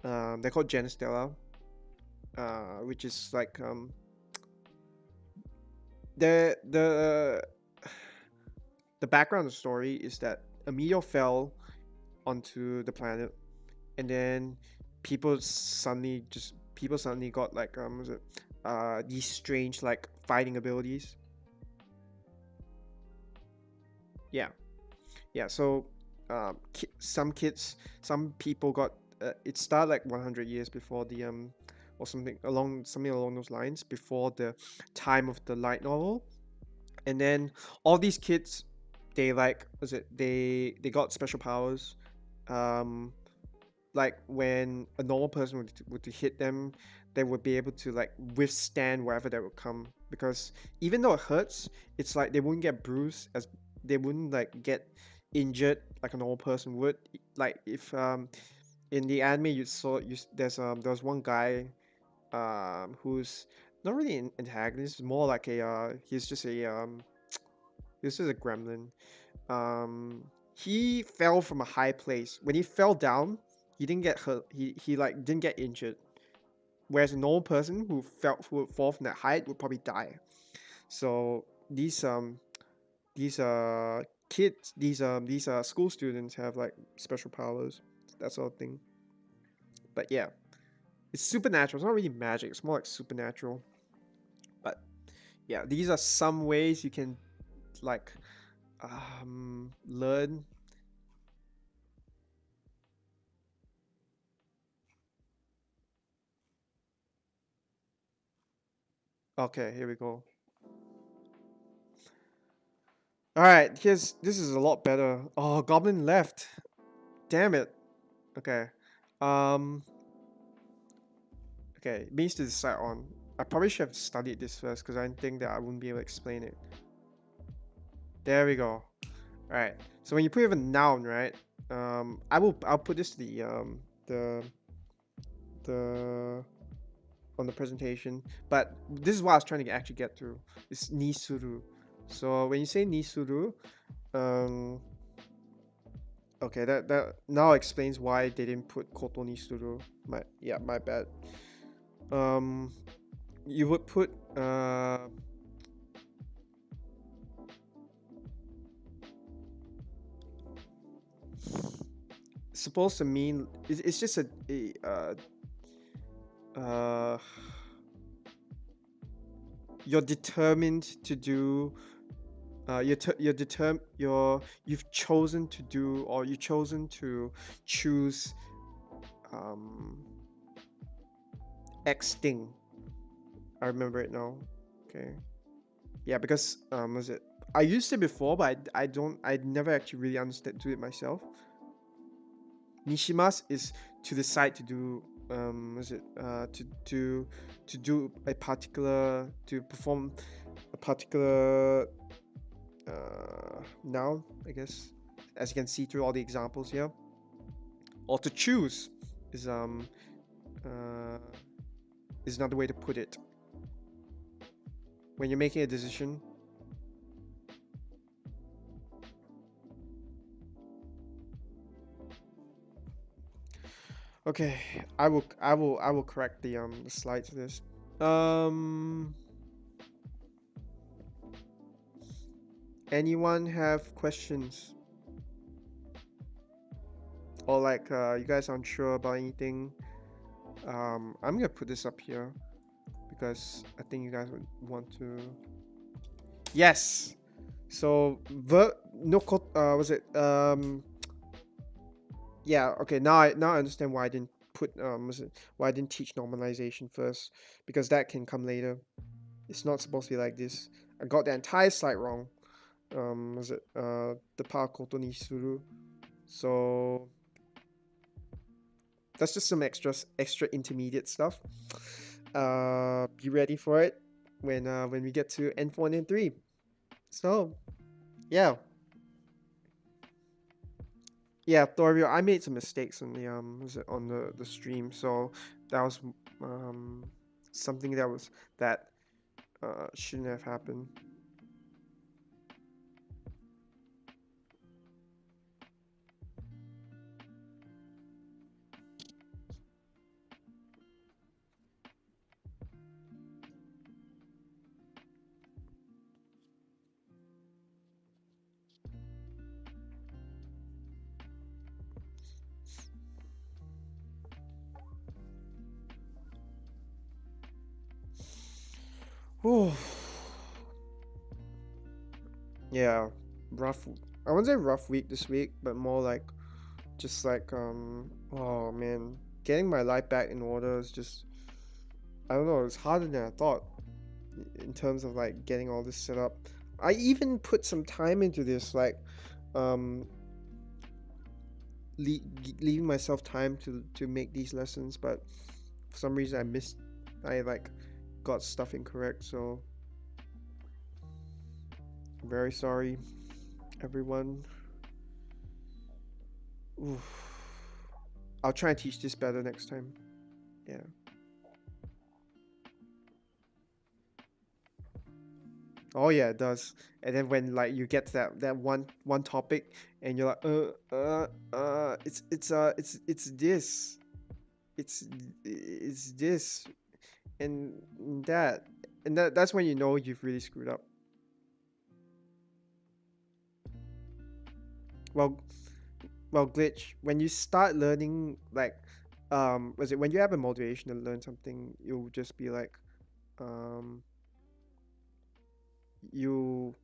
They're called Genestella, which is like the the background of the story is that a meteor fell onto the planet, and then people suddenly got like was it these strange like fighting abilities. Yeah. Yeah, so some people got it started like 100 years before the or something along those lines before the time of the light novel, and then all these kids, they like was it they got special powers. Um, like when a normal person would to hit them, they would be able to like withstand whatever that would come, because even though it hurts, it's like they wouldn't get bruised as they wouldn't like get injured like a normal person would. Like if in the anime you saw there was one guy who's not really an antagonist, more like a he's just a gremlin. um he fell from a high place. When he fell down, he didn't get hurt. He like didn't get injured. Whereas a normal person who would fall from that height would probably die. So these kids, these school students have like special powers, that sort of thing. But yeah, it's supernatural. It's not really magic. It's more like supernatural. But Yeah, these are some ways you can like learn. Okay, here we go. All right, this is a lot better. Oh, Goblin left. Damn it. Okay. Um. Okay, means to decide on. I probably should have studied this first because I didn't think that I wouldn't be able to explain it. There we go. All right. So when you put a noun, right? I'll put this to the the on the presentation, but this is what I was trying to actually get through. It's nisuru. So when you say nisuru, um, okay, that now explains why they didn't put koto nisuru. My bad. Um, you would put supposed to mean it's just uh you're determined to do you've chosen to do, or you've chosen to choose um X thing. I remember it now. Okay. Yeah, because was it I used it before, but I never actually really understood to it myself. Nishimas is to decide to do was it to do a particular to perform a particular noun, I guess, as you can see through all the examples here. Or to choose is uh, is another way to put it. When you're making a decision. Okay, I will correct the slides of this. Um, anyone have questions, or like you guys unsure about anything? I'm gonna put this up here because I think you guys would want to. Yes. So no was it yeah, okay, now I understand why I didn't put was it why I didn't teach normalization first, because that can come later. It's not supposed to be like this. I got the entire slide wrong. Was it the pa koto ni suru? So that's just some extra intermediate stuff. Be ready for it when we get to N4 and N3. So yeah. Yeah, Thorio, I made some mistakes on the was it on the stream, so that was um something that shouldn't have happened. Whew. Yeah, rough. I wouldn't say rough week this week, but more like just like oh man, getting my life back in order is just, I don't know, it's harder than I thought in terms of like getting all this set up. I even put some time into this, like um leaving myself time to make these lessons, but for some reason I like got stuff incorrect, so I'm very sorry, everyone. Oof. I'll try and teach this better next time. Yeah. Oh yeah, it does. And then when like you get to that one topic and you're like it's this. It's it's this and that. And that's when you know you've really screwed up. Well, glitch, when you start learning like was it when you have a motivation to learn something, you'll just be like um you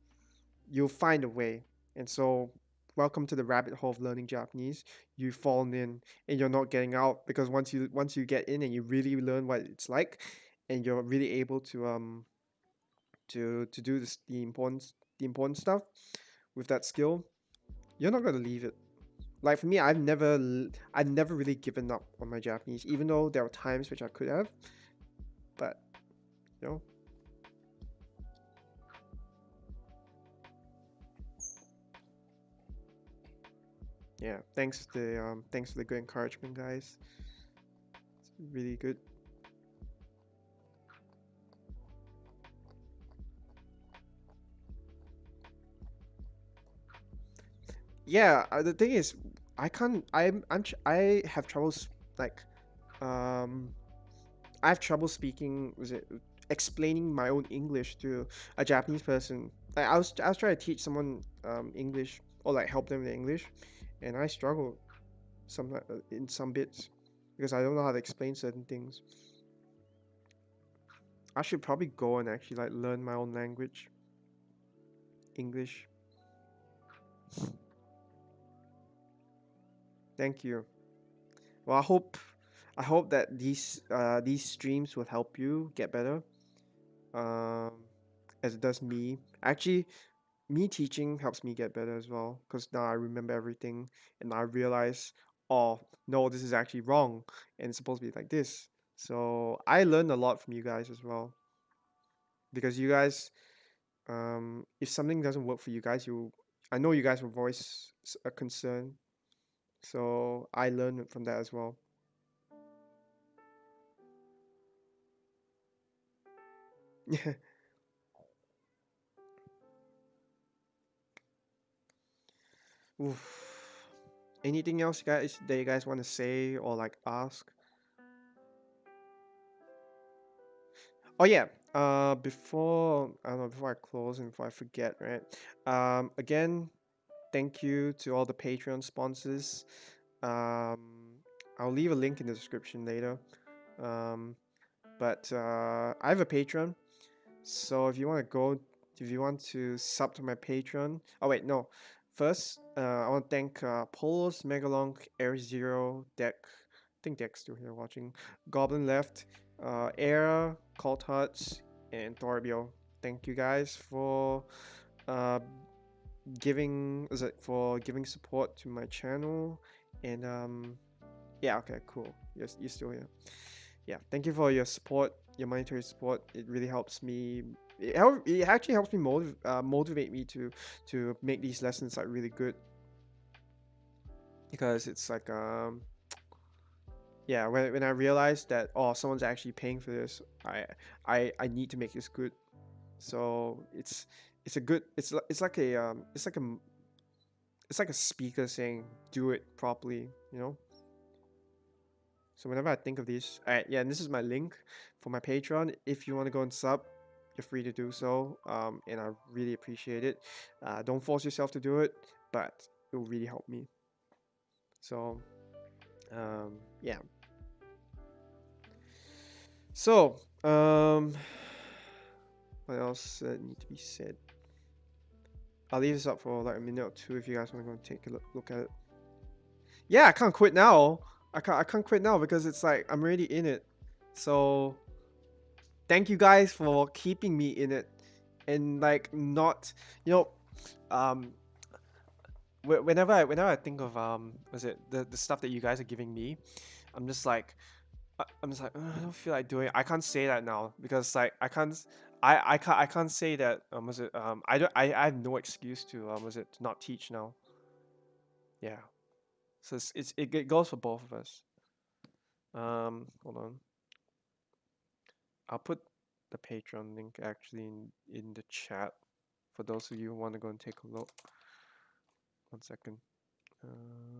you'll find a way. And so, welcome to the rabbit hole of learning Japanese. You've fallen in, and you're not getting out, because once you get in and you really learn what it's like, and you're really able to do the important stuff with that skill, you're not gonna leave it. Like for me, I've never really given up on my Japanese, even though there are times which I could have, but you know, yeah. Thanks for the good encouragement, guys. It's really good. Yeah, the thing is, I can't. I have troubles like, um, I have trouble speaking. Was it explaining my own English to a Japanese person? Like I was trying to teach someone English, or like help them with English, and I struggle in some bits because I don't know how to explain certain things. I should probably go and actually like learn my own language, English. Thank you. Well, I hope that these streams will help you get better. Um, as it does me. Actually, me teaching helps me get better as well, because now I remember everything, and I realize, oh no, this is actually wrong, and it's supposed to be like this. So I learned a lot from you guys as well, because you guys, if something doesn't work for you guys, I know you guys will voice a concern. So I learned from that as well. Oof. Anything else, guys, that you guys want to say or like ask? Oh yeah. Before I don't know, before I close and before I forget, right? Again, thank you to all the Patreon sponsors. Um, I'll leave a link in the description later. Um, but I have a Patreon, so if you want to sub to my Patreon. Oh wait, no. First, I want to thank Polos, Megalonk, Air Zero, Deck. I think Deck's still here watching. Goblin Left, Air, Cult Huts, and Thorbio. Thank you guys for uh, giving support to my channel. And yeah, okay, cool. You're still here. Yeah, thank you for your support, your monetary support. It really helps me. It actually helps me motivate me to make these lessons like really good, because it's like yeah, when I realized that, oh, someone's actually paying for this, I need to make this good. So it's a good it's like a speaker saying do it properly, you know. So whenever I think of these, yeah, and this is my link for my Patreon. If you want to go and sub, you're free to do so, and I really appreciate it. Don't force yourself to do it, but it will really help me. So, yeah. So, what else need to be said? I'll leave this up for like a minute or two if you guys want to go and take a look at it. Yeah, I can't quit now. I can't quit now because it's like I'm already in it. So thank you guys for keeping me in it, and like not, you know, um whenever I think of was it the stuff that you guys are giving me, I'm just like I'm just like, I don't feel like doing it." I can't say that now because like I can't say that was it I have no excuse to was it to not teach now. Yeah. So it goes for both of us. Hold on. I'll put the Patreon link actually in the chat for those of you who want to go and take a look. One second. Uh,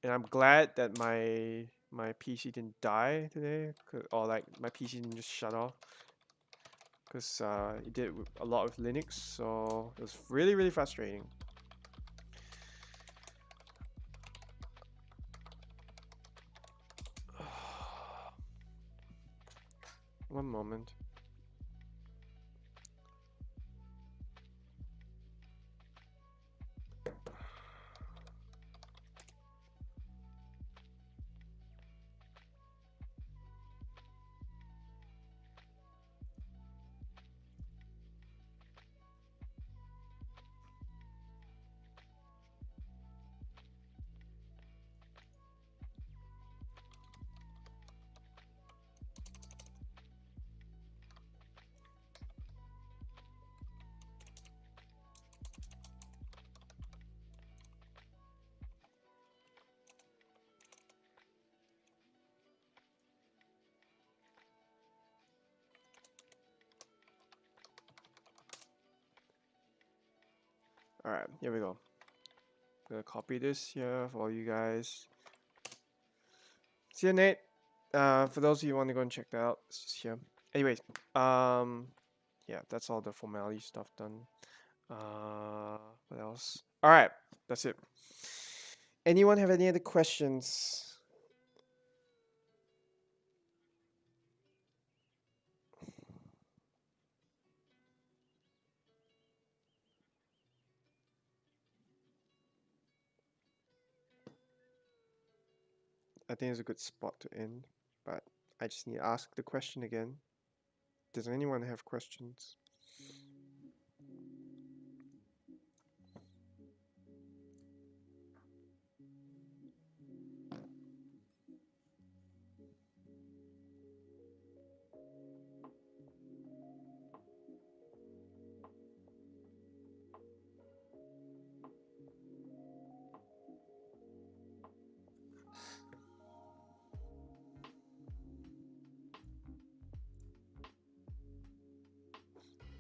and I'm glad that my PC didn't die today, or like my PC didn't just shut off, because it did a lot with Linux, so it was really really frustrating. One moment. Alright, here we go. I'm gonna copy this here for all you guys. See you, Nate. For those of you who want to go and check that out, it's just here. Anyways, yeah, that's all the formality stuff done. What else? Alright, that's it. Anyone have any other questions? I think it's a good spot to end, but I just need to ask the question again. Does anyone have questions?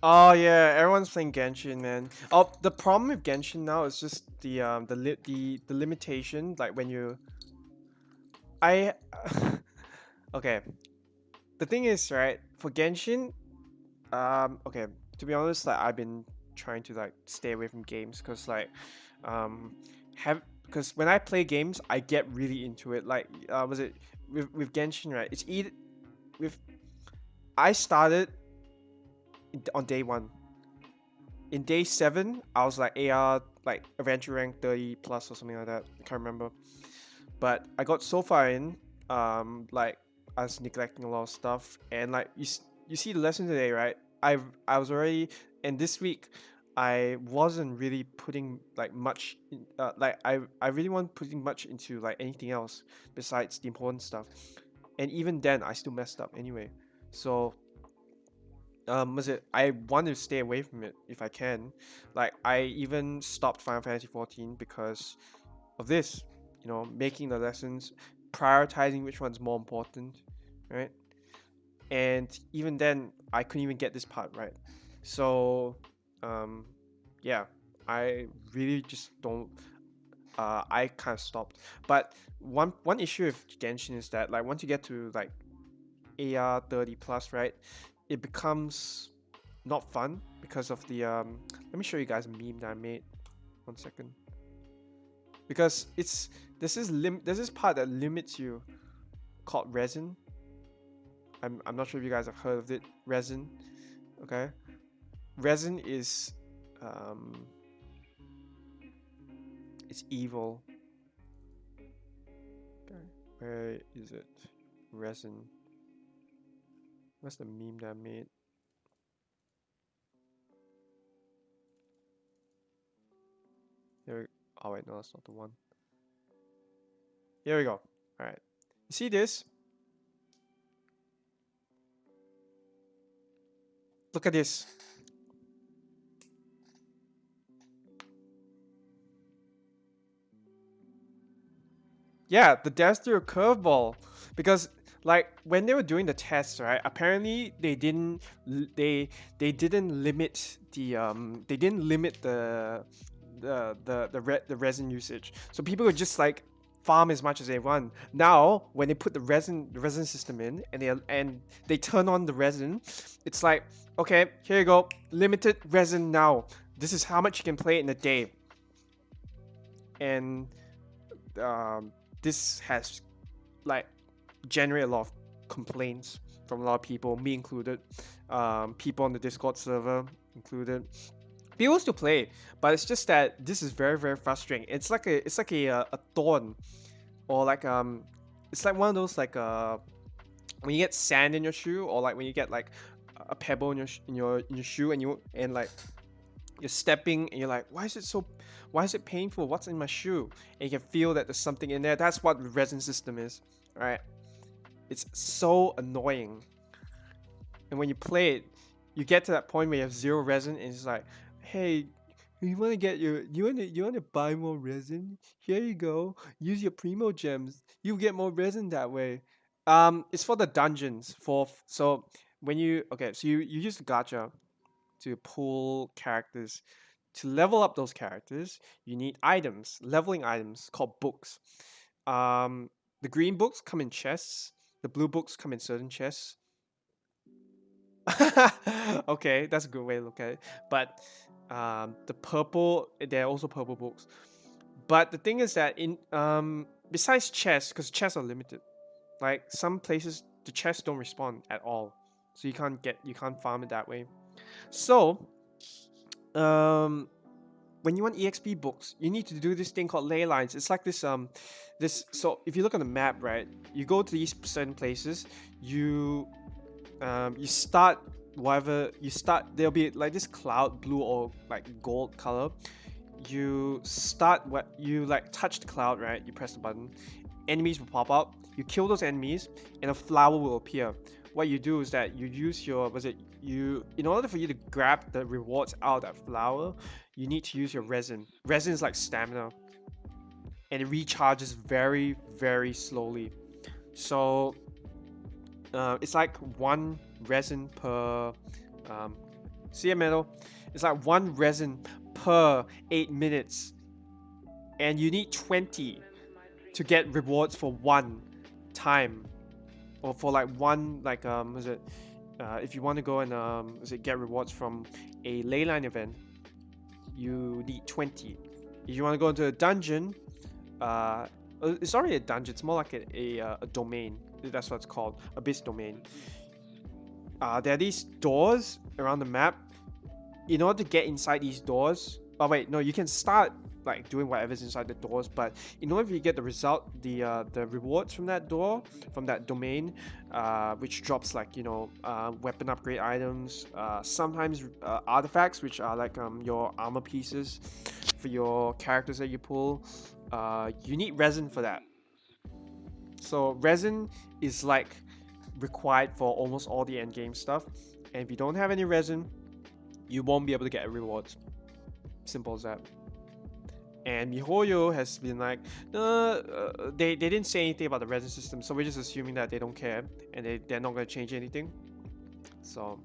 Oh yeah, everyone's playing Genshin, man. Oh, the problem with Genshin now is just the limitation. Like when you, I, okay. The thing is, right, for Genshin, okay. To be honest, like I've been trying to like stay away from games because like, um, have because when I play games, I get really into it. Like, was it with Genshin, right? It's either with I started on day 1. In day 7, I was like AR, like adventure rank 30 plus or something like that. I can't remember. But I got so far in, like I was neglecting a lot of stuff, and like you see the lesson today, right? I was already, and this week I wasn't really putting like much in, like I really wasn't putting much into like anything else besides the important stuff, and even then I still messed up anyway. So was it I want to stay away from it if I can. Like I even stopped Final Fantasy 14 because of this, making the lessons, prioritizing which one's more important, right? And even then I couldn't even get this part right. So um yeah, I really just don't, I kind of stopped. But one issue with Genshin is that like once you get to like AR 30 plus, right, it becomes not fun because of the let me show you guys a meme that I made. 1 second. Because there's this part that limits you called resin. I'm not sure if you guys have heard of it. Resin. Okay. Resin is um it's evil. Okay. Where is it? Resin. What's the meme that I made? There we, oh wait, no, that's not the one. Here we go. Alright. You see this? Look at this. Yeah, the devs threw a curveball because like when they were doing the tests, right? Apparently they didn't limit the resin usage. So people would just like farm as much as they want. Now when they put the resin system in and they turn on the resin, it's like, okay, here you go, limited resin now. This is how much you can play in a day. And this has like generated a lot of complaints from a lot of people, me included. People on the Discord server included. People still play, but it's just that this is very very frustrating. It's like a thorn, or like it's like one of those like when you get sand in your shoe, or like when you get like a pebble in your shoe, and like you're stepping and you're like, why is it painful? What's in my shoe? And you can feel that there's something in there. That's what the resin system is, right? It's so annoying. And when you play it, you get to that point where you have zero resin, and it's like, hey, you want to buy more resin? Here you go. Use your primo gems. You get more resin that way. It's for the dungeons. So when you okay, so you use the gacha to pull characters. To level up those characters, you need items, leveling items called books. The green books come in chests. The blue books come in certain chests. Okay, that's a good way to look at it. But the purple, there are also purple books. But the thing is that in besides chests, because chests are limited, like some places the chests don't respawn at all, so you can't farm it that way. So when you want EXP books, you need to do this thing called ley lines. It's like this. So if you look on the map, right, you go to these certain places, you start whatever you start. There'll be like this cloud, blue or like gold color. You start what you like touch the cloud, right? You press the button, enemies will pop up. You kill those enemies, and a flower will appear. What you do is that you use your in order for you to grab the rewards out of that flower, you need to use your resin. Resin is like stamina, and it recharges very very slowly. So it's like one resin per metal. It's like one resin per 8 minutes, and you need 20 to get rewards for one time, or for like one like if you want to go and get rewards from a leyline event, you need 20. If you want to go into a dungeon, it's already a dungeon. It's more like a domain. That's what it's called, abyss domain. There are these doors around the map. In order to get inside these doors, oh wait, no, you can start like doing whatever's inside the doors, but in order for you to get the result, the rewards from that door, from that domain, which drops like weapon upgrade items, sometimes artifacts, which are like your armor pieces for your characters that you pull. You need resin for that. So resin is like required for almost all the end game stuff, and if you don't have any resin, you won't be able to get rewards. Simple as that. And MiHoYo has been like, they didn't say anything about the resin system, so we're just assuming that they don't care and they're not going to change anything. So,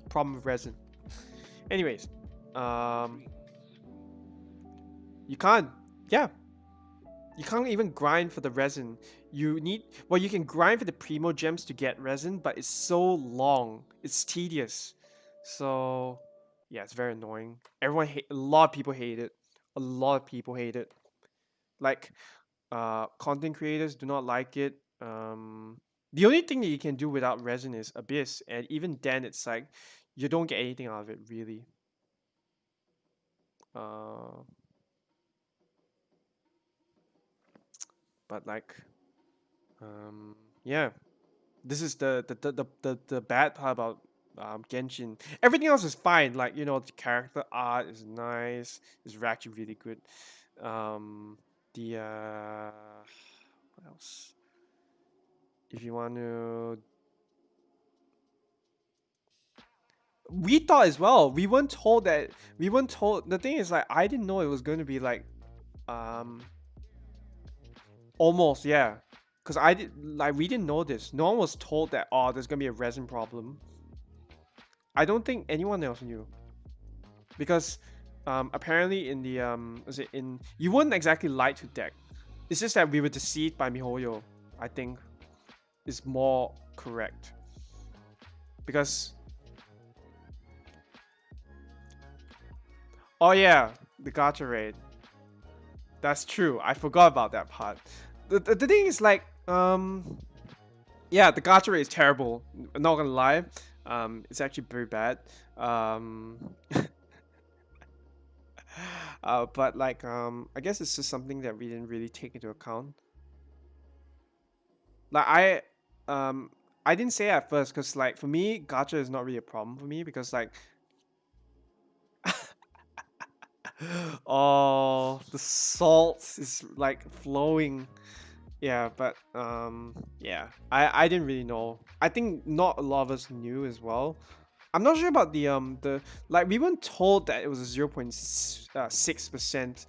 problem with resin. Anyways, you can't even grind for the resin. You can grind for the primo gems to get resin, but it's so long, it's tedious. So yeah, it's very annoying. A lot of people hate it. A lot of people hate it. Like content creators do not like it. The only thing that you can do without resin is abyss, and even then it's like you don't get anything out of it really. But like yeah, this is the bad part about Genshin. Everything else is fine. Like the character art is nice. It's actually really good. The what else? If you want to, we thought as well. We weren't told that. We weren't told. The thing is, like, I didn't know it was going to be like, almost, yeah. Cause we didn't know this. No one was told that. Oh, there's gonna be a resin problem. I don't think anyone else knew, because apparently in the you wouldn't exactly lie to deck. It's just that we were deceived by MiHoYo. I think is more correct, because oh yeah, the gacha raid. That's true. I forgot about that part. The thing is like Yeah, the gacha rate is terrible. I'm not gonna lie. It's actually very bad. Um, but like I guess it's just something that we didn't really take into account. Like um I didn't say at first because like for me gacha is not really a problem for me because like oh the salt is like flowing. Yeah, but yeah, I didn't really know. I think not a lot of us knew as well. I'm not sure about the like we weren't told that it was a 0.6%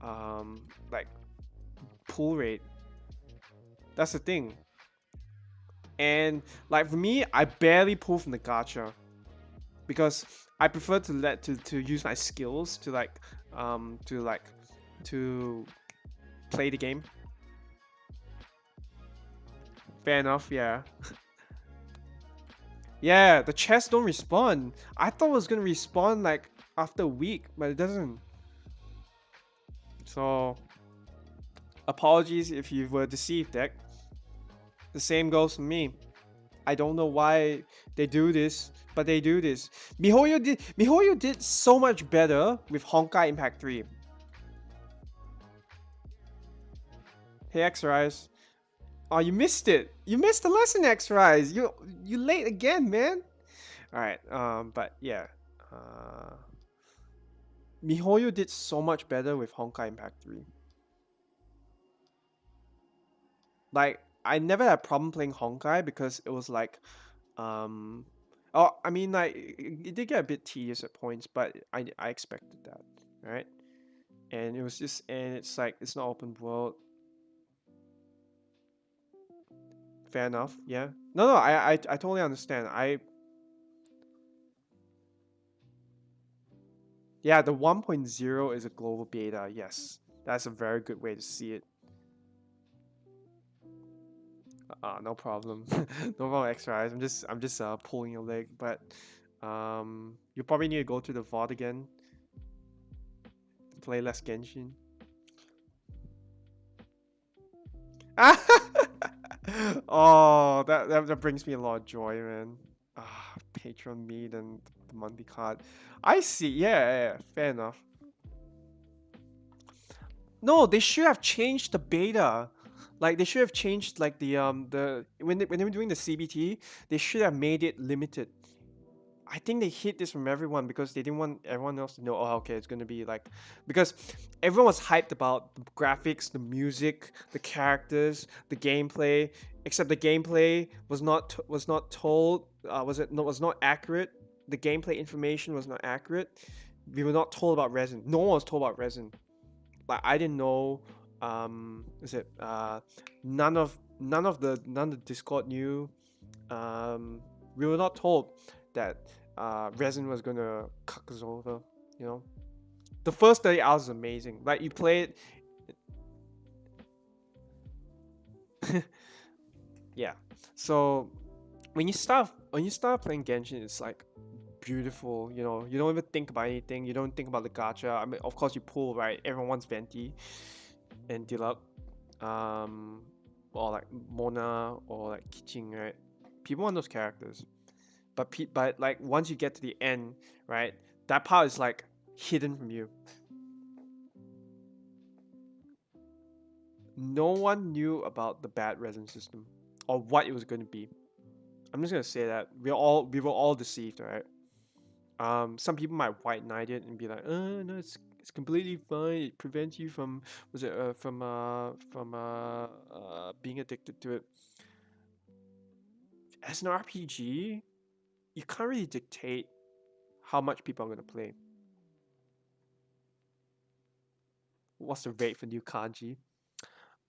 um like pull rate. That's the thing. And like for me, I barely pull from the gacha because I prefer to to use my skills to to like to play the game. Fair enough, yeah. Yeah, the chests don't respawn. I thought it was gonna respawn like after a week, but it doesn't. So apologies if you were deceived, Deck. The same goes for me. I don't know why they do this, but they do this. Mihoyo did so much better with Honkai Impact 3. Hey X Rise. Oh, you missed it. You missed the lesson, X Rise. You late again, man. All right. But yeah. Uh, Mihoyo did so much better with Honkai Impact 3. Like I never had a problem playing Honkai because it was like um oh I mean like it did get a bit tedious at points, but I expected that, right? And it was just and it's like it's not open world. Fair enough, yeah. No, I totally understand. Yeah, the 1.0 is a global beta. Yes, that's a very good way to see it. No problem. No problem, X-Rise. I'm just pulling your leg, but you probably need to go to the VOD again to play less Genshin. Oh, that brings me a lot of joy, man. Patron meet and the monthly card. I see. Yeah, yeah, yeah, fair enough. No, they should have changed the beta. Like they should have changed like the when they were doing the CBT, they should have made it limited. I think they hid this from everyone because they didn't want everyone else to know. Oh, okay, it's gonna be like because everyone was hyped about the graphics, the music, the characters, the gameplay. Except the gameplay was not told. Was not accurate. The gameplay information was not accurate. We were not told about resin. No one was told about resin. Like I didn't know. Is it none of the Discord knew. Um, we were not told that resin was gonna cuck us over. You know, the first 30 hours is amazing. Like you play it, yeah. So when you start playing Genshin, it's like beautiful. You know, you don't even think about anything. You don't think about the gacha. I mean, of course you pull right. Everyone wants Venti and Diluc, um, or like Mona or like Kiching, right? People want those characters. But like once you get to the end, right, that part is like hidden from you. No one knew about the bad resin system or what it was going to be. I'm just gonna say that we were all deceived, right? Some people might white knight it and be like, no, it's completely fine. It prevents you from was it being addicted to it. As an RPG, you can't really dictate how much people are gonna play. What's the rate for new kanji?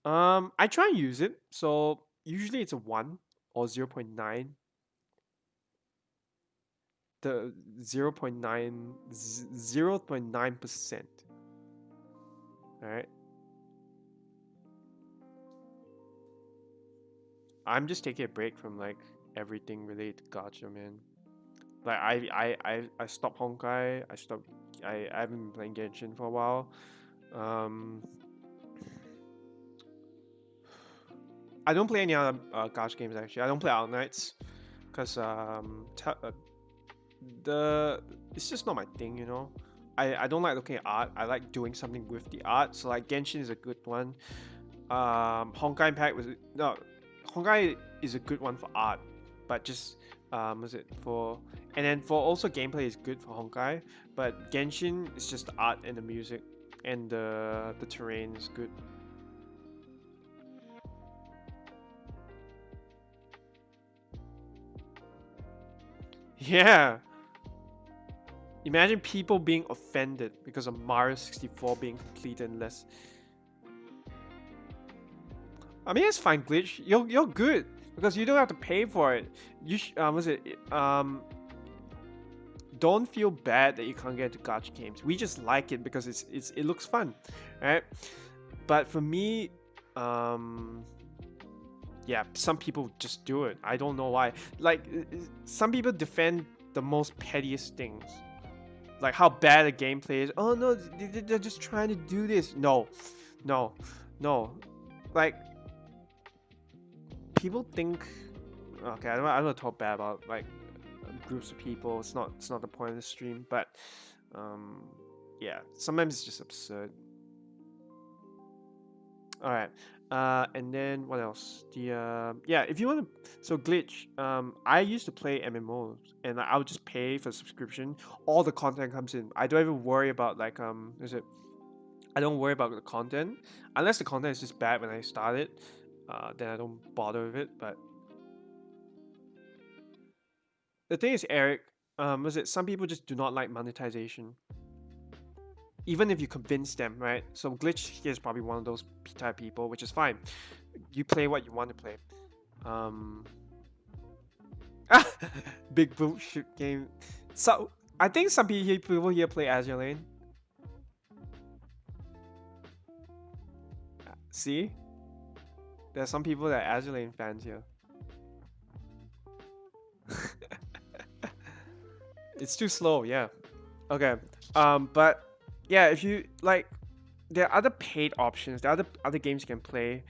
I try and use it. So usually it's a 1 or 0.9. The 0.9%. All right. I'm just taking a break from like everything related to gacha, man. Like I stopped Honkai. I haven't been playing Genshin for a while. Um I don't play any other gacha games actually. I don't play Out Nights because the it's just not my thing, you know. I don't like looking at art. I like doing something with the art. So like Genshin is a good one. Honkai Impact was no Honkai is a good one for art, but just was it for and then for also gameplay is good for Honkai, but Genshin is just the art and the music and the terrain is good. Yeah. Imagine people being offended because of Mario 64 being completed in less. I mean, it's fine, glitch. You're good because you don't have to pay for it. You was it don't feel bad that you can't get to gacha games. We just like it because it looks fun, right? But for me, um, yeah, some people just do it. I don't know why. Like some people defend the most pettiest things, like how bad a gameplay is. Oh no, they're just trying to do this. No, no, no. Like people think. Okay, I don't want to talk bad about like groups of people. It's not the point of the stream, but um, yeah, sometimes it's just absurd. All right. And then what else? The yeah, if you want to, so glitch. I used to play MMOs, and I would just pay for subscription. All the content comes in. I don't even worry about like is it? I don't worry about the content unless the content is just bad when I start it. Then I don't bother with it. But the thing is, Eric, is it? Some people just do not like monetization, even if you convince them, right? So glitch here is probably one of those type of people, which is fine. You play what you want to play. Um, big bullshit game. So I think some people here play Azure Lane. See, there's some people that are Azure Lane fans here. It's too slow, yeah. Okay. But yeah, if you like, there are other paid options. There are other games you can play.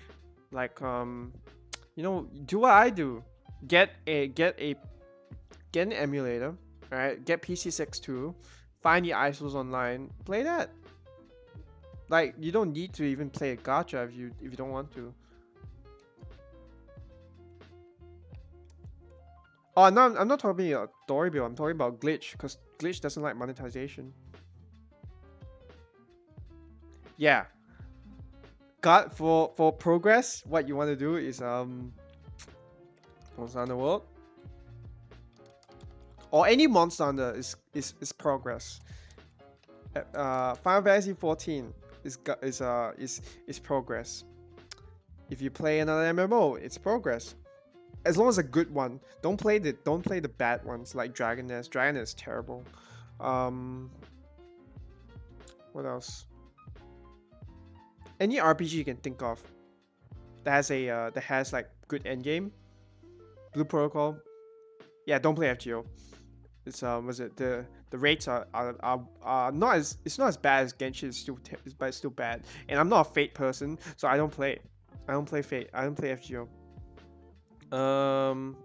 Like do what I do. Get a get a get an emulator, right? Get PC6 find the ISOs online, play that. Like you don't need to even play a gacha if you don't want to. Oh no, I'm not talking about story build. I'm talking about glitch because glitch doesn't like monetization. Yeah, got for progress. What you want to do is Monster Hunter World or any Monster Hunter is progress. Final Fantasy 14 is progress. If you play another MMO, it's progress. As long as a good one. Don't play the bad ones like Dragon Nest. Dragon Nest is terrible. Um, what else? Any RPG you can think of that has like good endgame. Blue Protocol. Yeah, don't play FGO. It's was it the rates are not as it's not as bad as Genshin. But it's still bad. And I'm not a Fate person, so I don't play. I don't play Fate. I don't play FGO. Um,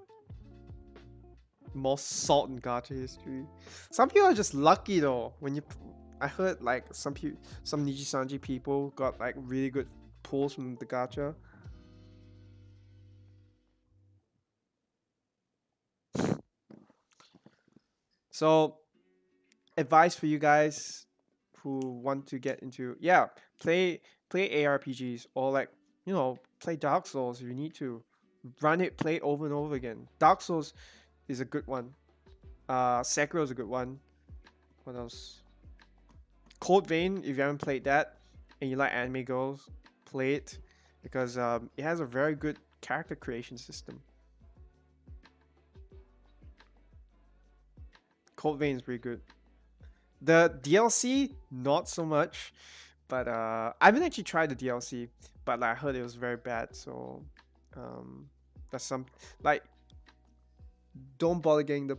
Most salt in gacha history. Some people are just lucky though. I heard like some Nijisanji people got like really good pulls from the gacha. So advice for you guys who want to get into play ARPGs or like play Dark Souls if you need to run it play over and over again. Dark Souls is a good one. Sekiro is a good one. What else? Code Vein, if you haven't played that and you like anime girls, play it because it has a very good character creation system. Code Vein is pretty good. The DLC, not so much, but I haven't actually tried the DLC, but like, I heard it was very bad. So that's some like don't bother getting the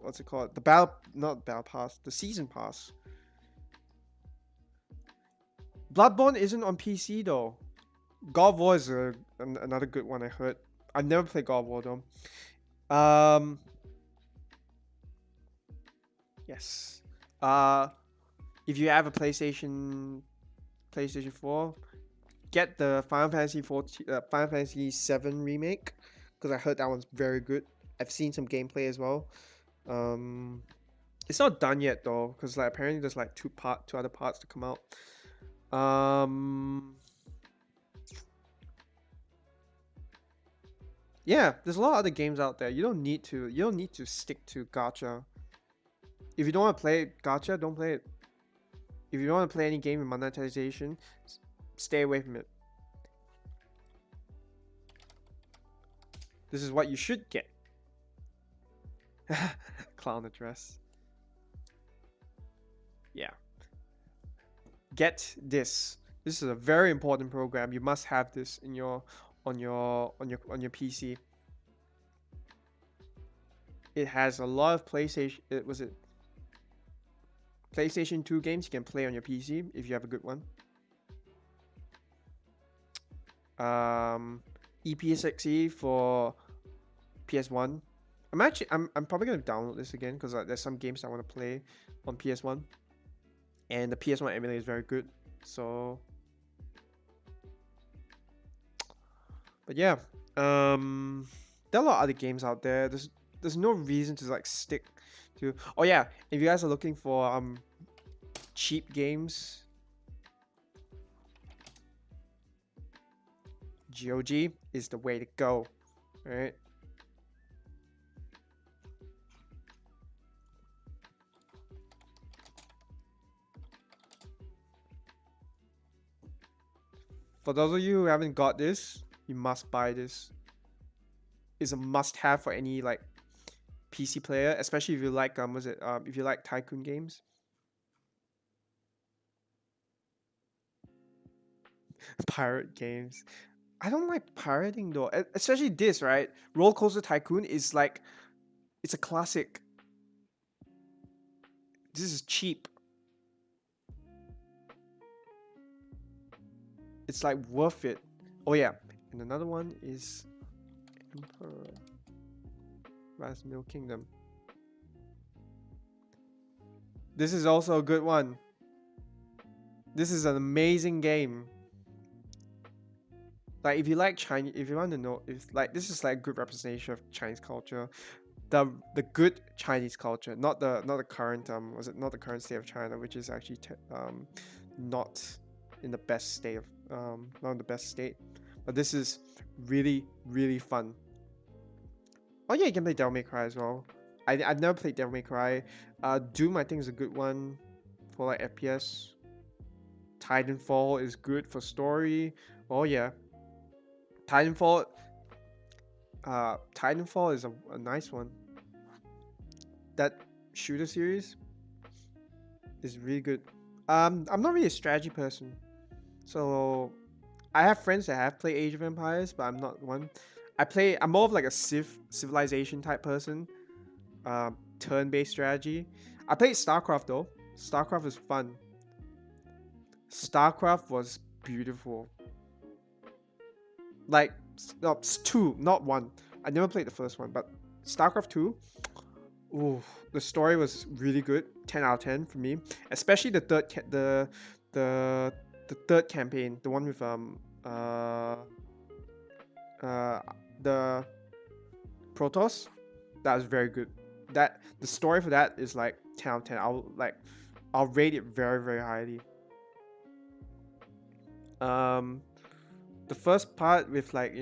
what's it called? The battle not battle pass, the season pass. Bloodborne isn't on PC though. God of War is another good one I heard. I've never played God of War though. Um, yes. Uh, if you have a PlayStation 4, get the Final Fantasy 7 remake because I heard that one's very good. I've seen some gameplay as well. Um, it's not done yet though because like apparently there's like two other parts to come out. Um, yeah, there's a lot of other games out there. You don't need to stick to gacha. If you don't want to play gacha, don't play it. If you don't want to play any game with monetization, stay away from it. This is what you should get. Clown address. Yeah. Get this. This is a very important program. You must have this in your on your PC. It has a lot of PlayStation 2 games you can play on your PC if you have a good one. EPSXE for PS1. I'm probably gonna download this again because there's some games I want to play on PS1, and the PS1 emulator is very good. So, but yeah, there are a lot of other games out there. There's no reason to like stick to. Oh yeah, if you guys are looking for cheap games, GOG is the way to go. All right. For those of you who haven't got this, you must buy this. It's a must-have for any like PC player, especially if you like if you like tycoon games. Pirate games. I don't like pirating though, especially this, right? Roller Coaster Tycoon is like it's a classic. This is cheap. It's like worth it. Oh yeah, and another one is Emperor Rise Mill Kingdom. This is also a good one. This is an amazing game. Like if you like Chinese, if you want to know, if like this is like a good representation of Chinese culture, the good Chinese culture, not the current was it not the current state of China, which is actually not in the best state of not in the best state, but this is really fun. Oh yeah, you can play Devil May Cry as well. I've never played Devil May Cry. Doom I think is a good one for like FPS. Titanfall is good for story. Oh yeah, Titanfall. Titanfall is a nice one. That shooter series is really good. I'm not really a strategy person, so I have friends that have played Age of Empires, but I'm not one. I'm more of like a civilization type person. Turn-based strategy. I played StarCraft though. StarCraft is fun. StarCraft was beautiful. Like no, it's two, not one. I never played the first one, but StarCraft 2. Ooh, the story was really good. 10 out of 10 for me. Especially the the third campaign, the one with uh the Protoss. That was very good. That the story for that is like 10 out of 10. I'll rate it very highly. Um the first part with like,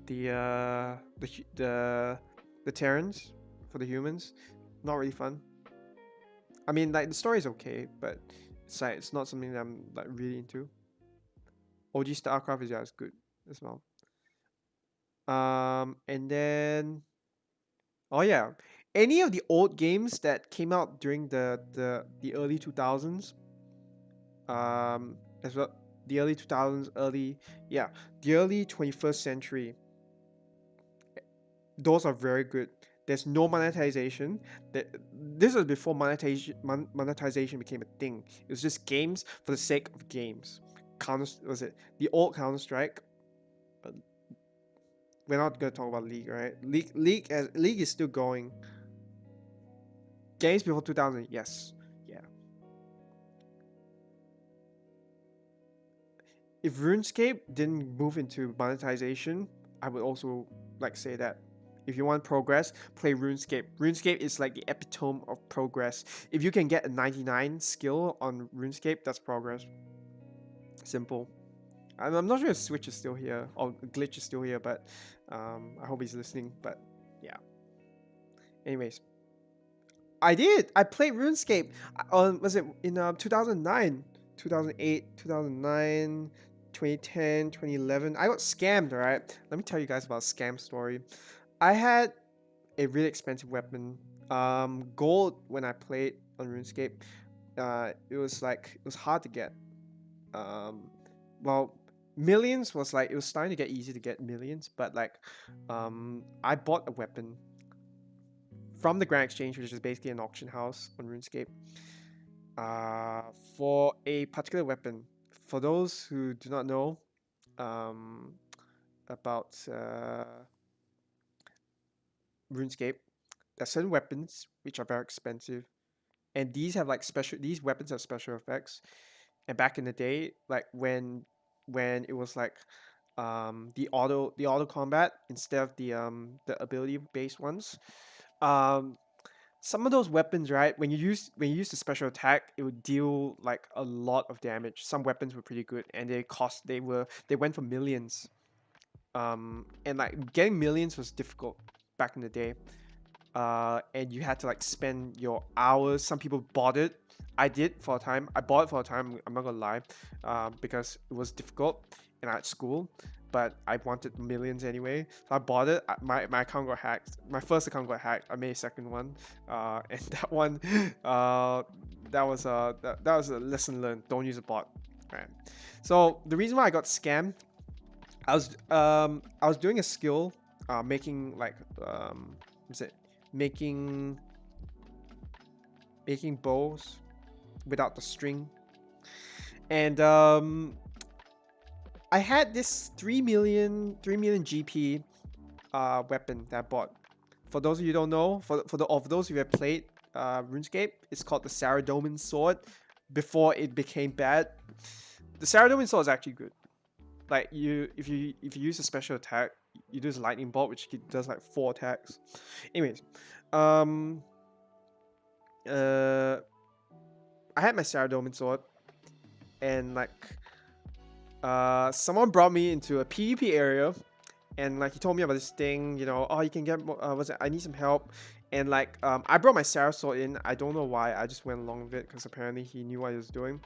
the the Terrans for the humans, not really fun. I mean, like the story is okay, but it's like it's not something that I'm like really into. OG StarCraft is just good as well. And then oh yeah, any of the old games that came out during the early 2000s, as well, the early 2000s, the early 21st century. Those are very good. There's no monetization. This was before monetization became a thing. It was just games for the sake of games. Was it the old Counter Strike? We're not gonna talk about League, right? League is still going. Games before 2000, yes, yeah. If RuneScape didn't move into monetization, I would also like say that. If you want progress, play RuneScape. RuneScape is like the epitome of progress. If you can get a 99 skill on RuneScape, that's progress. Simple. I'm not sure if Switch is still here or Glitch is still here, but I hope he's listening. But yeah. Anyways, I did. I played RuneScape. Was it in 2009, 2008, 2009, 2010, 2011? I got scammed. All right. Let me tell you guys about a scam story. I had a really expensive weapon. Gold when I played on RuneScape. It was hard to get. Um, well, millions was like it was starting to get easy to get millions, but like, I bought a weapon from the Grand Exchange, which is basically an auction house on RuneScape, for a particular weapon. For those who do not know, um, about RuneScape, there are certain weapons which are very expensive, and these have like special. These weapons have special effects. And back in the day, like when it was like the auto combat instead of the ability based ones, um some of those weapons, right, when you use the special attack, it would deal like a lot of damage. Some weapons were pretty good, and they went for millions. And like getting millions was difficult back in the day. And you had to like spend your hours. Some people bought it. I did for a time. I bought it for a time. I'm not gonna lie, because it was difficult and at school. But I wanted millions anyway, so I bought it. My account got hacked. My first account got hacked. I made a second one, and that one, that was a lesson learned. Don't use a bot. Right. So the reason why I got scammed, I was doing a skill, making like what's it making bows without the string, and I had this 3 million GP weapon that I bought. For those of you who don't know, of those who have played RuneScape, it's called the Saradomin sword. Before it became bad, the Saradomin sword is actually good. Like if you use a special attack, you do this lightning bolt, which does like 4 attacks. Anyways, I had my Saradomin sword, and like someone brought me into a PvP area, and like he told me about this thing, oh, you can get was it, I need some help. And like I brought my Sarah sword in. I don't know why, I just went along with it because apparently he knew what he was doing.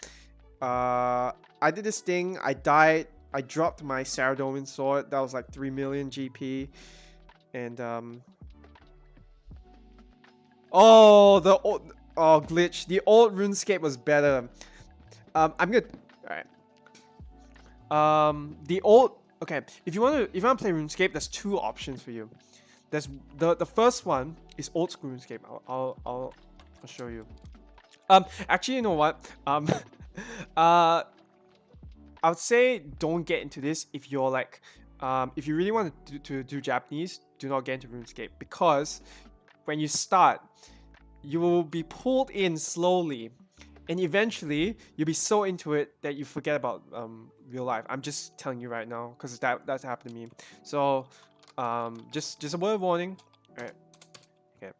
I did this thing, I died, I dropped my Saradomin sword that was like 3 million GP, and oh, glitch. The old RuneScape was better. I'm gonna. All right. The old. Okay. If you want to play RuneScape, there's 2 options for you. There's the first one is old school RuneScape. I'll show you. Actually, you know what? I would say don't get into this if you're like, if you really want to do Japanese, do not get into RuneScape, because when you start, you will be pulled in slowly, and eventually you'll be so into it that you forget about real life. I'm just telling you right now because that's happened to me. So just a word of warning. All right. Okay.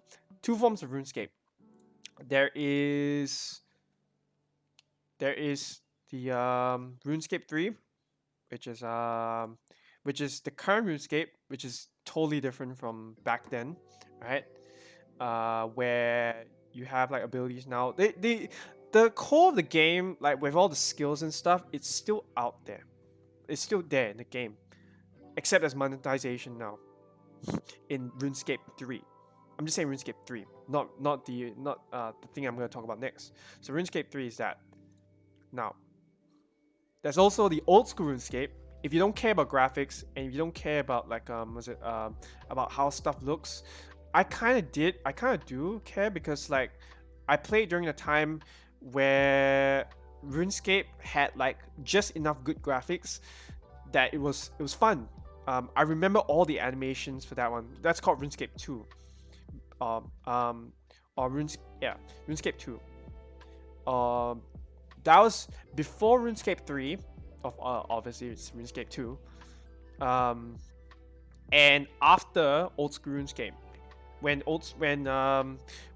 2 forms of RuneScape. There is the RuneScape 3, which is the current RuneScape, which is totally different from back then, right? Where you have like abilities now. The core of the game, like with all the skills and stuff, it's still out there. It's still there in the game, except there's monetization now in RuneScape 3. I'm just saying RuneScape 3, not the thing I'm going to talk about next. So RuneScape 3 is that. Now, there's also the old school RuneScape. If you don't care about graphics and if you don't care about like about how stuff looks, I kind of did. I kind of do care because like I played during the time where RuneScape had like just enough good graphics that it was fun. I remember all the animations for that one. That's called RuneScape 2. Um, um, or RuneScape 2. Um, that was before RuneScape 3. Of obviously it's RuneScape 2. Um, and after old school RuneScape. When old school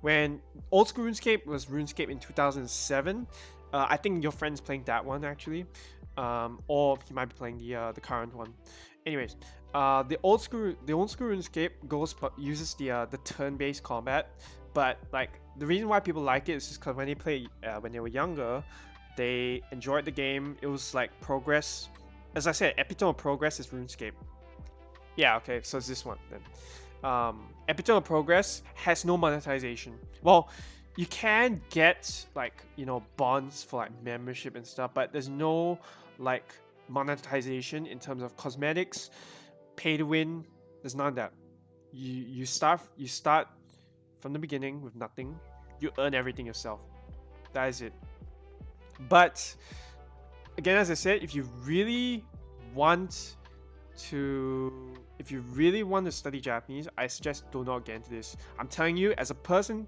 RuneScape was RuneScape in 2007. I think your friend's playing that one actually, or he might be playing the current one. Anyways, the old school RuneScape uses the turn-based combat, but like the reason why people like it is just because when they play when they were younger, they enjoyed the game. It was like progress. As I said, epitome of progress is RuneScape. Yeah, okay, so it's this one then. Epitome of Progress has no monetization. Well, you can get like bonds for like membership and stuff, but there's no like monetization in terms of cosmetics, pay to win. There's none of that. You start from the beginning with nothing. You earn everything yourself. That is it. But again, as I said, want if you really want to study Japanese, I suggest do not get into this. I'm telling you, as a person,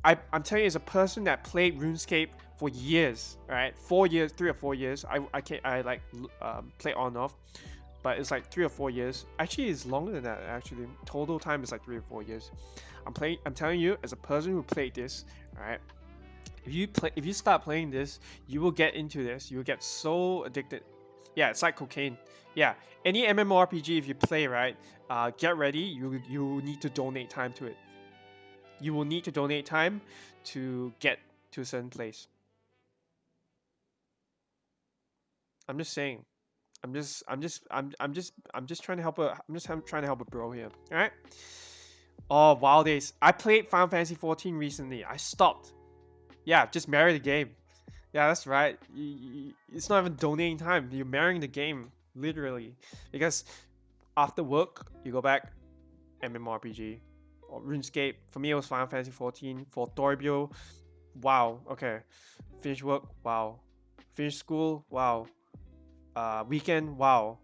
I'm telling you, as a person that played RuneScape for years, right? 4 years, 3 or 4 years. Play on and off, but it's like 3 or 4 years. Actually, it's longer than that. Actually, total time is like 3 or 4 years. I'm telling you, as a person who played this, all right. If you start playing this, you will get into this. You will get so addicted. Yeah, it's like cocaine. Yeah, any MMORPG if you play, right, get ready. You need to donate time to it. You will need to donate time to get to a certain place. I'm just saying. I'm just trying to help trying to help a bro here. All right. Oh, wild days. I played Final Fantasy 14 recently. I stopped. Yeah, just marry the game. Yeah, that's right. It's not even donating time. You're marrying the game, literally. Because after work, you go back, MMORPG. Or RuneScape. For me, it was Final Fantasy 14. For Torbio, wow. Okay. Finish work, wow. Finish school, wow. Weekend, wow.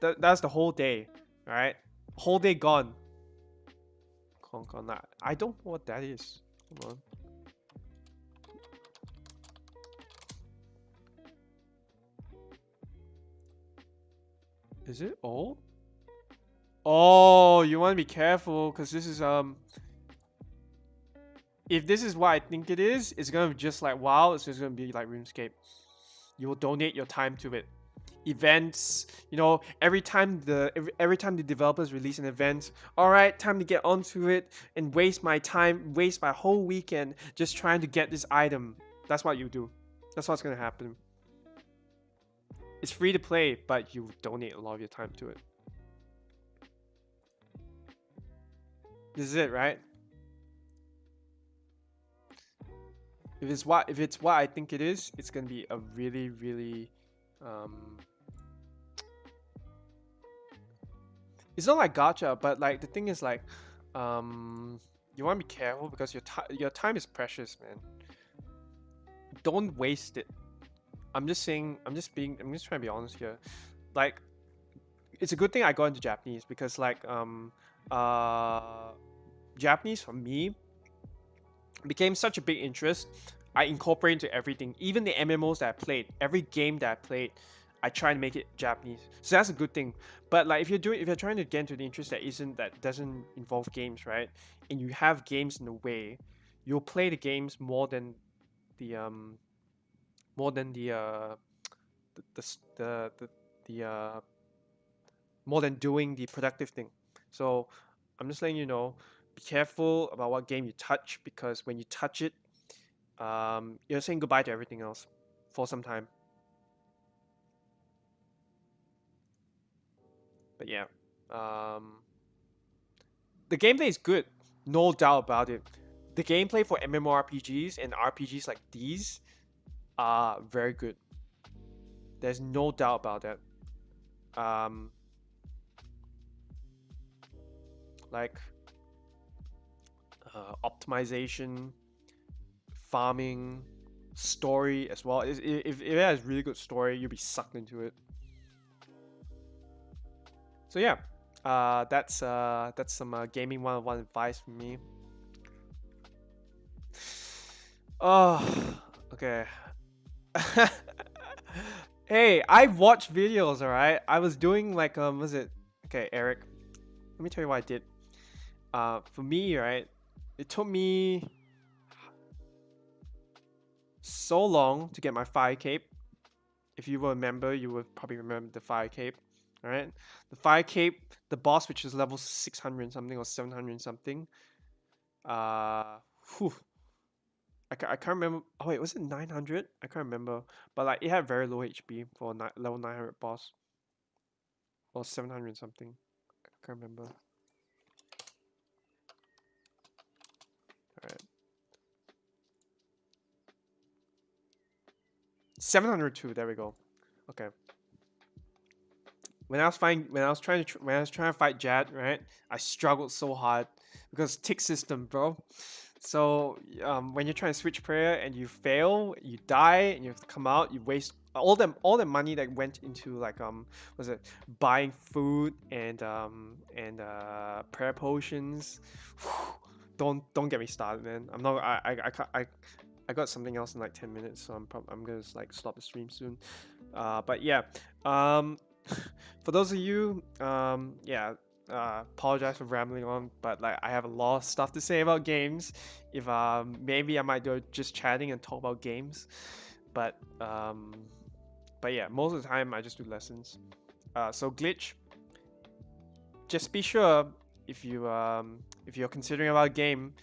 That's the whole day, right? Whole day gone. I don't know what that is. Hold on. Is it? Oh, you want to be careful because this is if this is what I think it is, it's gonna be just like WoW. It's just gonna be like RuneScape. You will donate your time to it. Events, every time the developers release an event, all right, time to get onto it and waste my whole weekend just trying to get this item. That's what you do. That's what's gonna happen. It's free to play, but you donate a lot of your time to it. This is it, right? If it's what I think it is, it's gonna be a really, really um it's not like gacha, but like the thing is like you want to be careful because your time is precious, man. Don't waste it. I'm just saying, I'm just trying to be honest here. Like, it's a good thing I got into Japanese because like uh Japanese for me became such a big interest. I incorporate into everything, even the MMOs that I played, every game that I played, I try to make it Japanese. So that's a good thing. But like if you're trying to get into the interest that doesn't involve games, right? And you have games in the way, you'll play the games the um more than the s- the more than doing the productive thing. So I'm just letting you know, be careful about what game you touch because when you touch it, you're saying goodbye to everything else for some time. But yeah, um, the gameplay is good, no doubt about it. The gameplay for MMORPGs and RPGs like these are very good. There's no doubt about that. Um, like optimization, farming, story as well. If it has really good story, you'll be sucked into it. So yeah, that's some gaming 101 advice from me. Oh, okay. Hey, I watch videos, alright? I was doing like was it okay, Eric? Let me tell you what I did. For me, right? It took me so long to get my fire cape. If you will remember, you would probably remember the fire cape. Alright? The fire cape, the boss which is level 600 something or 700 something. Uh whew, I can't remember. Oh wait, was it 900? I can't remember. But like it had very low HP for level 900 boss or 700 something. I can't remember. All right, 702. There we go. Okay. When I was trying to fight Jad, right? I struggled so hard because tick system, bro. So when you're trying to switch prayer and you fail, you die, and you have to come out. You waste all the money that went into like was it buying food and prayer potions. Don't get me started, man. I'm not. I got something else in like 10 minutes, so I'm gonna like stop the stream soon. But yeah, um, for those of you, yeah, apologize for rambling on, but like I have a lot of stuff to say about games. If maybe I might do just chatting and talk about games, but um, but yeah, most of the time I just do lessons. So glitch, just be sure if you're considering about a game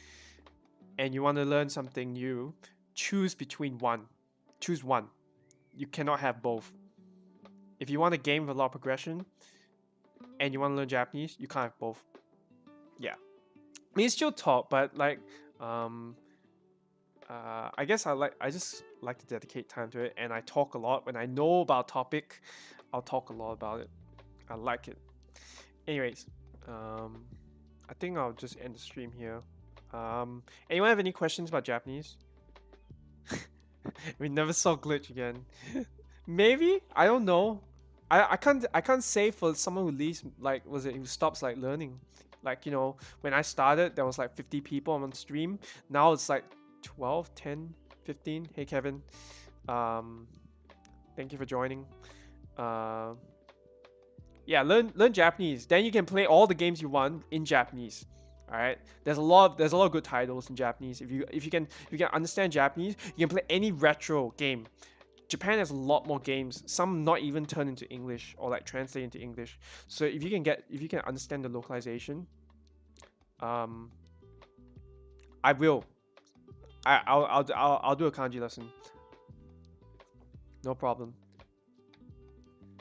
and you want to learn something new, choose between one. Choose one. You cannot have both. If you want a game with a lot of progression and you want to learn Japanese, you can't have both. Yeah. I mean, it's still taught, but like, um, I guess I just like to dedicate time to it, and I talk a lot. When I know about a topic, I'll talk a lot about it. I like it. Anyways, I think I'll just end the stream here. Anyone have any questions about Japanese? We never saw glitch again. Maybe, I don't know. I can't say for someone who leaves like was it who stops like learning. Like, you know, when I started there was like 50 people on stream. Now it's like 12, 10, 15. Hey Kevin. Um thank you for joining. Uh yeah, learn Japanese. Then you can play all the games you want in Japanese. All right. There's a lot of good titles in Japanese. If you can understand Japanese, you can play any retro game. Japan has a lot more games. Some not even turned into English or like translate into English. So if you can understand the localization, um, I will. I'll do a kanji lesson. No problem.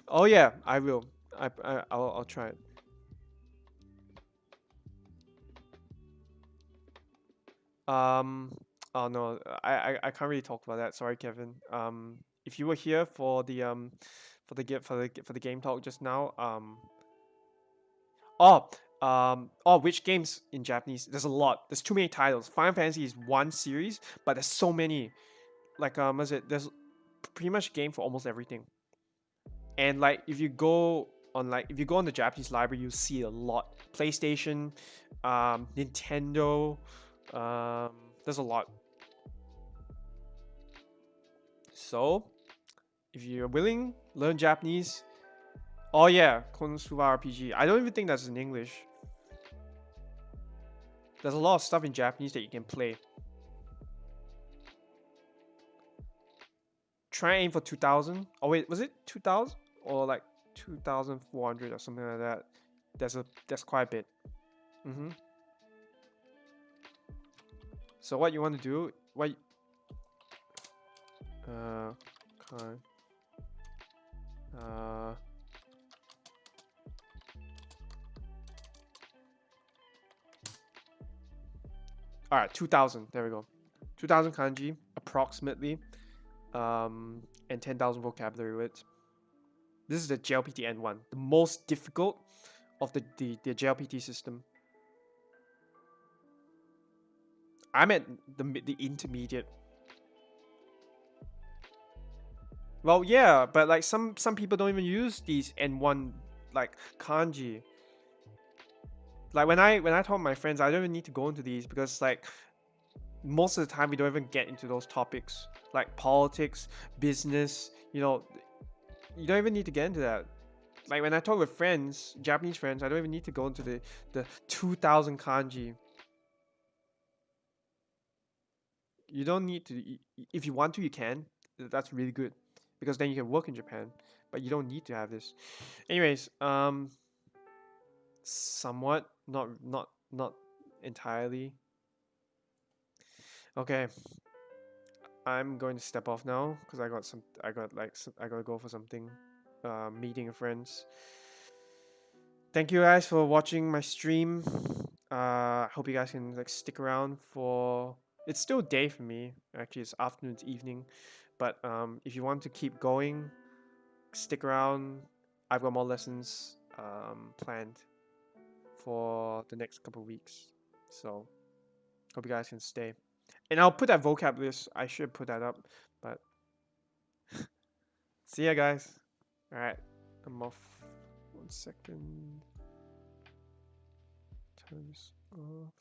Oh yeah, I will. I'll try it. Um. Oh no, I can't really talk about that. Sorry, Kevin. If you were here for the for the game talk just now, oh, which games in Japanese? There's a lot. There's too many titles. Final Fantasy is one series, but there's so many. Like, is it? There's pretty much game for almost everything. And like, if you go on the Japanese library, you see a lot. PlayStation, Nintendo, um, there's a lot. So, if you're willing, learn Japanese. Oh yeah, Konosuba RPG. I don't even think that's in English. There's a lot of stuff in Japanese that you can play. Try aim for 2000. Oh wait, was it 2000 or like 2400 or something like that? That's quite a bit. Mm-hmm. So what you want to do? What? Okay. Uh. All right, 2000. There we go. 2000 kanji approximately. And 10,000 vocabulary words. This is the JLPT N1, the most difficult of the JLPT system. I'm at the intermediate. Well, yeah, but like some people don't even use these N1 like kanji. Like when I talk to my friends, I don't even need to go into these because like most of the time we don't even get into those topics like politics, business. You don't even need to get into that. Like when I talk with friends, Japanese friends, I don't even need to go into the 2,000 kanji. You don't need to. If you want to, you can. That's really good because then you can work in Japan. But you don't need to have this. Anyways, somewhat, not entirely. Okay, I'm going to step off now because I gotta go for something. Meeting friends. Thank you guys for watching my stream. Hope you guys can like stick around for. It's still day for me. Actually, it's afternoon, it's evening. But if you want to keep going, stick around. I've got more lessons planned for the next couple of weeks. So hope you guys can stay. And I'll put that vocab list. I should put that up. But see ya, guys. All right, I'm off. 1 second. Turn this off.